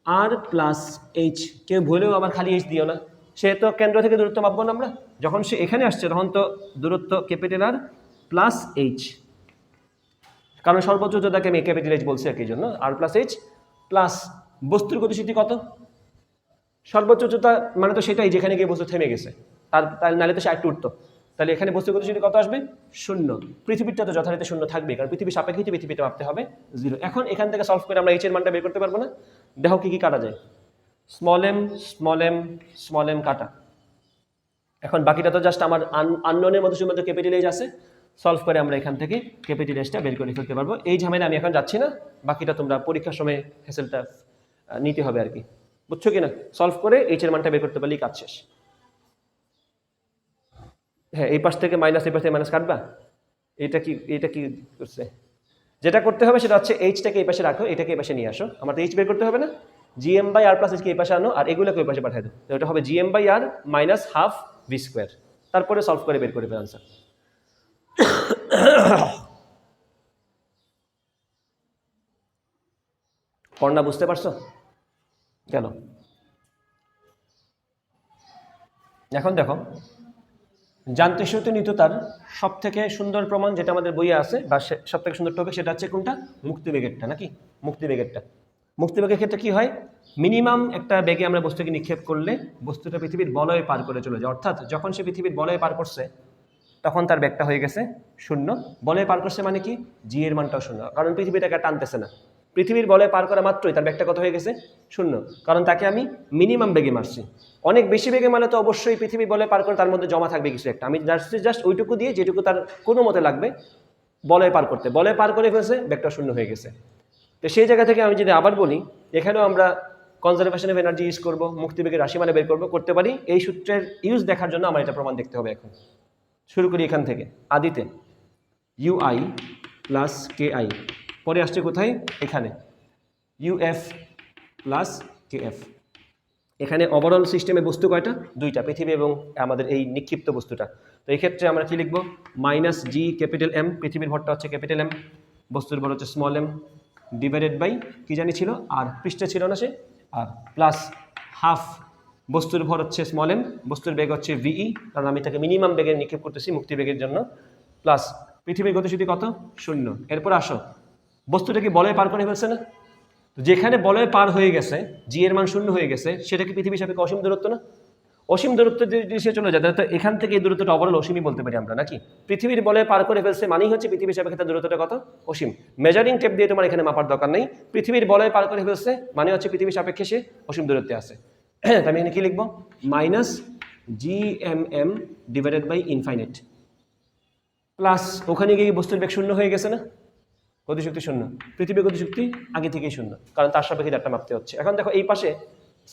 R plus H. কেউ ভুলেও আবার খালি এইচ দিও না, সে তো কেন্দ্র থেকে দূরত্ব মাপবো না আমরা। যখন সে এখানে আসছে তখন তো দূরত্ব ক্যাপিটাল আর প্লাস এইচ, কারণ সর্বোচ্চ উচ্চতাকে আমি ক্যাপিটাল এইচ বলছি আর কি জন্য, আর প্লাস এইচ প্লাস বস্তুর গতিশক্তি কত? সর্বোচ্চ উচ্চতা মানে তো সেটাই যেখানে গিয়ে বস্তু থেমে গেছে, তার নালে তো সে একটু উঠতো, তাহলে এখানে বস্তুর গতিশক্তি কত আসবে? 0। পৃথিবীরটা তো যথারীতি 0 থাকবে, কারণ পৃথিবীর সাপেক্ষে পৃথিবীতে মাপতে হবে 0। এখন এখান থেকে সলভ করে আমরা এইচ এর মানটা বের করতে পারবো না? দেখো কি কি কাটা যায়। স্মল এম কাটা। এখন বাকিটা তো জাস্ট আমার আননোনের মধ্যে শুধুমাত্র ক্যাপিটাল এইচ আছে, সলভ করে আমরা এখান থেকে ক্যাপিটাল এইচটা বের করে ফেলতে পারবো। এই ঝামেলা আমি এখন যাচ্ছি না, বাকিটা তোমরা পরীক্ষার সময় হ্যাসেলটা নিতে হবে আর কি, বুঝছো কিনা? সলভ করে এইচ এর মানটা বের করতে পারলেই কাজ শেষ। হ্যাঁ, এই পাশ থেকে মাইনাস, এই পাশ থেকে মাইনাস কাটবা। এটা কি করছে? যেটা করতে হবে সেটা হচ্ছে এইচটাকে এই পাশে রাখো, এটাকে এই পাশে নিয়ে আসো। আমার তো এইচ বের করতে হবে না, জিএম বাই আর প্লাস এইচকে এই পাশে আনো, আর এগুলোকে ওই পাশে পাঠিয়ে দাও। তো এটা হবে G M by R minus half V square. তারপরে সলভ করে বের করে দেবে আনসার। পড়না বুঝতে পারছো? গেল। এখন দেখো, যান্ত্রিক শক্তি নিত্যতার সব থেকে সুন্দর প্রমাণ যেটা আমাদের বইয়ে আছে, বা সব থেকে সুন্দর টপিক, সেটা হচ্ছে কোনটা? মুক্তিবেগেরটা, নাকি? মুক্তিবেগের ক্ষেত্রে কি হয়? মিনিমাম একটা বেগে আমরা বস্তুকে নিক্ষেপ করলে বস্তুটা পৃথিবীর বলয় পার করে চলে যায়, অর্থাৎ যখন সে পৃথিবীর বলয় পার করছে তখন তার বেগটা হয়ে গেছে 0। বলয় পার করছে মানে কি? জি এর মানটাও 0, কারণ পৃথিবীটাকে টানতেছে না। পৃথিবীর বলয় পার করা মাত্রই তার বেগটা কত হয়ে গেছে? 0, কারণ তাকে আমি মিনিমাম বেগে মারছি। অনেক বেশি বেগে মানে তো অবশ্যই পৃথিবী বলয় পার করে তার মধ্যে জমা থাকবে কিছু একটা, আমি জাস্ট ওইটুকু দিয়ে যেটুকু তার কোনো মতে লাগবে বলয় পার করতে, বলয় পার করে ফেলছে, বেগটা 0 হয়ে গেছে। তো সেই জায়গা থেকে আমি যদি আবার বলি, এখানেও আমরা কনজারভেশন অফ এনার্জি ইউজ করবো, মুক্তিবেগের রাশি মানে বের করতে পারি। এই সূত্রের ইউজ দেখার জন্য আমার এটা প্রমাণ দেখতে হবে। এখন শুরু করি এখান থেকে। আদিতে ইউআই প্লাস কে আই, পরে আসছে কোথায়? এখানে ইউএফ প্লাস কে এফ। এখানে ওভারঅল সিস্টেমে বস্তু কয়টা? 2টা, পৃথিবী এবং আমাদের এই নিক্ষিপ্ত বস্তুটা। তো এই ক্ষেত্রে আমরা কি লিখবো? মাইনাস জি ক্যাপিটাল এম, পৃথিবীর ভরটা হচ্ছে ক্যাপিটাল এম, বস্তুর ভর হচ্ছে স্মল এম, ডিভাইডেড বাই কি জানি ছিল, আর পৃষ্ঠে ছিল না সে, আর প্লাস হাফ বস্তুর ভর হচ্ছে স্মল এম, বস্তুর বেগ হচ্ছে ভিই, কারণ আমি তাকে মিনিমাম বেগে নিক্ষেপ করতেছি মুক্তি বেগের জন্য, প্লাস পৃথিবীর গতিশক্তি কত? 0। এরপর আসো, বস্তুটা কি বলয় পার করে ফেলছে না? তো যেখানে বলয় পার হয়ে গেছে, জি এর মান 0 হয়ে গেছে, সেটা কি পৃথিবীর সাপেক্ষে অসীম দূরত্ব না? অসীম দূরত্ব যদি সে চলে যায়, তাহলে এখান থেকে এই দূরত্বটা ওভারঅল অসীমই বলতে পারি আমরা, নাকি? পৃথিবীর বলয় পার করে ফেলছে মানেই হচ্ছে পৃথিবীর সাপেক্ষে তার দূরত্বটা কত? অসীম। মেজারিং টেপ দিয়ে তোমার এখানে মাপার দরকার নেই, পৃথিবীর বলয় পার করে ফেলছে মানে হচ্ছে পৃথিবীর সাপেক্ষে সে অসীম দূরত্বে আছে। আমি এখানে কি লিখবো? Minus G M M divided by infinite, plus ওখানে গিয়ে বস্তুর বেগ 0 হয়ে গেছে না? গতিশক্তি 0, পৃথিবীর গতিশক্তি আগে থেকেই 0, কারণ তার সাপেক্ষে ডাটা মাপতে হচ্ছে। এখন দেখো এই পাশে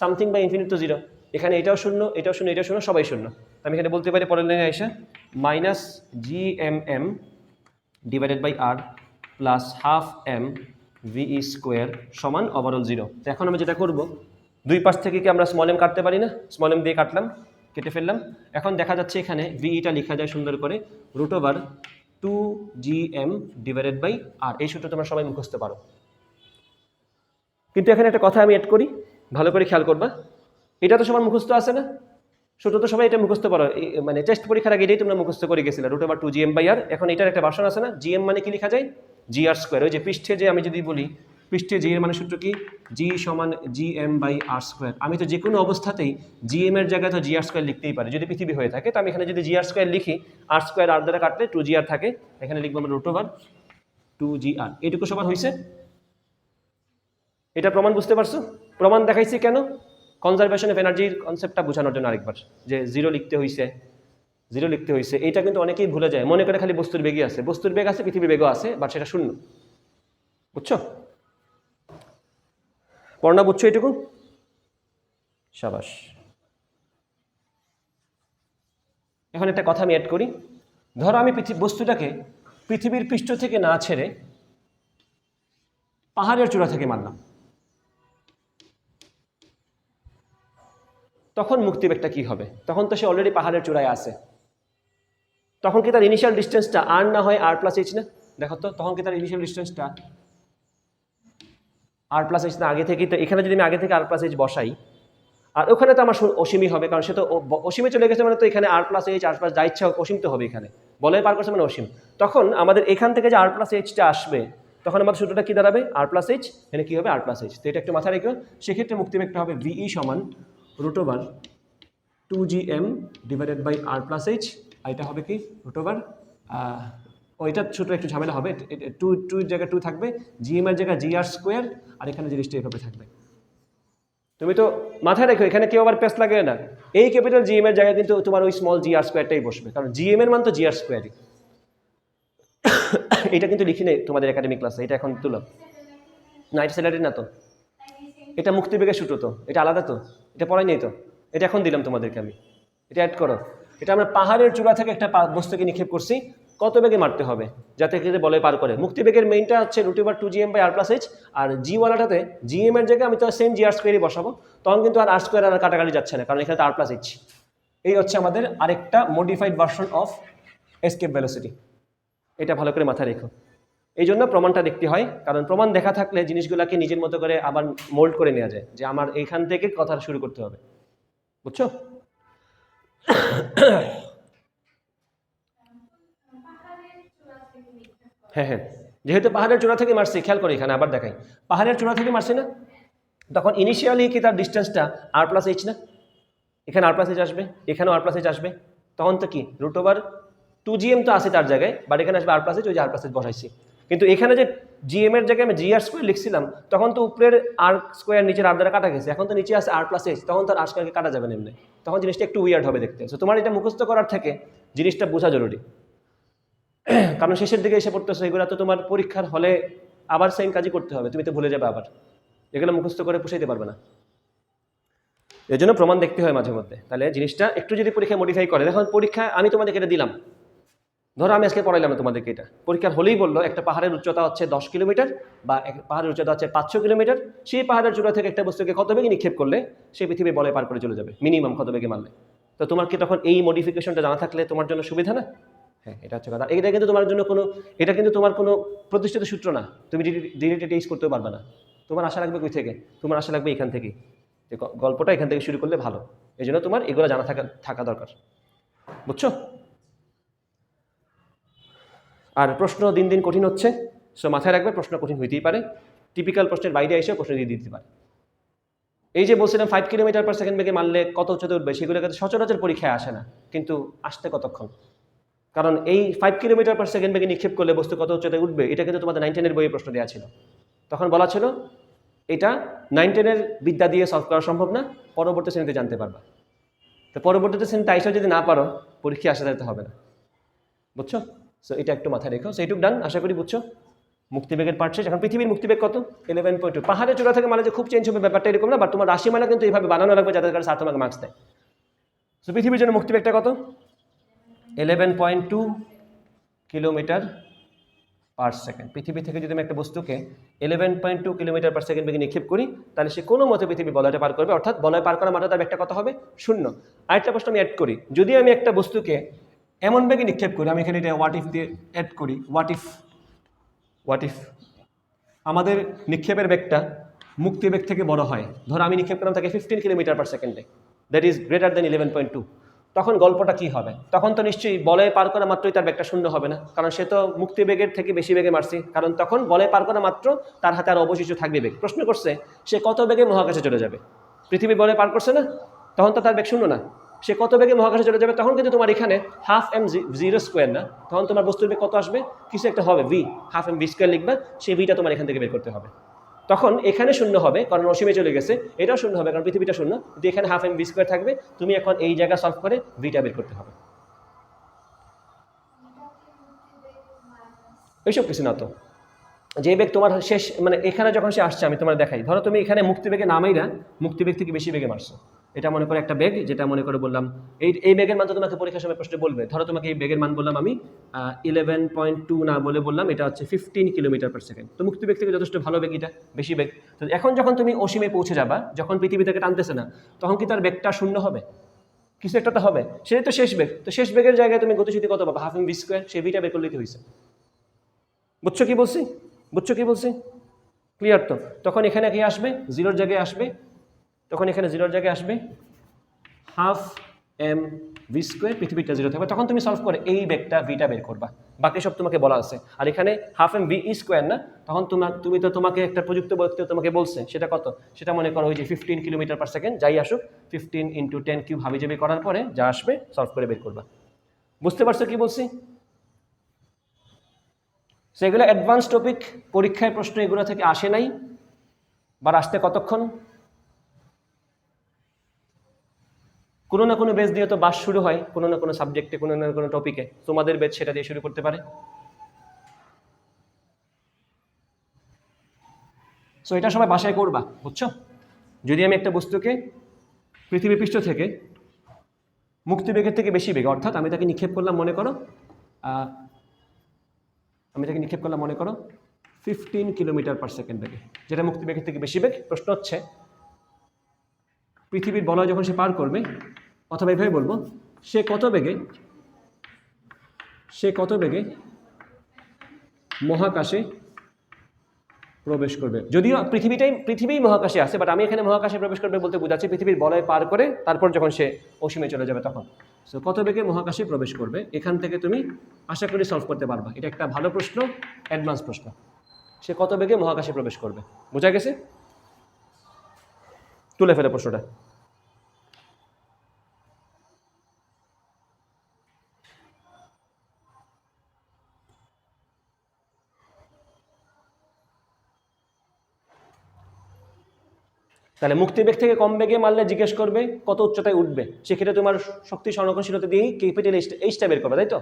সামথিং বাই ইনফিনিট তো 0, এখানে এটাও 0, এটাও 0, এটাও 0, সবাই 0। আমি এখানে বলতে পারি পরের লাইনে এসে minus G M M divided by R plus half M V E square সমান ওভারঅল 0। তো এখন আমি যেটা করব, দুই পাশ থেকে কি আমরা স্মল এম কাটতে পারি না? স্মল এম দিয়ে কেটে ফেললাম। এখন দেখা যাচ্ছে এখানে ভিইটা লেখা যায় সুন্দর করে √2 2gm ডিভাইডেড বাই আর। এই সূত্র তোমরা সবাই মুখস্থ পারো, কিন্তু এখানে একটা কথা আমি অ্যাড করি, ভালো করে খেয়াল করবা। এটা তো সবার মুখস্থ আছে না, সূত্র তো সবাই এটা মুখস্থ পারো, মানে টেস্ট পরীক্ষার আগে এটাই তোমরা মুখস্থ করে গেছিলে, √2gm বাই আর। এখন এটার একটা ভার্সন আছে না, জিএম মানে কি লেখা যায়, জি আর স্কোয়ার। ওই যে পৃষ্ঠে যে আমি যদি বলি পৃষ্ঠে জি এর মানে সূত্র কি, জি সমান gm বাই আর স্কোয়ার। আমি তো যে কোনো অবস্থাতেই জিএম এর জায়গায় তো জি আর স্কোয়ার লিখতেই পারি যদি পৃথিবী হয়ে থাকে। তো আমি এখানে যদি জি আর স্কোয়ার লিখি, আর স্কোয়ার আর দ্বারা কাটলে 2gr থাকে, এখানে লিখবো আমরা √2gr। এটুকু সবার হয়েছে? এটা প্রমাণ বুঝতে পারছো? প্রমাণ দেখাইছি কেন, কনজারভেশন অফ এনার্জির কনসেপ্টটা বোঝানোর জন্য আরেকবার, যে জিরো লিখতে হয়েছে। এটা কিন্তু অনেকেই ভুলে যায়, মনে করে খালি বস্তুর বেগই আছে, বস্তুর বেগ আছে, পৃথিবীর বেগও আছে, বাট সেটা শূন্য। বুঝছো? পড়না বুঝছো এটুকু? সাবাস। এখন একটা কথা আমি অ্যাড করি, ধরো আমি বস্তুটাকে পৃথিবীর পৃষ্ঠ থেকে না ছেড়ে পাহাড়ের চূড়া থেকে মারলাম, তখন মুক্তিবেগটা কি হবে? তখন তো সে অলরেডি পাহাড়ের চূড়ায় আছে, তখন কি তার ইনিশিয়াল ডিস্টেন্সটা আর না হয় আর প্লাস এইচ না? দেখো তো, তখন কি তার ইনিশিয়াল ডিস্টেন্সটা আর প্লাস এইচ না আগে থেকেই? তো এখানে যদি আমি আগে থেকে আর প্লাস এইচ বসাই, আর ওখানে তো আমার অসীমই হবে, কারণ সে তো অসীমে চলে গেছে, মানে তো এখানে আর প্লাস এইচ আর প্লাস যা ইচ্ছা অসীম তো হবে, এখানে বলয় পার করছে মানে অসীম। তখন আমাদের এখান থেকে যে আর প্লাস এইচটা আসবে, তখন আমাদের সূত্রটা কি দাঁড়াবে, আর প্লাস এইচ, এখানে কি হবে আর প্লাস এইচ। তো এটা একটু মাথায় রেখো। সেক্ষেত্রে মুক্তিবেগটা হবে ভিই সমান √2gm divided by R plus H. আর এটা হবে কি √ ওইটা ছোটো একটু ঝামেলা হবে, টু জায়গায় 2 থাকবে, জিএম এর জায়গায় জি আর স্কোয়ার, আর এখানে জিনিসটা এইভাবে থাকবে। তুমি তো মাথায় রেখো, এখানে কেউ আবার পেস লাগে না, এই ক্যাপিটাল জিএম এর জায়গায় কিন্তু তোমার ওই স্মল জি আর স্কোয়ারটাই বসবে, কারণ জিএম এর মান তো জি আর স্কোয়ারই। এটা কিন্তু লিখি নেই তোমাদের একাডেমিক ক্লাসে, এটা এখন তুলো না, এটা স্যালারি না তো, এটা মুক্তিবেগের সূত্র তো, এটা আলাদা তো, এটা পড়াই নেই তো, এটা এখন দিলাম তোমাদেরকে আমি, এটা অ্যাড করো। এটা আমরা পাহাড়ের চূড়া থেকে একটা বস্তুকে নিক্ষেপ করছি, কত বেগে মারতে হবে যাতে ক্ষেত্রে বলয় পার করে। মুক্তিবেগের মেইনটা হচ্ছে √2gm by R plus H, আর জি ওয়ালাটাতে জিএম এর জায়গায় আমি তো সেম জি আর স্কোয়ারই বসাবো, তখন কিন্তু আর আর স্কোয়ার আর কাটাকাটি যাচ্ছে না, কারণ এখানে তো আর প্লাস এইচ। এই হচ্ছে আমাদের আরেকটা modified version of escape velocity, এটা ভালো করে মাথায় রেখো। এই জন্য প্রমাণটা দেখতে হয়, কারণ প্রমাণ দেখা থাকলে জিনিসগুলোকে নিজের মতো করে আবার মোল্ড করে নেওয়া যায়, যে আমার এইখান থেকে কথা শুরু করতে হবে। বুঝছো? হ্যাঁ হ্যাঁ, যেহেতু পাহাড়ের চূড়া থেকে মারছি, খেয়াল করে এখানে আবার দেখাই, পাহাড়ের চূড়া থেকে মারছি না, তখন ইনিশিয়ালি কি তার ডিস্টেন্সটা আর প্লাস এইচ না? এখানে আর প্লাস এইচ আসবে, এখানেও আর প্লাস এইচ আসবে, তখন তো কি √2gm তো আছে তার জায়গায়, বাট এখানে আসবে আর প্লাস এইচ, ওই যে আর প্লাস এইচ বসাইছি। কিন্তু এখানে যে জিএম এর জায়গায় আমি জি আর স্কোয়ার লিখছিলাম, তখন তো উপরের আর স্কোয়ার নিচের আর দ্বারা কাটা গেছে, এখন তো নিচে আছে আর প্লাস এইচ, তখন তো আর স্কোয়ারকে কাটা যাবে না এমনি, তখন জিনিসটা একটু উইয়ার্ড হবে দেখতে। সো তোমার এটা মুখস্থ করার থেকে জিনিসটা বোঝা জরুরি, কারণ শেষের দিকে এসে পড়তেছো, এগুলো তো তোমার পরীক্ষার হলে আবার সেম কাজই করতে হবে, তুমি তো ভুলে যাবে আবার, এগুলো মুখস্থ করে পুষাইতে পারবে না। এর জন্য প্রমাণ দেখতে হয় মাঝে মধ্যে, তাহলে জিনিসটা একটু যদি পরীক্ষায় মডিফাই করে। দেখো পরীক্ষা আমি তোমাদেরকে এটা দিলাম, ধরো আমি আজকে পড়াইলাম না তোমাদেরকে, এটা পরীক্ষার হলেই বললো একটা পাহাড়ের উচ্চতা হচ্ছে 10 কিলোমিটার বা পাহাড়ের উচ্চতা হচ্ছে 500 কিলোমিটার, সেই পাহাড়ের চূড়া থেকে একটা বস্তুকে কত বেগে নিক্ষেপ করলে সেই পৃথিবী বলয় পার করে চলে যাবে, মিনিমাম কত বেগে মারলে। তো তোমার কি তখন এই মডিফিকেশনটা জানা থাকলে তোমার জন্য সুবিধা না? হ্যাঁ, এটা হচ্ছে কথা। এটা কিন্তু তোমার জন্য এটা কিন্তু তোমার কোনো প্রতিষ্ঠিত সূত্র না, তুমি ডিরেক্ট ইউজ করতেও পারবে না। তোমার আশা রাখবে কই থেকে? তোমার আশা রাখবে এখান থেকেই, যে গল্পটা এখান থেকে শুরু করলে ভালো। এই জন্য তোমার এগুলো জানা থাকা দরকার। বুঝছো? আর প্রশ্ন দিন দিন কঠিন হচ্ছে, সো মাথায় রাখবে প্রশ্ন কঠিন হইতেই পারে, টিপিক্যাল প্রশ্নের বাইরে এসে প্রশ্ন দিয়ে দিতে পারে। এই যে বলছিলাম 5 কিলোমিটার/সেকেন্ড বেগে মারলে কত উচ্চতা উঠবে, সেগুলো কিন্তু সচরাচর পরীক্ষায় আসে না, কিন্তু আসতে কতক্ষণ? কারণ এই 5 কিলোমিটার/সেকেন্ড বেগে নিক্ষেপ করলে বস্তু কত উচ্চতায় উঠবে, এটা কিন্তু তোমাদের 9, 10-এর বইয়ে প্রশ্ন দেওয়া ছিল। তখন বলা ছিল এটা 9, 10-এর বিদ্যা দিয়ে সলভ করা সম্ভব না, পরবর্তী শ্রেণীতে জানতে পারবা। তো পরবর্তীতে শ্রেণীতে আইসা যদি না পারো, পরীক্ষা আসা যেতে হবে না। বুঝছো? সো এটা একটু মাথায় রেখো। সো এইটুক ডান, আশা করি বুঝছো। মুক্তিবেগের পার্ট শেষ। এখন পৃথিবীর মুক্তিবেগ কত? 11.2। পাহাড়ের চূড়া থেকে মানে যে খুব চেঞ্জ হবে ব্যাপারটা এরকম না, বাট তোমার রাশিমালা কিন্তু এইভাবে বানানো লাগবে যাদের কাছে স্যার তোমাকে মার্কস দেয়। সো পৃথিবীর জন্য মুক্তিবেগটা কত? 11.2 কিলোমিটার/সেকেন্ড। পৃথিবী থেকে যদি আমি একটা বস্তুকে 11.2 কিলোমিটার/সেকেন্ড বেগে নিক্ষেপ করি, তাহলে সে কোনো মতে পৃথিবী বলয়টা পার করবে, অর্থাৎ বলয় পার করার মাত্রা তার একটা কত হবে? 0। আরেকটা প্রশ্ন আমি অ্যাড করি, যদি আমি একটা বস্তুকে এমন বেগে নিক্ষেপ করি, আমি এখানে এটা হোয়াট ইফ দিয়ে অ্যাড করি, হোয়াট ইফ আমাদের নিক্ষেপের বেগটা মুক্তি বেগ থেকে বড় হয়। ধরো আমি নিক্ষেপ করলাম তাকে 15 কিলোমিটার পার সেকেন্ডে, দ্যাট ইজ গ্রেটার দেন 11.2। তখন গল্পটা কি হবে? তখন তো নিশ্চয়ই বলয় পার করা মাত্রই তার বেগটা শূন্য হবে না, কারণ সে তো মুক্তি বেগের থেকে বেশি বেগে মারছি, কারণ তখন বলয় পার করা মাত্র তার হাতে আর অবশিষ্ট থাকবে বেগ। প্রশ্ন করছে সে কত বেগে মহাকাশে চলে যাবে? পৃথিবী বলয় পার করছে না, তখন তো তার বেগ শূন্য না, সে কত বেগে মহাকাশে চলে যাবে? তখন কিন্তু তোমার এখানে হাফ এম জিরো স্কোয়ার না, তখন তোমার বস্তুর বেগ কত আসবে? কিছু একটা হবে, V, half M V square লিখবা, সেই ভিটা তোমার এখান থেকে বের করতে হবে। তখন এখানে শূন্য হবে কারণ অসীমে চলে গেছে, এটাও শূন্য হবে কারণ পৃথিবীটা শূন্য, কিন্তু এখানে হাফ এম ভি স্কোয়ার থাকবে। তুমি এখন এই জায়গা সলভ করে ভিটা বের করতে হবে। এইসব কিছু না তো, যে বেগ তোমার শেষ মানে এখানে যখন সে আসছে, আমি তোমার দেখাই, ধরো তুমি এখানে মুক্তি বেগে নামাই না, মুক্তি বেগ থেকে বেশি বেগে মারছো, এটা মনে করে একটা বেগ, যেটা মনে করে বললাম এই বেগের মান তো তোমাকে পরীক্ষার সময় প্রশ্ন বলবে। ধরো তোমাকে এই বেগের মান বললাম আমি 11.2 না বলে বললাম এটা হচ্ছে 15 কিলোমিটার পার সেকেন্ড, তো মুক্তি বেগ থেকে যথেষ্ট ভালো বেগ, এটা বেশি বেগ। তো এখন যখন তুমি অসীমে পৌঁছে যাবা, যখন পৃথিবী থেকে টানতেছে না, তখন কি তার বেগটা শূন্য হবে? কিছু একটা তো হবে, সেটাই তো শেষ বেগ। তো শেষ বেগের জায়গায় তুমি গতিশক্তি কত পাবা? হাফ এম ভি স্কোয়ার, সেই ভিটা বের করলে কি হয়েছে? বুঝছো কি বলছি? বুঝছো কি বলছি? ক্লিয়ার তো? তখন এখানে কি আসবে? জিরোর জায়গায় আসবে, তখন এখানে জিরোর জায়গায় আসবে হাফ এম ভি স্কোয়ার, পৃথিবীটা জিরো থাকবে। তখন তুমি সলভ করে এই বেগটা ভিটা বের করবা, বাকি সব তোমাকে বলা আছে। আর এখানে হাফ এম ভি স্কোয়ার না, তখন তুমি তো তোমাকে একটা প্রযুক্ত বলতে তোমাকে বলছে, সেটা কত? সেটা মনে করো ওই যে 15 কিলোমিটার পার সেকেন্ড, যাই আসুক 15 × 10³ হাবিজাবি করার পরে যা আসবে সলভ করে বের করবা। বুঝতে পারছো কি বলছি? সেগুলো অ্যাডভান্স টপিক, পরীক্ষায় প্রশ্ন এগুলো থেকে আসে নাই, বা আসতে কতক্ষণ? কোনো না কোনো বেস দিয়ে তো বাস শুরু হয়, কোনো না কোনো সাবজেক্টে, কোনো না কোনো টপিকে। তোমাদের বেস সেটা দিয়ে শুরু করতে পারে। সো এটা সবাই বাসায় করবা, বুঝছো? যদি আমি একটা বস্তুকে পৃথিবী পৃষ্ঠ থেকে মুক্তি বেগের থেকে বেশি বেগ, অর্থাৎ আমি তাকে নিক্ষেপ করলাম মনে করো 15 কিলোমিটার পার সেকেন্ড বেগে, যেটা মুক্তি বেগের থেকে বেশি বেগ। প্রশ্ন হচ্ছে পৃথিবীর বলয় যখন সে পার করবে, অথবা এইভাবে বলবো, সে কত বেগে মহাকাশে প্রবেশ করবে। যদিও পৃথিবী মহাকাশে আছে, বাট আমি এখানে মহাকাশে প্রবেশ করবে বলতে বোঝাচ্ছি পৃথিবীর বলয় পার করে তারপর যখন সে অসীমে চলে যাবে তখন। সো কত বেগে মহাকাশে প্রবেশ করবে, এখান থেকে তুমি আশা করি সলভ করতে পারবা। এটা একটা ভালো প্রশ্ন, অ্যাডভান্স প্রশ্ন। সে কত বেগে মহাকাশে প্রবেশ করবে, বোঝা গেছে? তুলে ফেলে প্রশ্নটা। তাহলে মুক্তিবেগ থেকে কম বেগে মারলে জিজ্ঞেস করবে কত উচ্চতায় উঠবে, সেক্ষেত্রে তোমার শক্তি সংরক্ষণশীলতা দিয়েই ক্যাপিটাল এইচটা বের করবে, তাই তো?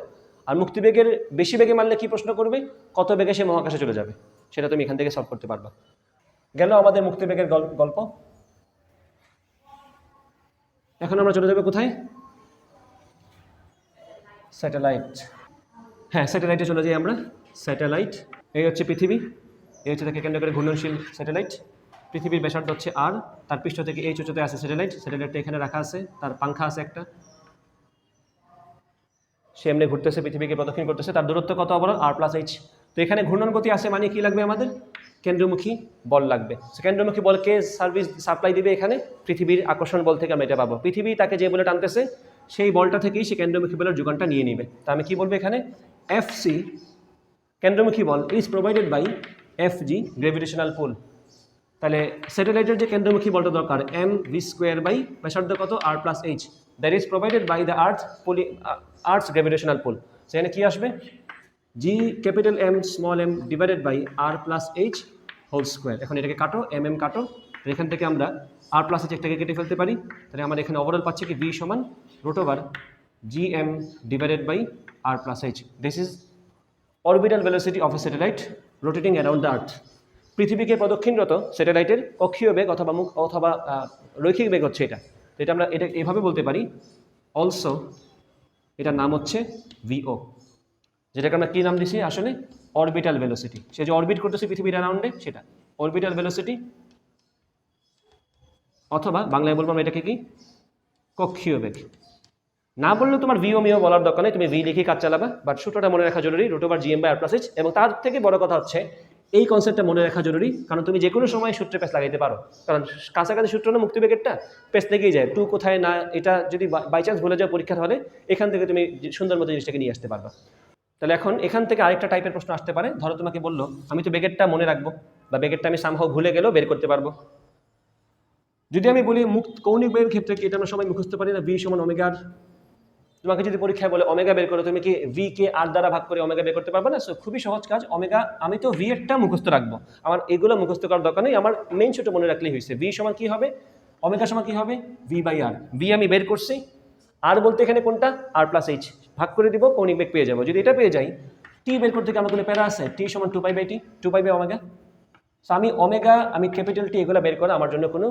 আর মুক্তিবেগের বেশি বেগে মারলে কি প্রশ্ন করবে? কত বেগে সে মহাকাশে চলে যাবে, সেটা তুমি এখান থেকে সলভ করতে পারবা। গেল আমাদের মুক্তিবেগের গল্প। এখন আমরা চলে যাবো কোথায়? স্যাটেলাইট। হ্যাঁ, স্যাটেলাইটে চলে যাই আমরা। স্যাটেলাইট, এই হচ্ছে পৃথিবী, এই হচ্ছে তাকে কেন্দ্র করে ঘূর্ণনশীল স্যাটেলাইট। পৃথিবীর ব্যাসার্ধ হচ্ছে আর, তার পৃষ্ঠ থেকে এই উচ্চতায় আছে স্যাটেলাইটটা এখানে রাখা আছে, তার পাংখা আছে একটা, সে এমনি ঘুরতেছে, পৃথিবীকে প্রদক্ষিণ করতেছে। তার দূরত্ব কত অবরোধ? r+h। তো এখানে ঘূর্ণন গতি আছে মানে কি লাগবে আমাদের? কেন্দ্রমুখী বল লাগবে। কেন্দ্রমুখী বলকে সাপ্লাই দিবে এখানে পৃথিবীর আকর্ষণ বল থেকে আমরা এটা পাবো। পৃথিবী তাকে যে বলে টানতেছে সেই বলটা থেকেই সে কেন্দ্রমুখী বলের যোগানটা নিয়ে নিবে। তা আমি কি বলবো এখানে? Fc কেন্দ্রমুখী বল is provided by Fg gravitational pull. তাহলে স্যাটেলাইটের যে কেন্দ্রমুখী বলটা দরকার mv² বাই ব্যাসার্ধ কত r+h, that is provided by the earth's gravitational pull. সেখানে কি আসবে? g capital M small m divided by r+h whole square. এখন এটাকে কাটো, কাটো, এখান থেকে আমরা r+h একটাকে কেটে ফেলতে পারি। তাহলে আমরা এখানে ওভারঅল পাচ্ছি কি v সমান √gm divided by r+h। This is orbital velocity of a satellite rotating around the earth. পৃথিবীকে প্রদক্ষিণরত স্যাটেলাইটের কক্ষীয় বেগ অথবা রৈখিক বেগ হচ্ছে এটা। তো আমরা এটা এভাবে বলতে পারি, অলসো এটার নাম হচ্ছে VO, যেটাকে আমরা কী নাম দিছি আসলে? Orbital velocity. সে যে অরবিট করতেছে পৃথিবীর অ্যারাউন্ডে, সেটা অরবিটাল ভেলোসিটি, অথবা বাংলায় বলবো আমরা এটাকে কি? কক্ষীয় বেগ। না বললেও তোমার ভি ও মিও বলার দরকার নেই, তুমি ভি লিখে কাজ চালাবা, বাট সূত্রটা মনে রাখা জরুরি, √gm/r+h। এবং তার থেকে বড় কথা হচ্ছে এই কনসেপ্টটা মনে রাখা জরুরি, কারণ তুমি যে কোনো সময় সূত্রে পেস লাগাইতে পারো, কারণ কাছাকাছি সূত্র না মুক্তিবেগেরটা, পেস লেগেই যায়, টু কোথায় না, এটা যদি বাই চান্স ভুলে যাও পরীক্ষার হলে, এখান থেকে তুমি সুন্দর মতো জিনিসটাকে নিয়ে আসতে পারবা। তাহলে এখন এখান থেকে আরেকটা টাইপের প্রশ্ন আসতে পারে, ধরো তোমাকে বললো আমি তো বেগেরটা মনে রাখবো, বা বেগেরটা আমি সামহাও ভুলে গেলেও বের করতে পারবো। যদি আমি বলি কৌণিক বেগের ক্ষেত্রে কি এটা আমরা সবাই মুখস্থ পারি না, ভি সমান ওমেগা আর। তোমাকে যদি পরীক্ষায় বলে ওমেগা বের করো, তুমি কি ভি কে আর দ্বারা ভাগ করে ওমেগা বের করতে পারবে না? সো খুবই সহজ কাজ, ওমেগা আমি তো ভি এরটা মুখস্থ রাখবো, আমার এগুলো মুখস্থ করার দরকার নেই, আমার মেইন সূত্র মনে রাখলেই হয়েছে। ভি সমান কি হবে, ওমেগা সমান কি হবে, v/r। ভি আমি বের করছি, আর বলতে এখানে কোনটা, r+h, ভাগ করে দিব, কৌণিক বেগ পেয়ে যাবো। যদি এটা পেয়ে যাই, টি বের করতে কি আমার কোনো প্যারা আছে, টি সমান 2π/t, 2π/ওমেগা। সো আমি ওমেগা, আমি ক্যাপিটাল টি, এগুলো বের করা আমার জন্য কোনো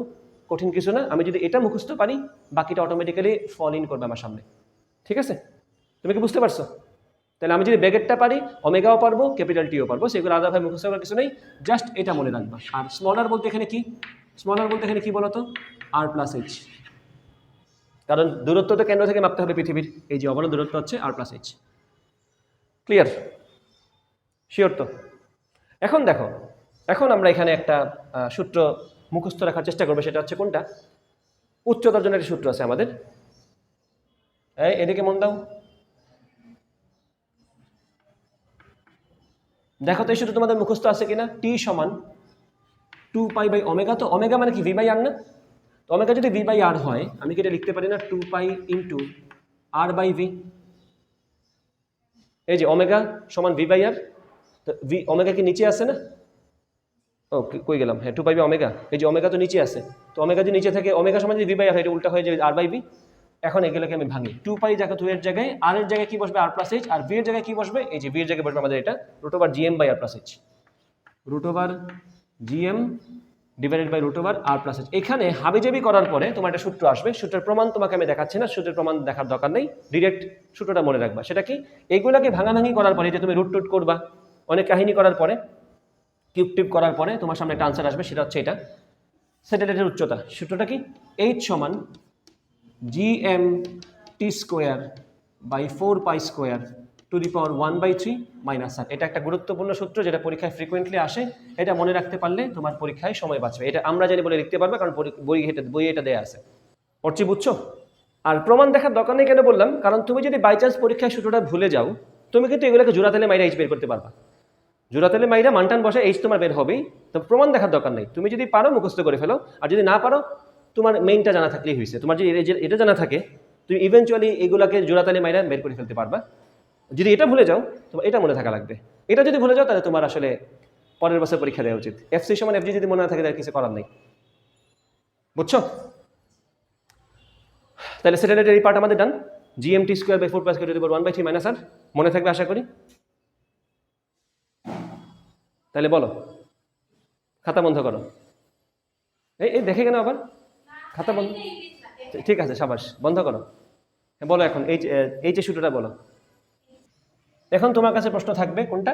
কঠিন কিছু না। আমি যদি এটা মুখস্থ পারি, বাকিটা অটোমেটিক্যালি ফল ইন করবে আমার সামনে। ঠিক আছে, তুমি কি বুঝতে পারছো? তাহলে আমি যদি বেগেরটা পারি, ওমেগাও পারবো, ক্যাপিটাল টিও পারবো, সেগুলো আলাদাভাবে মুখস্থ করার কিছু নেই, জাস্ট এটা মনে রাখবা। আর স্মলার বলতে এখানে কি, স্মলার বলতে এখানে কি বলতো, r+h, কারণ দূরত্ব তো কেন্দ্র থেকে মাপতে হবে পৃথিবীর, এই যে অবলম্ব দূরত্ব হচ্ছে r+h। ক্লিয়ার? শিওর তো? এখন দেখো, এখন আমরা এখানে একটা সূত্র মুখস্থ রাখার চেষ্টা করবো, সেটা হচ্ছে কোনটা, উচ্চতার জন্য একটা সূত্র আছে আমাদের। এদিকে মন দাও, দেখো তো এই সূত্র তোমাদের মুখস্থ আছে কিনা। টি সমান 2π/ওমেগা, তো ওমেগা মানে কি v/r না? তো ওমেগা যদি v/r হয়, আমি কি এটা লিখতে পারি না 2π × r/v। এই যে ওমেগা সমান v/r, তো ওমেগা কি নিচে আছে না? ও কই গেলাম, হ্যাঁ 2π/ওমেগা, এই যে ওমেগা তো নিচে আছে, তো ওমেগা যদি নিচে থাকে, ওমেগা সমান যদি v/r হয়, এটা উল্টা হয়ে যাবে r/v। এখন এগুলোকে আমি ভাঙি, 2π জায়গা 2 এর জায়গায় r এর জায়গায় কি বসবে, r+h, আর v এর জায়গায় কি বসবে, এই যে v এর জায়গায় বসবে আমাদের এটা √gm/r+h, √gm/r+h। এখানে হাবিজাবি করার পরে তোমার একটা সূত্র আসবে, সূত্রের প্রমাণ তোমাকে আমি দেখাচ্ছি না, সূত্রের প্রমাণ দেখার দরকার নেই, ডিরেক্ট সূত্রটা মনে রাখবা। সেটা কি, এগুলোকে ভাঙাভাঙি করার পরে, যে তুমি রুট করবা, অনেক কাহিনী করার পরে, কিউব টিপ করার পরে তোমার সামনে একটা আনসার আসবে, সেটা হচ্ছে এটা, স্যাটেলাইটের উচ্চতা। সূত্রটা কি, h সমান gmt²/4π² এটা একটা গুরুত্বপূর্ণ সূত্র, যেটা পরীক্ষায় ফ্রিকোয়েন্টলি আসে। এটা মনে রাখতে পারলে তোমার পরীক্ষায় সময় বাঁচবে। এটা আমরা জানি বলে লিখতে পারবে, কারণ বই এটা দেয়া আছে। পড়ছি, বুঝছো? আর প্রমাণ দেখার দরকার নেই কেন বললাম, কারণ তুমি যদি বাই চান্স পরীক্ষায় সূত্রটা ভুলে যাও, তুমি কিন্তু এগুলোকে জোড়া তেলে মাইরা এইচ বের করতে পারবা। জোড়া তেলে মাইরা মানটান বসে এইচ তোমার বের হবেই, তো প্রমাণ দেখার দরকার নেই। তুমি যদি পারো মুখস্থ করে ফেলো, আর যদি না পারো, তোমার মেইনটা জানা থাকলেই হয়েছে। তোমার যদি এটা জানা থাকে, তুমি ইভেনচুয়ালি এগুলাকে জোড়াতালি মাইরা বের করে ফেলতে পারবা। যদি এটা ভুলে যাও, তোমার এটা মনে থাকা লাগবে। এটা যদি ভুলে যাও, তাহলে তোমার আসলে পরের বছর পরীক্ষা দেওয়া উচিত। এফসি সমান এফজি যদি মনে না থাকে, তাহলে কিছু করার নেই, বুঝছো? তাহলে স্যাটেলাইটের এই পার্ট আমাদের ডান। gmt²/4π² r মনে থাকবে আশা করি। তাহলে বলো, খাতা বন্ধ করো। এই দেখে কেন আবার খাতা বন্ধ? ঠিক আছে, সাবাস, বন্ধ করো। বলো এখন এই যে সূত্রটা বলো। এখন তোমার কাছে প্রশ্ন থাকবে কোনটা,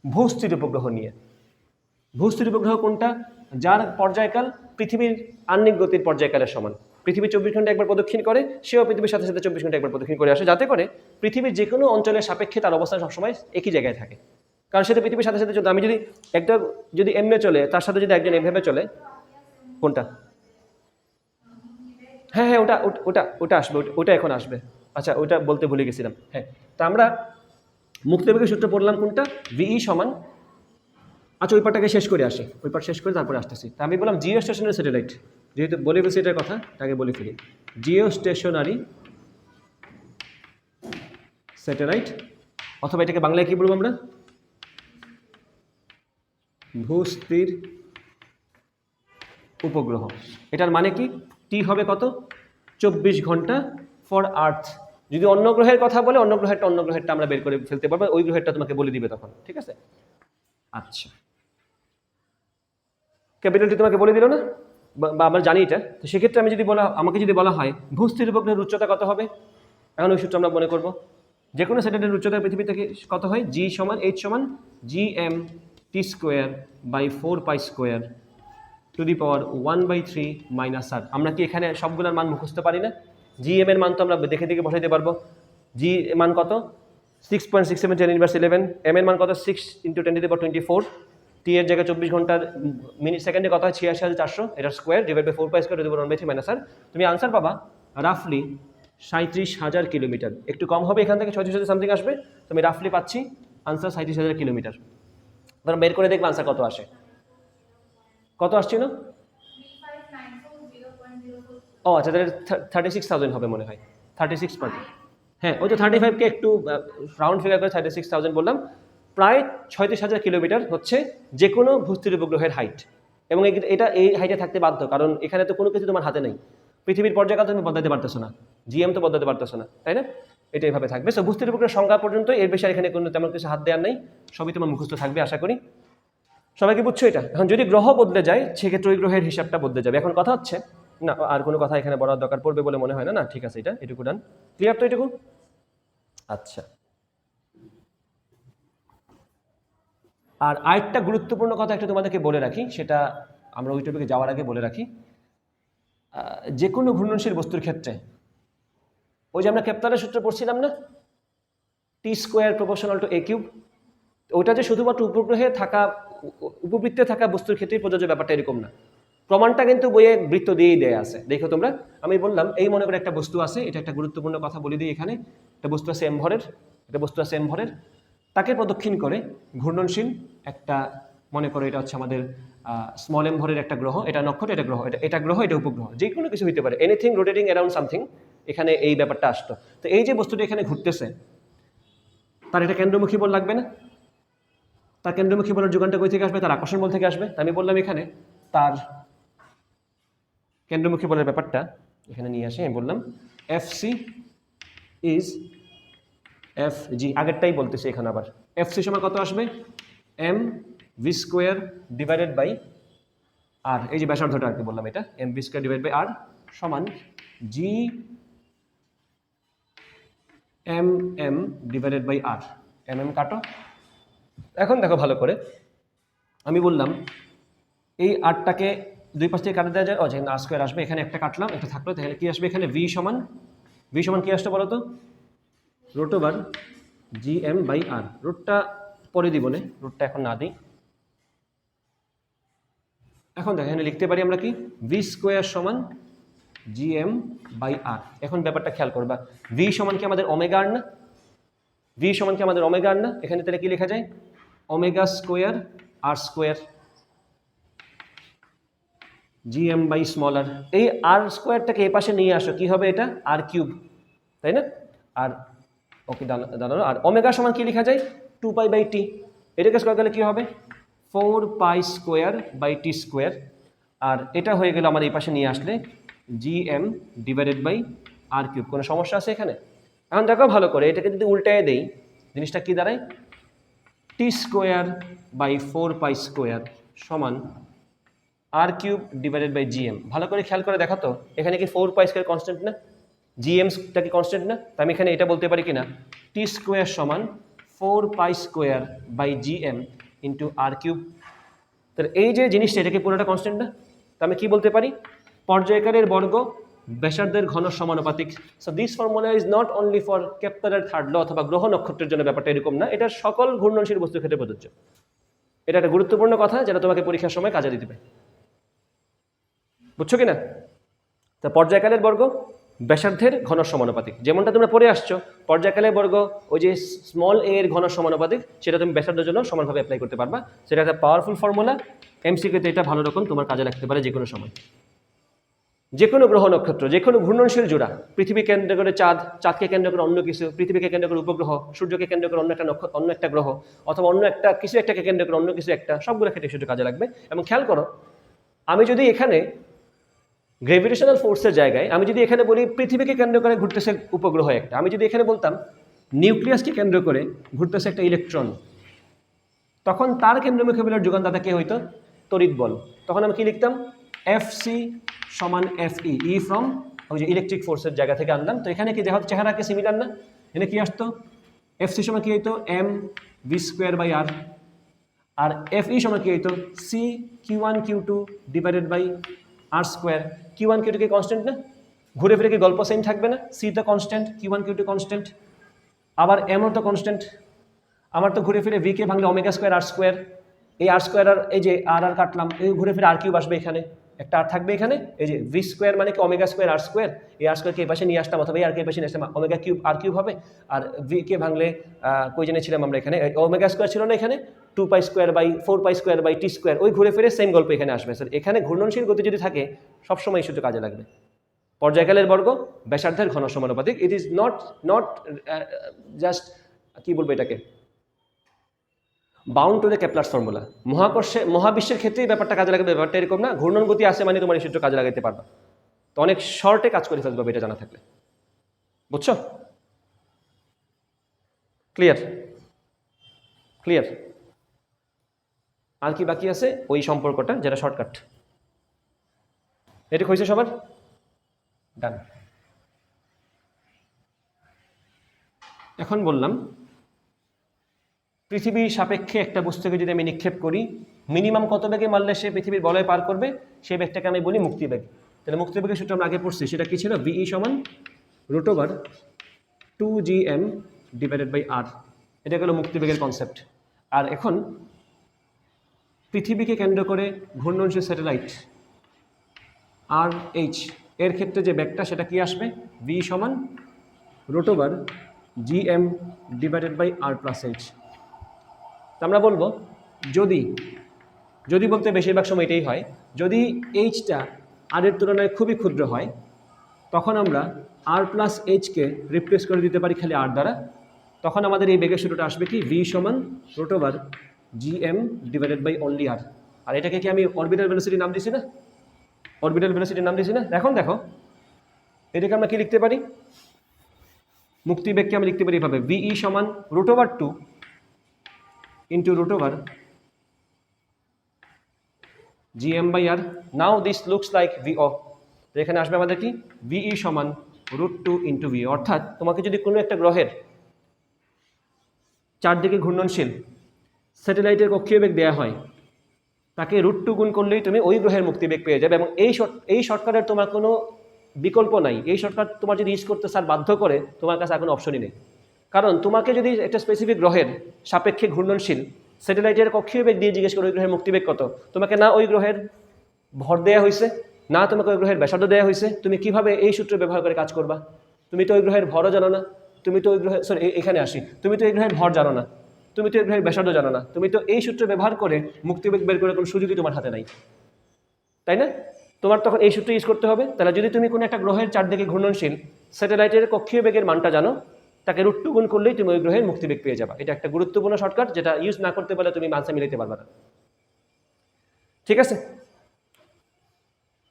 ভূস্থির উপগ্রহ নিয়ে। ভূস্থির উপগ্রহ কোনটা, যার পর্যায়কাল পৃথিবীর আহ্নিক গতির পর্যায়কালের সমান। পৃথিবী 24 ঘন্টা একবার প্রদক্ষিণ করে, সেও পৃথিবীর সাথে সাথে 24 ঘন্টা একবার প্রদক্ষিণ করে আসে, যাতে করে পৃথিবীর যে কোনো অঞ্চলের সাপেক্ষে তার অবস্থান সবসময় একই জায়গায় থাকে। কারণ সেটা পৃথিবীর সাথে সাথে চলতে, আমি যদি একটা যদি এমনি চলে, তার সাথে যদি একজন এভাবে চলে, কোনটা, হ্যাঁ হ্যাঁ ওটা ওটা ওটা আসবে, ওটা এখন আসবে। আচ্ছা, ওটা বলতে ভুলে গেছিলাম। হ্যাঁ, তা আমরা মুক্তিবেগের সূত্র পড়লাম কোনটা, ভিই সমান, আচ্ছা ওই পার্টটাকে শেষ করে আসি, ওই পার্ট শেষ করে তারপরে আসতেছি। তা আমি বললাম জিও স্টেশনারি স্যাটেলাইট, যেহেতু বলে ফেলছি এটার কথা, তাকে বলে ফেলি। জিও স্টেশনারি স্যাটেলাইট, অথবা এটাকে বাংলায় কি বলবো আমরা, ভূস্থির উপগ্রহ। এটার মানে কি, টি হবে কত, 24 ঘন্টা ফর আর্থ। যদি অন্য গ্রহের কথা বলে, অন্য গ্রহেরটা আমরা বের করে ফেলতে পারবো, ওই গ্রহেরটা তোমাকে বলে দিবে তখন, ঠিক আছে? আচ্ছা, ক্যাপিটালটি তোমাকে বলে দিল না, বা আমরা জানি এটা, তো সেক্ষেত্রে আমাকে যদি বলা হয় ভূস্থির উপগ্রহের উচ্চতা কত হবে, এখন ওই সূত্র আমরা মনে করবো। যে কোনো স্যাটেলাইটের উচ্চতা পৃথিবী থেকে কত হয়, h সমান gmt²/4π² ⁻1/3 - r। আমরা কি এখানে সবগুলোর মান মুখস্থ পারি না? জি এম এর মান তো আমরা দেখে দেখে বসাইতে পারবো। জি মান কত 6.67 10^11, এম এর মান কত 6 × 10^24, টি এর জায়গায় 24 ঘন্টার মিনিট সেকেন্ডে কত হয় 86,400, এটা স্কোয়ার ডিভাইড বাই 4π² / 1/3 মাইনাস আর, তুমি আনসার পাবা রাফলি 37,000 কিলোমিটার। একটু কম হবে এখান থেকে 36,000 সামথিং আসবে, তো আমি রাফলি পাচ্ছি আনসার 37,000 কিলোমিটার। তোমরা বের করে দেখবে আনসার কত আসে। কত আসছিল? ও আচ্ছা, তাহলে 36,000 হবে মনে হয়, 36 হ্যাঁ ওই তো 35কে একটু রাউন্ড ফিগার করে 36,000 বললাম। প্রায় 36,000 কিলোমিটার হচ্ছে যে কোনো ভূস্থির উপগ্রহের হাইট, এবং এটা এই হাইটে থাকতে বাধ্য, কারণ এখানে তো কোনো কিছু তোমার হাতে নেই। পৃথিবীর পর্যায়কাল তুমি বদলাতে পারতেছো না, জিএম তো বদলাতে পারতেছো না, তাই না? এটা এইভাবে থাকবে। সো ভূস্থির উপগ্রহের সংখ্যা পর্যন্ত, এর বেশি আর এখানে কোনো তেমন কিছু হাত দেওয়ার নেই, সবই তোমার মুখস্থ থাকবে আশা করি। সবাইকে বুঝছো এটা? এখন যদি গ্রহ বদলে যায় সেক্ষেত্রে ওই গ্রহের হিসাবটা বদলে যাবে। এখন কথা হচ্ছে না, আর কোনো কথা এখানে বলার দরকার পড়বে বলে মনে হয় না। না ঠিক আছে, এটুকু ডান, ক্লিয়ার তো এটুকু? আচ্ছা, আর আরেকটা গুরুত্বপূর্ণ কথা একটু তোমাদেরকে বলে রাখি, সেটা আমরা ওই টপিকে যাওয়ার আগে বলে রাখি। যে কোনো ঘূর্ণনশীল বস্তুর ক্ষেত্রে ওই যে আমরা কেপলারের সূত্র পড়ছিলাম না, T² = A³, ওইটা যে শুধুমাত্র উপগ্রহে থাকা উপবৃত্তে থাকা বস্তুর ক্ষেত্রেই প্রযোজ্য ব্যাপারটা এরকম না। প্রমাণটা কিন্তু বইয়ে বৃত্ত দিয়েই দেয়া আছে, দেখো তোমরা। আমি বললাম এই মনে করে একটা বস্তু আছে, এটা একটা গুরুত্বপূর্ণ কথা বলে দিই এখানে। একটা বস্তু আছে এম ভরের, তাকে প্রদক্ষিণ করে ঘূর্ণনশীল একটা, মনে করো এটা হচ্ছে আমাদের স্মল এম ভরের একটা গ্রহ, এটা নক্ষত্র, এটা গ্রহ, এটা গ্রহ, এটা উপগ্রহ, যে কোনো কিছু হতে পারে, এনিথিং রোটেটিং অ্যারাউন্ড সামথিং, এখানে এই ব্যাপারটা আসতো। তো এই যে বস্তুটা এখানে ঘুরতেছে, তার এটা কেন্দ্রমুখী বল লাগবে না? তার কেন্দ্রমুখী বলের যোগানটা কই থেকে আসবে? তার আকর্ষণ বল থেকে আসবে। আমি বললাম এখানে তার কেন্দ্রমুখী বলের ব্যাপারটা এখানে নিয়ে আসি। আমি বললাম FC ইজ FG, আগেরটাই বলতেছি এখানে আবার। FC সমান কত আসবে? mv² ডিভাইডেড বাই r, এই যে ব্যাসার্ধটা আর কি বললাম, এটা mv² ডিভাইড বাই r সমান g mm ডিভাইডেড বাই r, mm কাটো। এখন দেখো ভালো করে, আমি বললাম এই আরটাকে দুই পাশ থেকে কাটে দেওয়া যায়, যেখানে r² আসবে, এখানে একটা কাটলাম, একটা থাকলো, তাহলে কি আসবে এখানে? v সমান কি আসতো বলো তো? √gm/r, রুটটা পরে দিব না, রুটটা এখন না দিই। এখন দেখো এখানে লিখতে পারি আমরা কি, v² সমান gm/r। এখন ব্যাপারটা খেয়াল করবা, v সমান কি আমাদের ওমেগা আর না? v সমান কি আমাদের ওমেগা আর না? এখানে তাহলে কি লেখা যায়? ω² r² gm/r। এই r²টাকে এই পাশে নিয়ে আসো, কি হবে এটা? r³, তাই না? আর ওকে দাঁড়ানো, আর ওমেগা সমান কি লেখা যায়? 2π/t। এটাকে স্কয়ার করলে কি হবে? 4π² আর এটা হয়ে গেল আমার এই পাশে নিয়ে আসলে gm ডিভাইডেড বাই r³। কোনো সমস্যা আছে এখানে? এখন দেখো ভালো করে, এটাকে যদি উল্টায় দেই জিনিসটা কি দাঁড়ায়? T²/4π² সমান r³ ডিভাইডেড বাই gm। ভালো করে খেয়াল করে দেখো তো, এখানে কি 4π² কনস্ট্যান্ট না? gmটা কি কনস্ট্যান্ট না? তো আমি এখানে এটা বলতে পারি কিনা, T² সমান 4π² gm r³। তাহলে এই যে জিনিসটা, এটা কি পুরোটা কনস্ট্যান্ট না? তো আমি কি বলতে পারি? পর্যায়কালের বর্গ ব্যাসার্ধের ঘন সমানুপাতিক। So this formula is not only for কেপলারের থার্ড ল অথবা গ্রহ নক্ষত্রের জন্য, ব্যাপারটা এরকম না, এটা সকল ঘূর্ণনশীল বস্তুর ক্ষেত্রে প্রযোজ্য। এটা একটা গুরুত্বপূর্ণ কথা যেটা তোমাকে পরীক্ষার সময় কাজে দিতে পারে, বুঝছো কিনা? তা পর্যায়কালের বর্গ ব্যাসার্ধের ঘন সমানুপাতিক, যেমনটা তোমরা পড়ে আসছো, পর্যায়কালের বর্গ ওই যে স্মল এ এর ঘন সমানুপাতিক, সেটা তুমি ব্যাসার্ধের জন্য সমানভাবে অ্যাপ্লাই করতে পারবা। সেটা একটা পাওয়ারফুল ফর্মুলা, এমসিকিউতে এটা ভালো রকম তোমার কাজে লাগতে পারে যে কোনো সময়। যে কোনো গ্রহ নক্ষত্র, যে কোনো ঘূর্ণনশীল জোড়া, পৃথিবী কেন্দ্র করে চাঁদ, চাঁদকে কেন্দ্র করে অন্য কিছু, পৃথিবীকে কেন্দ্র করে উপগ্রহ, সূর্যকে কেন্দ্র করে অন্য একটা নক্ষত্র, অন্য একটা গ্রহ, অথবা অন্য একটা কিছু একটাকে কেন্দ্র করে অন্য কিছু একটা, সবগুলো ক্ষেত্রে সেটা কাজে লাগবে। এবং খেয়াল করো, আমি যদি এখানে গ্র্যাভিটেশনাল ফোর্সের জায়গায় আমি যদি এখানে বলি পৃথিবীকে কেন্দ্র করে ঘুরতেছে উপগ্রহ একটা, আমি যদি এখানে বলতাম নিউক্লিয়াসকে কেন্দ্র করে ঘুরতেছে একটা ইলেকট্রন, তখন তার কেন্দ্রমুখী বলের যোগানদাতা কে হইতো? তড়িৎ বল। তখন আমি কি লিখতাম? FC সমান FE, ই ফ্রম ওই যে ইলেকট্রিক ফোর্সের জায়গা থেকে আনলাম। তো এখানে কি দেখা চেহারা কি সিমিলার না? এখানে কি আসতো? FC সমান কি হইতো? mv²/r, আর FE সমান কি হইতো? C Q1 Q2 divided by r²। Q1 Q2 কি কনস্ট্যান্ট না? ঘুরে ফিরে কি গল্প সেম থাকবে না? সি তো কনস্ট্যান্ট, Q1 Q2 কনস্ট্যান্ট, আবার এমও তো কনস্ট্যান্ট। আমার তো ঘুরে ফিরে ভিকে ভাঙলে ওমেগা স্কোয়ার আর স্কোয়ার, এই আর স্কোয়ার আর এই যে আর কাটলাম, এই ঘুরে ফিরে আর কিউব আসবে এখানে, একটা আর থাকবে এখানে, এই যে ভি স্কোয়ার মানে কি ওমেগা স্কোয়ার আর স্কোয়ার, এই আর স্কোয়ারকে এই পাশে নিয়ে আসলাম অথবা এই আর কে পাশে নিয়ে আসলাম, ওমেগা কিউব আর কিউব হবে। আর ভি কে ভাঙলে কই জেনেছিলাম আমরা এখানে ওমেগা স্কোয়ার ছিল না এখানে, 2 pi square by 4 pi square by T square, ওই ঘুরে ফিরে সেম গল্প এখানে আসবে। স্যার এখানে ঘূর্ণনশীল গতি যদি থাকে সবসময় এই সূত্র কাজে লাগবে। পর্যায়কালের বর্গ ব্যাসার্ধের ঘন সমানুপাতিক, ইট ইজ নট জাস্ট কি বলবো এটাকে বাউন্ড টু দ্য কেপলার্স ফর্মুলা। মহাবিশ্বের ক্ষেত্রেই ব্যাপারটা কাজে লাগবে, ব্যাপারটা এরকম না ঘূর্ণন গতি আসে মানে তোমার এই সূত্র কাজে লাগাতে পারবা। তো অনেক শর্টে কাজ করে ফেলতে হবে এটা জানা থাকলে, বুঝছো? Clear clear. আর কি বাকি আছে? ওই সম্পর্কটা যেটা শর্টকাট, এটা হয়েছে সবার? ডান। এখন বললাম পৃথিবীর সাপেক্ষে একটা বস্তুকে যদি আমি নিক্ষেপ করি, মিনিমাম কত বেগে মারলে সে পৃথিবীর বলয় পার করবে, সেই বেগটাকে আমি বলি মুক্তিবেগ। তাহলে মুক্তিবেগের সূত্র আমরা আগে পড়ছি, সেটা কি ছিল? ভিই সমান √2gm ডিভাইডেড বাই আর, এটা গেল মুক্তিবেগের কনসেপ্ট। আর এখন পৃথিবীকে কেন্দ্র করে ঘূর্ণনশীল স্যাটেলাইট আর এইচ এর ক্ষেত্রে যে বেগটা সেটা কি আসবে? ভি সমান √gm divided by R plus H. তো আমরা বলবো যদি বলতে বেশিরভাগ সময় এটাই হয়, যদি এইচটা আর এর তুলনায় খুবই ক্ষুদ্র হয় তখন আমরা আর প্লাস এইচকে রিপ্লেস করে দিতে পারি খালি আর দ্বারা। তখন আমাদের এই বেগের সূত্রটা আসবে কি? ভি সমান √gm ডিভাইডেড বাই অনলি আর। আর এটাকে কি আমি অরবিটাল ভেলোসিটির নাম দিছি না? অরবিটাল ভেলোসিটির নাম দিছি না? এখন দেখো এটাকে আমরা কি লিখতে পারি? মুক্তিবেগকে আমি লিখতে পারি এভাবে, ভিই সমান √2 into √gm by r. Now this looks like VO. তো এখানে আসবে আমাদের কি? VE সমান √2 into VO। অর্থাৎ তোমাকে যদি কোনো একটা গ্রহের চারদিকে ঘূর্ণনশীল স্যাটেলাইটের কক্ষীয় বেগ দেওয়া হয়, তাকে √2 গুণ করলেই তুমি ওই গ্রহের মুক্তিবেগ পেয়ে যাবে। এবং এই শর্টকাটের তোমার কোনো বিকল্প নাই। এই শর্টকাট তোমার যদি ইউজ করতে স্যার বাধ্য করে, তোমার কাছে আর কোনো অপশনই নেই। কারণ তোমাকে যদি একটা স্পেসিফিক গ্রহের সাপেক্ষে ঘূর্ণনশীল স্যাটেলাইটের কক্ষীয় বেগ দিয়ে জিজ্ঞেস করো ওই গ্রহের মুক্তিবেগ কত, তোমাকে না ওই গ্রহের ভর দেওয়া হয়েছে, না তোমাকে ওই গ্রহের ব্যাসার্ধ দেওয়া হয়েছে, তুমি কিভাবে এই সূত্র ব্যবহার করে কাজ করবা? তুমি তো ওই গ্রহের ভরও জানো না, তুমি তো ওই গ্রহের এখানে আসি, তুমি তো এই গ্রহের ভর জানো না, তুমি তো এই গ্রহের ব্যাসার্ধ জানো না, তুমি তো এই সূত্র ব্যবহার করে মুক্তিবেগ বের করে কোনো সুযোগই তোমার হাতে নাই, তাই না? তোমার তখন এই সূত্র ইউজ করতে হবে। তাহলে যদি তুমি কোনো একটা গ্রহের চারদিকে ঘূর্ণনশীল স্যাটেলাইটের কক্ষীয় বেগের মানটা জানো, তাকে √2 গুণ করলেই তুমি ওই গ্রহের মুক্তিবেগ পেয়ে যাবা। এটা একটা গুরুত্বপূর্ণ শর্টকাট, যেটা ইউজ না করতে পারলে তুমি আনসার মিলাতে পারবে না। ঠিক আছে?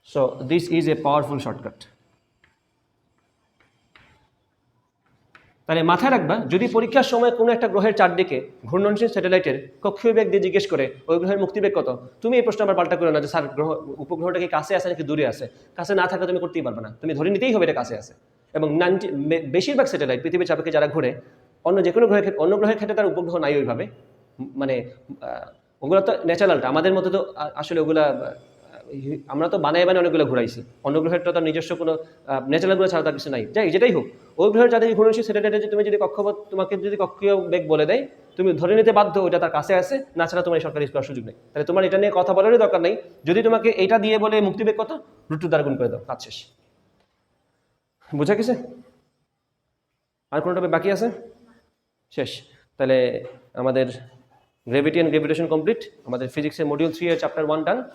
So this is a powerful shortcut. তাহলে মাথায় রাখবা, যদি পরীক্ষার সময় কোনো একটা গ্রহের চারদিকে ঘূর্ণনশীল স্যাটেলাইটের কক্ষীয় বেগ দিয়ে জিজ্ঞেস করে ওই গ্রহের মুক্তিবেগ কত, তুমি এই প্রশ্ন আবার পাল্টা করো না যে স্যার উপগ্রহটা কি কাছে আছে নাকি দূরে আছে। কাছে না থাকলে তুমি করতেই পারবে না, তুমি ধরে নিতেই হবে এটা কাছে আছে। এবং বেশিরভাগ স্যাটেলাইট পৃথিবীর চাপেকে যারা ঘুরে, অন্য যে কোনো গ্রহের ক্ষেত্রে তার উপগ্রহ নাই ওইভাবে, মানে ওগুলো তো ন্যাচারালটা, আমাদের মতো তো আসলে ওগুলা আমরা তো বানায় অনেকগুলো ঘুরাইছি, অন্য গ্রহের তো তার নিজস্ব কোনো ন্যাচারালগুলো ছাড়া তার কিছু নাই। যেটাই হোক, ওই গ্রহের যাদের ঘূর্ণনশীল স্যাটেলাইটে তুমি যদি তোমাকে যদি কক্ষীয় বেগ বলে দেয়, তুমি ধরে নিতে বাধ্য ওইটা তার কাছে আছে, না ছাড়া তোমার এই সরকার ইউজ করার সুযোগ নেই। তাহলে তোমার এটা নিয়ে কথা বলারই দরকার নেই। যদি তোমাকে এটা দিয়ে বলে মুক্তিবেগ কত, √2 দ্বারা গুণ করে দাও, কাজ শেষ। বুঝা গেছে? আর কোনো টপিক বাকি আছে? শেষ। তাহলে আমাদের গ্র্যাভিটি অ্যান্ড গ্র্যাভিটেশন কমপ্লিট, আমাদের ফিজিক্সের মডিউল 3 এর চ্যাপ্টার 1 ডান।